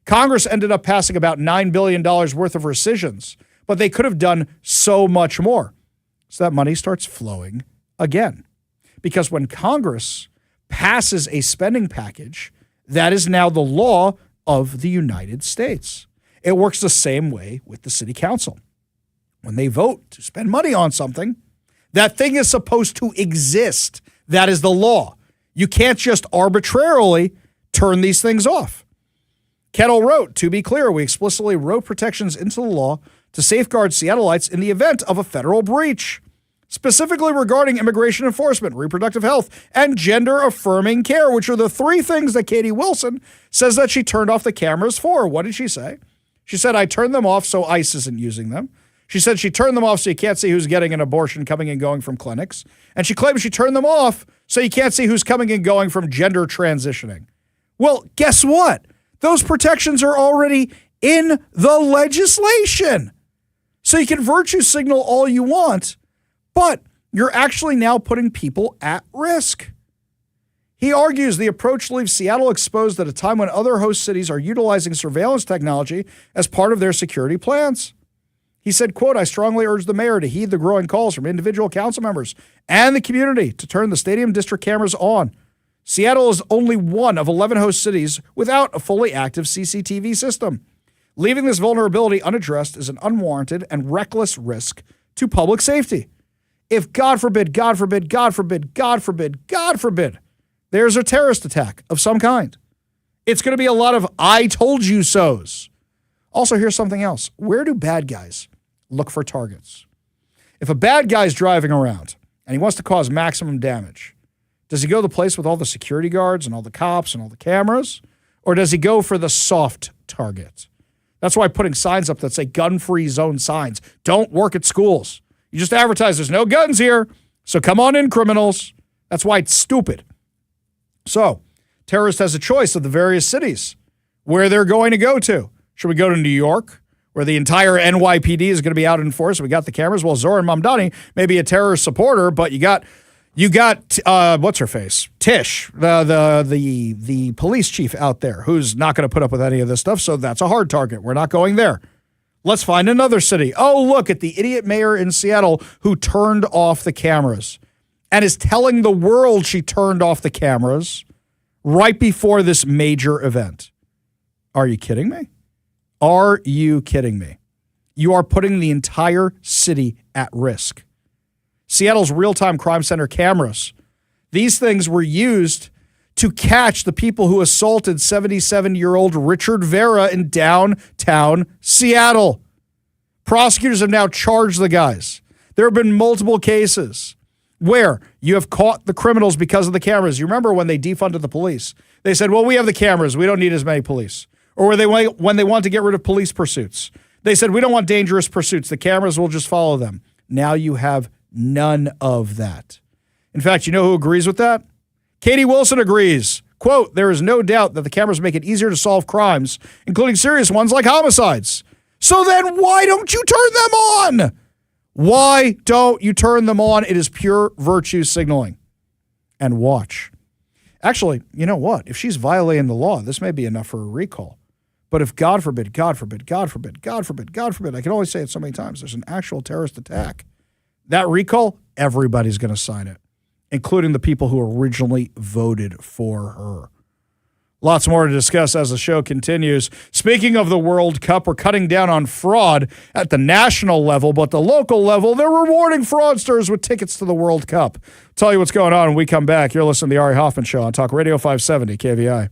Congress ended up passing about $9 billion worth of rescissions, but they could have done so much more. So that money starts flowing again. Because when Congress passes a spending package, that is now the law of the United States. It works the same way with the city council. When they vote to spend money on something, that thing is supposed to exist. That is the law. You can't just arbitrarily turn these things off. Kettle wrote, to be clear, we explicitly wrote protections into the law to safeguard Seattleites in the event of a federal breach, specifically regarding immigration enforcement, reproductive health, and gender-affirming care, which are the three things that Katie Wilson says that she turned off the cameras for. What did she say? She said, I turned them off so ICE isn't using them. She said she turned them off so you can't see who's getting an abortion coming and going from clinics. And she claims she turned them off so you can't see who's coming and going from gender transitioning. Well, guess what? Those protections are already in the legislation. So you can virtue signal all you want, but you're actually now putting people at risk. He argues the approach leaves Seattle exposed at a time when other host cities are utilizing surveillance technology as part of their security plans. He said, quote, I strongly urge the mayor to heed the growing calls from individual council members and the community to turn the stadium district cameras on. Seattle is only one of 11 host cities without a fully active CCTV system. Leaving this vulnerability unaddressed is an unwarranted and reckless risk to public safety. If God forbid, God forbid, God forbid, God forbid, God forbid, there's a terrorist attack of some kind, it's going to be a lot of I told you so's. Also, here's something else. Where do bad guys look for targets? If a bad guy's driving around and he wants to cause maximum damage, does he go to the place with all the security guards and all the cops and all the cameras? Or does he go for the soft target? That's why putting signs up that say gun-free zone signs don't work at schools. You just advertise there's no guns here, so come on in, criminals. That's why it's stupid. So, terrorist has a choice of the various cities where they're going to go to. Should we go to New York, where the entire NYPD is going to be out in force? We got the cameras. Well, Zoran Mamdani may be a terrorist supporter, but you got what's her face? Tish, the police chief out there, who's not going to put up with any of this stuff. So that's a hard target. We're not going there. Let's find another city. Oh, look at the idiot mayor in Seattle who turned off the cameras and is telling the world she turned off the cameras right before this major event. Are you kidding me? Are you kidding me? You are putting the entire city at risk. Seattle's real-time crime center cameras, these things were used to catch the people who assaulted 77-year-old Richard Vera in downtown Seattle. Prosecutors have now charged the guys. There have been multiple cases where you have caught the criminals because of the cameras. You remember when they defunded the police? They said, well, we have the cameras. We don't need as many police. Or when they want to get rid of police pursuits. They said, we don't want dangerous pursuits. The cameras will just follow them. Now you have None of that. In fact, you know who agrees with that? Katie Wilson agrees. Quote, there is no doubt that the cameras make it easier to solve crimes, including serious ones like homicides. So then why don't you turn them on? Why don't you turn them on? It is pure virtue signaling. And watch. Actually, you know what? If she's violating the law, this may be enough for a recall. But if God forbid, God forbid, God forbid, God forbid, God forbid, I can only say it so many times, there's an actual terrorist attack, that recall, everybody's going to sign it, including the people who originally voted for her. Lots more to discuss as the show continues. Speaking of the World Cup, we're cutting down on fraud at the national level, but the local level, they're rewarding fraudsters with tickets to the World Cup. Tell you what's going on when we come back. You're listening to The Ari Hoffman Show on Talk Radio 570 KVI.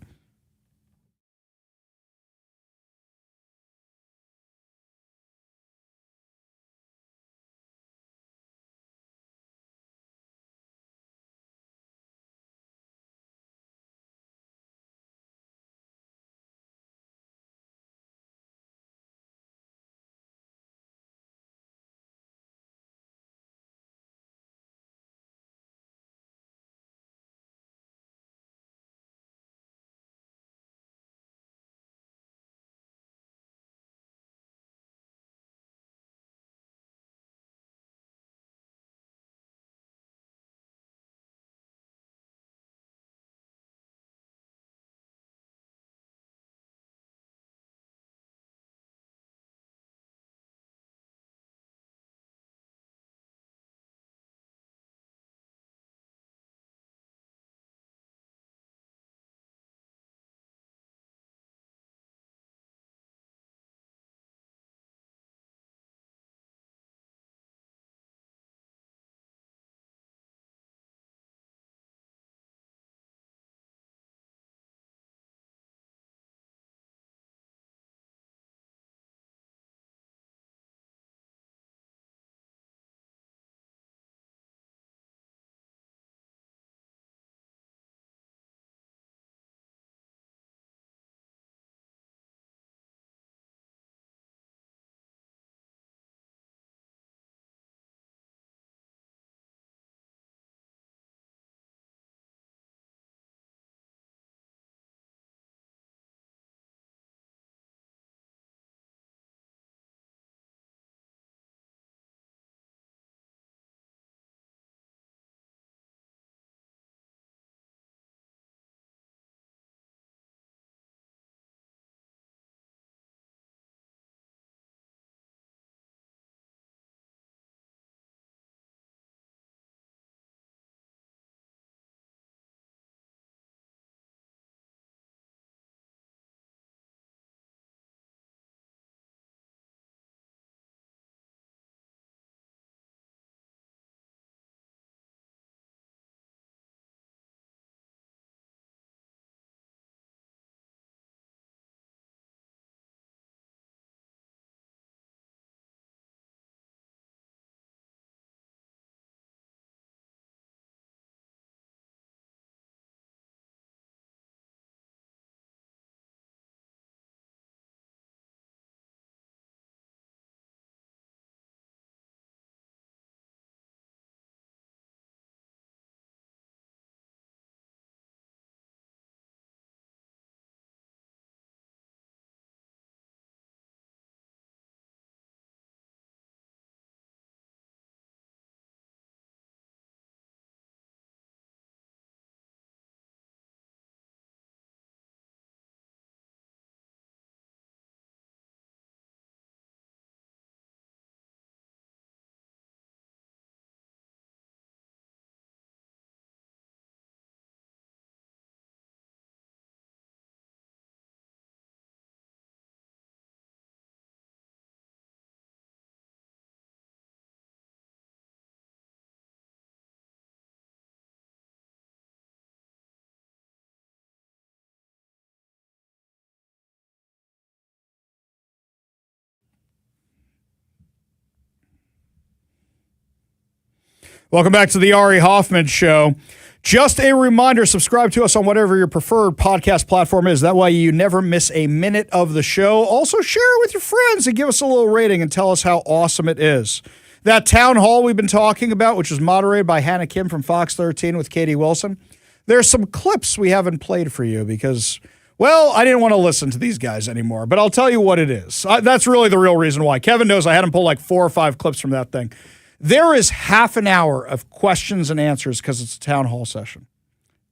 Welcome back to the Ari Hoffman Show. Just a reminder, subscribe to us on whatever your preferred podcast platform is. That way you never miss a minute of the show. Also, share it with your friends and give us a little rating and tell us how awesome it is. That town hall we've been talking about, which was moderated by Hannah Kim from Fox 13 with Katie Wilson, there's some clips we haven't played for you because, well, I didn't want to listen to these guys anymore, but I'll tell you what it is. That's really the real reason why. Kevin knows I had him pull like 4 or 5 clips from that thing. There is half an hour of questions and answers because it's a town hall session.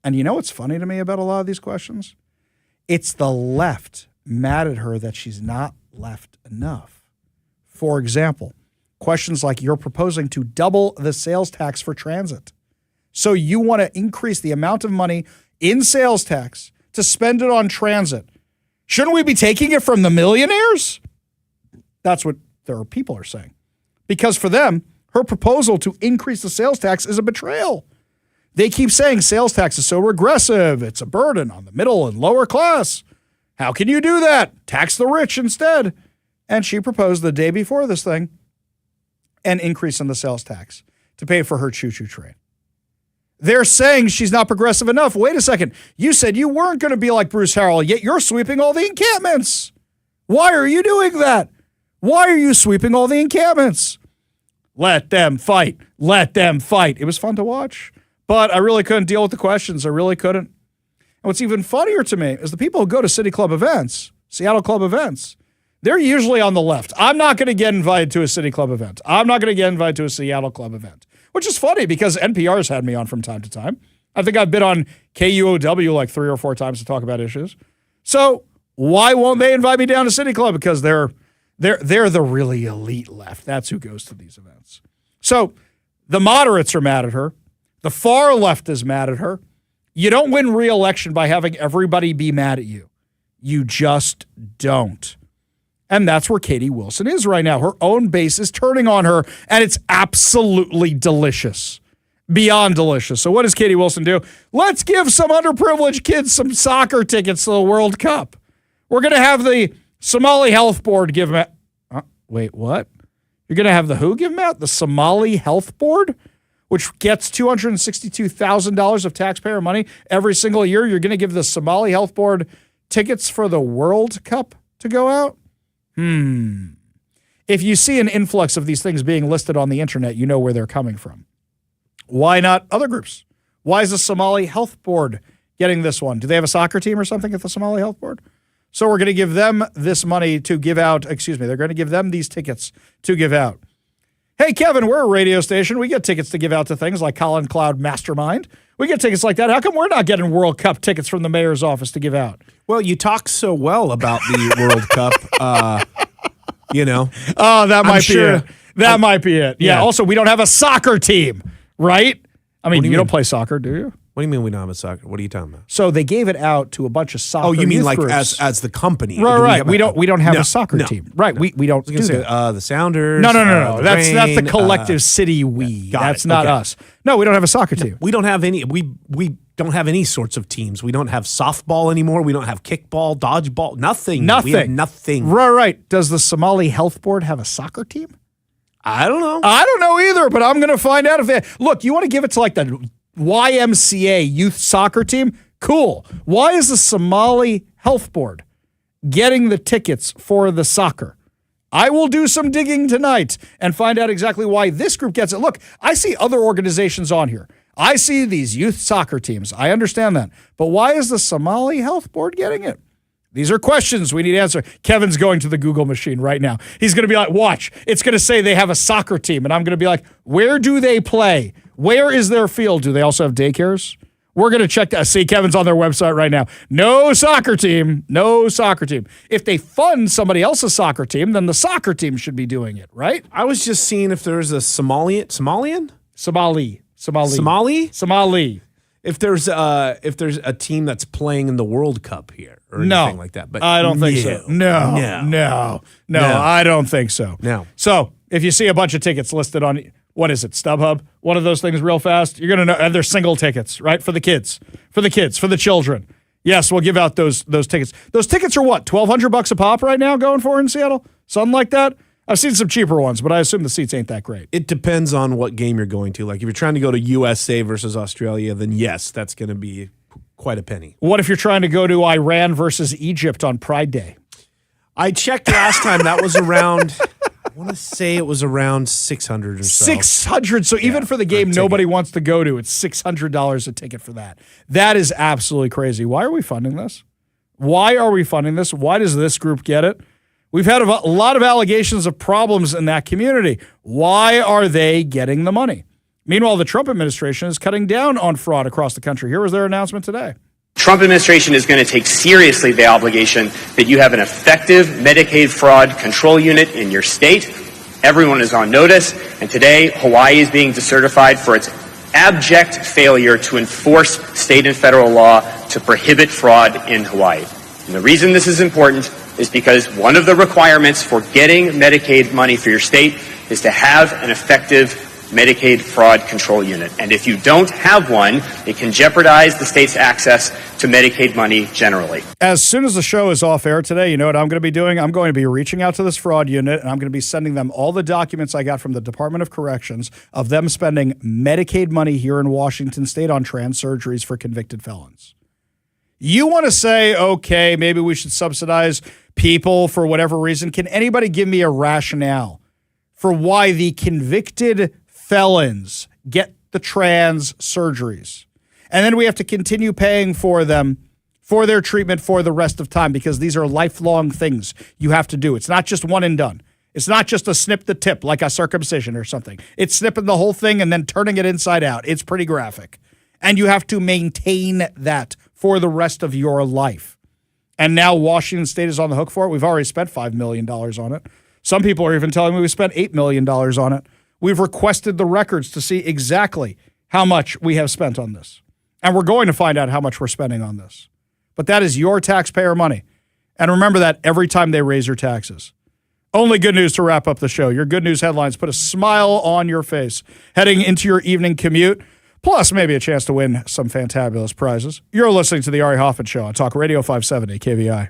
And you know what's funny to me about a lot of these questions? It's the left mad at her that she's not left enough. For example, questions like you're proposing to double the sales tax for transit. So you want to increase the amount of money in sales tax to spend it on transit. Shouldn't we be taking it from the millionaires? That's what their people are saying. Because for them, her proposal to increase the sales tax is a betrayal. They keep saying sales tax is so regressive. It's a burden on the middle and lower class. How can you do that? Tax the rich instead. And she proposed the day before this thing an increase in the sales tax to pay for her choo-choo train. They're saying she's not progressive enough. Wait a second. You said you weren't going to be like Bruce Harrell, yet you're sweeping all the encampments. Why are you doing that? Why are you sweeping all the encampments? Let them fight. Let them fight. It was fun to watch, but I really couldn't deal with the questions. I really couldn't. And what's even funnier to me is the people who go to City Club events, Seattle Club events, they're usually on the left. I'm not going to get invited to a City Club event. I'm not going to get invited to a Seattle Club event, which is funny because NPR's had me on from time to time. I think I've been on KUOW like 3 or 4 times to talk about issues. So why won't they invite me down to City Club? Because they're the really elite left. That's who goes to these events. So the moderates are mad at her. The far left is mad at her. You don't win re-election by having everybody be mad at you. You just don't. And that's where Katie Wilson is right now. Her own base is turning on her, and it's absolutely delicious. Beyond delicious. So what does Katie Wilson do? Let's give some underprivileged kids some soccer tickets to the World Cup. We're going to have the Somali Health Board give them out. Wait, what? You're going to have the who give them out? The Somali Health Board, which gets $262,000 of taxpayer money every single year. You're going to give the Somali Health Board tickets for the World Cup to go out? If you see an influx of these things being listed on the internet, you know where they're coming from. Why not other groups? Why is the Somali Health Board getting this one? Do they have a soccer team or something at the Somali Health Board? So we're going to give them this money to give out, they're going to give them these tickets to give out. Hey, Kevin, we're a radio station. We get tickets to give out to things like Colin Cloud Mastermind. We get tickets like that. How come we're not getting World Cup tickets from the mayor's office to give out? Well, you talk so well about the World Cup, you know. Oh, that might be it. That might be it. Yeah. Also, we don't have a soccer team, right? I mean, you don't play soccer, do you? What do you mean we don't have a soccer? What are you talking about? So they gave it out to a bunch of soccer. Oh, you mean youth like groups. as the company? Right. We don't have a soccer team. Right. We don't do that. The Sounders. No. That's the collective city. That's not us. No, we don't have a soccer team. We don't have any. We don't have any sorts of teams. We don't have softball anymore. We don't have kickball, dodgeball. Nothing. We have nothing. Right. Does the Somali Health Board have a soccer team? I don't know. I don't know either, but I'm going to find out if they. Look, you want to give it to like the YMCA youth soccer team? Cool. Why is the Somali Health Board getting the tickets for the soccer? I will do some digging tonight and find out exactly why this group gets it. Look, I see other organizations on here. I see these youth soccer teams. I understand that. But why is the Somali Health Board getting it? These are questions we need to answer. Kevin's going to the Google machine right now. He's going to be like, watch, it's going to say they have a soccer team. And I'm going to be like, where do they play? Where is their field? Do they also have daycares? We're going to check that. See, Kevin's on their website right now. No soccer team. No soccer team. If they fund somebody else's soccer team, then the soccer team should be doing it, right? I was just seeing if there's a Somali. If there's a team that's playing in the World Cup here or anything like that. But I don't think so. No, I don't think so. No. So if you see a bunch of tickets listed on, what is it, StubHub? One of those things real fast, you're going to know, and they're single tickets, right? For the kids, for the children. Yes, we'll give out those tickets. Those tickets are what, $1,200 a pop right now going for in Seattle? Something like that? I've seen some cheaper ones, but I assume the seats ain't that great. It depends on what game you're going to. Like if you're trying to go to USA versus Australia, then yes, that's going to be quite a penny. What if you're trying to go to Iran versus Egypt on Pride Day? I checked last time. That was around want to say it was around 600 or so. 600. So even for the game nobody wants to go to, it's $600 a ticket for that. That is absolutely crazy. Why are we funding this? Why are we funding this? Why does this group get it? We've had a lot of allegations of problems in that community. Why are they getting the money? Meanwhile, the Trump administration is cutting down on fraud across the country. Here was their announcement today. Trump administration is going to take seriously the obligation that you have an effective Medicaid fraud control unit in your state. Everyone is on notice, and today Hawaii is being decertified for its abject failure to enforce state and federal law to prohibit fraud in Hawaii. And the reason this is important is because one of the requirements for getting Medicaid money for your state is to have an effective Medicaid fraud control unit. And if you don't have one, it can jeopardize the state's access to Medicaid money generally. As soon as the show is off air today, you know what I'm going to be doing? I'm going to be reaching out to this fraud unit, and I'm going to be sending them all the documents I got from the Department of Corrections of them spending Medicaid money here in Washington State on trans surgeries for convicted felons. You want to say, okay, maybe we should subsidize people for whatever reason. Can anybody give me a rationale for why the convicted felons get the trans surgeries? And then we have to continue paying for them for their treatment for the rest of time because these are lifelong things you have to do. It's not just one and done. It's not just a snip the tip like a circumcision or something. It's snipping the whole thing and then turning it inside out. It's pretty graphic. And you have to maintain that for the rest of your life. And now Washington State is on the hook for it. We've already spent $5 million on it. Some people are even telling me we spent $8 million on it. We've requested the records to see exactly how much we have spent on this. And we're going to find out how much we're spending on this. But that is your taxpayer money. And remember that every time they raise your taxes. Only good news to wrap up the show. Your good news headlines put a smile on your face heading into your evening commute, plus maybe a chance to win some fantabulous prizes. You're listening to the Ari Hoffman Show on Talk Radio 570 KVI.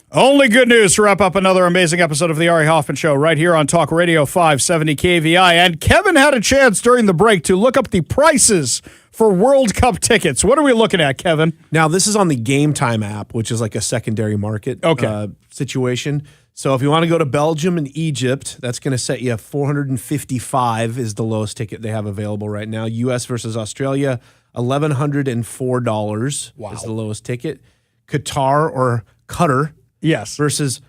Only good news to wrap up another amazing episode of the Ari Hoffman Show right here on Talk Radio 570 KVI. And Kevin had a chance during the break to look up the prices for World Cup tickets. What are we looking at, Kevin? Now, this is on the Game Time app, which is like a secondary market situation. So if you want to go to Belgium and Egypt, that's going to set you $455 is the lowest ticket they have available right now. U.S. versus Australia, $1,104 is the lowest ticket. Qatar or Qatar. Yes. Versus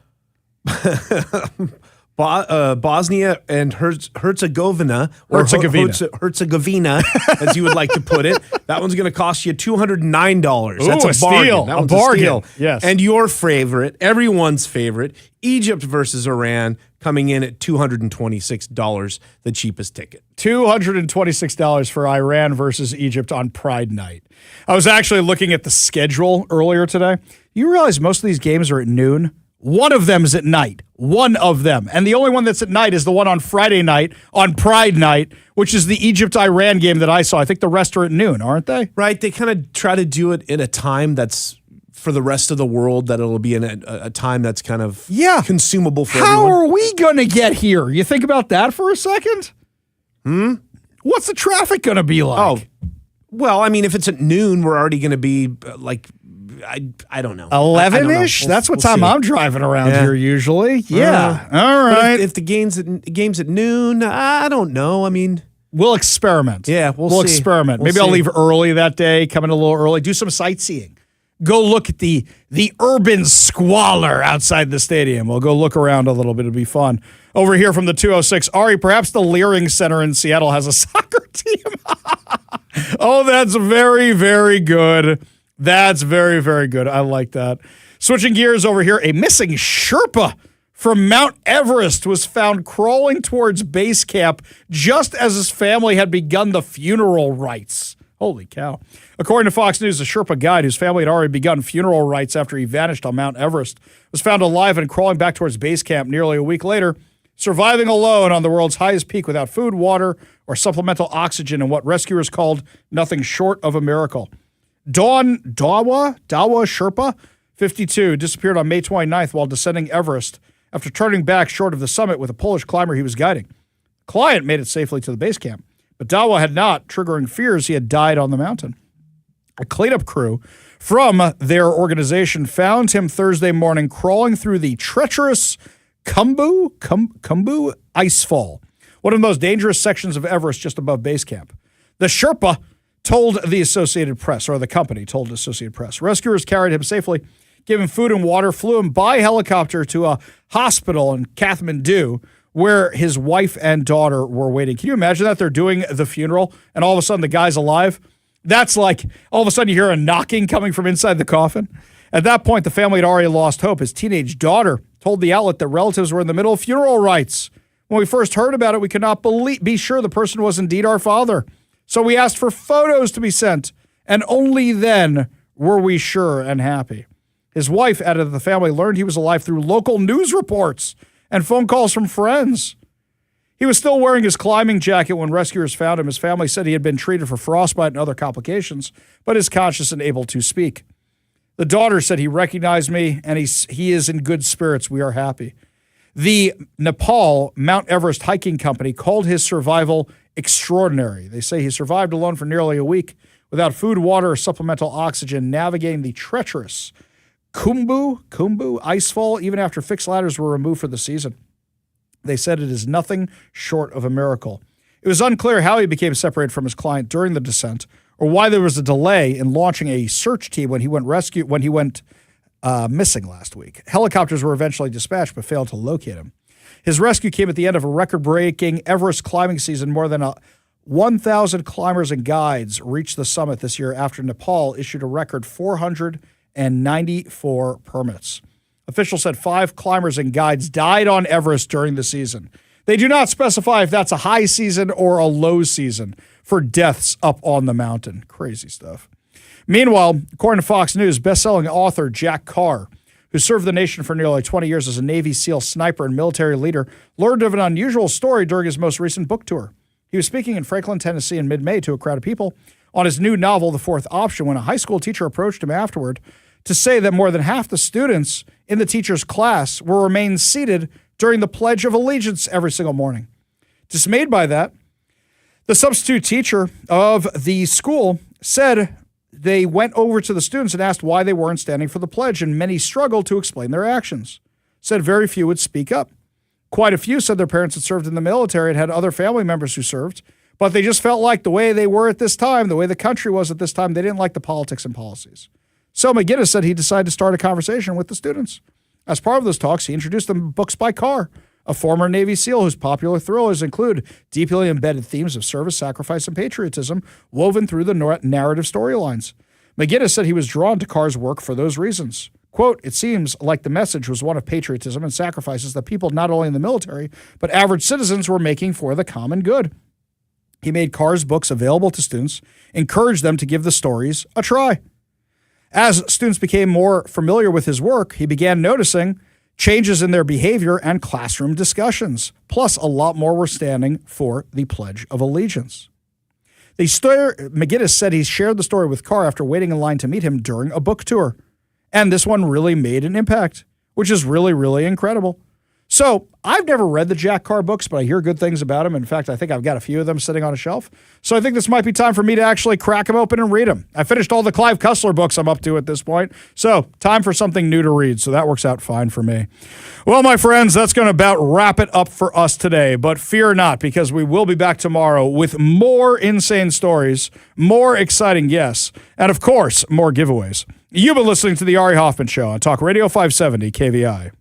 Bosnia and Herzegovina, or Herzegovina, as you would like to put it. That one's going to cost you $209. That's a bargain. Steal. That one's a bargain. Steal. Yes. And your favorite, everyone's favorite, Egypt versus Iran, coming in at $226, the cheapest ticket. $226 for Iran versus Egypt on Pride Night. I was actually looking at the schedule earlier today. You realize most of these games are at noon? One of them is at night. One of them. And the only one that's at night is the one on Friday night, on Pride Night, which is the Egypt-Iran game that I saw. I think the rest are at noon, aren't they? Right. They kind of try to do it in a time that's for the rest of the world, that it'll be in a time that's kind of consumable for everyone. How are we going to get here? You think about that for a second? What's the traffic going to be like? Oh, well, I mean, if it's at noon, we're already going to be like, I don't know. 11-ish? That's what time I'm driving around here usually. Yeah. All right. If the game's at noon, I don't know. I mean, we'll experiment. Yeah, we'll see. Experiment. We'll Maybe I'll see. leave early that day, come in a little early, do some sightseeing. Go look at the urban squalor outside the stadium. We'll go look around a little bit. It'll be fun. Over here from the 206, Ari, perhaps the Leering Center in Seattle has a soccer team. Oh, that's very, very good. That's very, very good. I like that. Switching gears over here, a missing Sherpa from Mount Everest was found crawling towards base camp just as his family had begun the funeral rites. Holy cow. According to Fox News, a Sherpa guide whose family had already begun funeral rites after he vanished on Mount Everest was found alive and crawling back towards base camp nearly a week later, surviving alone on the world's highest peak without food, water, or supplemental oxygen in what rescuers called nothing short of a miracle. Dawa Sherpa, 52, disappeared on May 29th while descending Everest after turning back short of the summit with a Polish climber he was guiding. Client made it safely to the base camp, but Dawa had not, triggering fears he had died on the mountain. A cleanup crew from their organization found him Thursday morning crawling through the treacherous Khumbu icefall, one of the most dangerous sections of Everest just above base camp. The Sherpa told the Associated Press, or the company told Associated Press. Rescuers carried him safely, gave him food and water, flew him by helicopter to a hospital in Kathmandu, where his wife and daughter were waiting. Can you imagine that? They're doing the funeral, and all of a sudden the guy's alive? That's like, all of a sudden you hear a knocking coming from inside the coffin. At that point, the family had already lost hope. His teenage daughter told the outlet that relatives were in the middle of funeral rites. When we first heard about it, we could not be sure the person was indeed our father. So we asked for photos to be sent, and only then were we sure and happy. His wife added that the family learned he was alive through local news reports and phone calls from friends. He was still wearing his climbing jacket when rescuers found him. His family said he had been treated for frostbite and other complications, but is conscious and able to speak. The daughter said he recognized me, and he is in good spirits. We are happy. The Nepal Mount Everest Hiking Company called his survival extraordinary. They say he survived alone for nearly a week without food, water, or supplemental oxygen, navigating the treacherous Khumbu icefall even after fixed ladders were removed for the season. They said it is nothing short of a miracle. It was unclear how he became separated from his client during the descent, or why there was a delay in launching a search team when he went missing last week. Helicopters were eventually dispatched but failed to locate him. His rescue came at the end of a record-breaking Everest climbing season. More than 1,000 climbers and guides reached the summit this year after Nepal issued a record 494 permits. Officials said 5 climbers and guides died on Everest during the season. They do not specify if that's a high season or a low season for deaths up on the mountain. Crazy stuff. Meanwhile, according to Fox News, best-selling author Jack Carr, who served the nation for nearly 20 years as a Navy SEAL sniper and military leader, learned of an unusual story during his most recent book tour. He was speaking in Franklin, Tennessee in mid-May to a crowd of people on his new novel, The Fourth Option, when a high school teacher approached him afterward to say that more than half the students in the teacher's class will remain seated during the Pledge of Allegiance every single morning. Dismayed by that, the substitute teacher of the school said they went over to the students and asked why they weren't standing for the pledge, and many struggled to explain their actions. Said very few would speak up. Quite a few said their parents had served in the military and had other family members who served, but they just felt like the way they were at this time, the way the country was at this time, they didn't like the politics and policies. So McGinnis said he decided to start a conversation with the students. As part of those talks, he introduced them books by Carr, a former Navy SEAL whose popular thrillers include deeply embedded themes of service, sacrifice, and patriotism woven through the narrative storylines. McGinnis said he was drawn to Carr's work for those reasons. Quote, "It seems like the message was one of patriotism and sacrifices that people not only in the military, but average citizens were making for the common good." He made Carr's books available to students, encouraged them to give the stories a try. As students became more familiar with his work, he began noticing changes in their behavior and classroom discussions. Plus, a lot more were standing for the Pledge of Allegiance. McGinnis said he shared the story with Carr after waiting in line to meet him during a book tour. And this one really made an impact, which is really, really incredible. So I've never read the Jack Carr books, but I hear good things about him. In fact, I think I've got a few of them sitting on a shelf. So I think this might be time for me to actually crack them open and read them. I finished all the Clive Cussler books I'm up to at this point. So time for something new to read. So that works out fine for me. Well, my friends, that's going to about wrap it up for us today. But fear not, because we will be back tomorrow with more insane stories, more exciting guests, and of course, more giveaways. You've been listening to The Ari Hoffman Show on Talk Radio 570 KVI.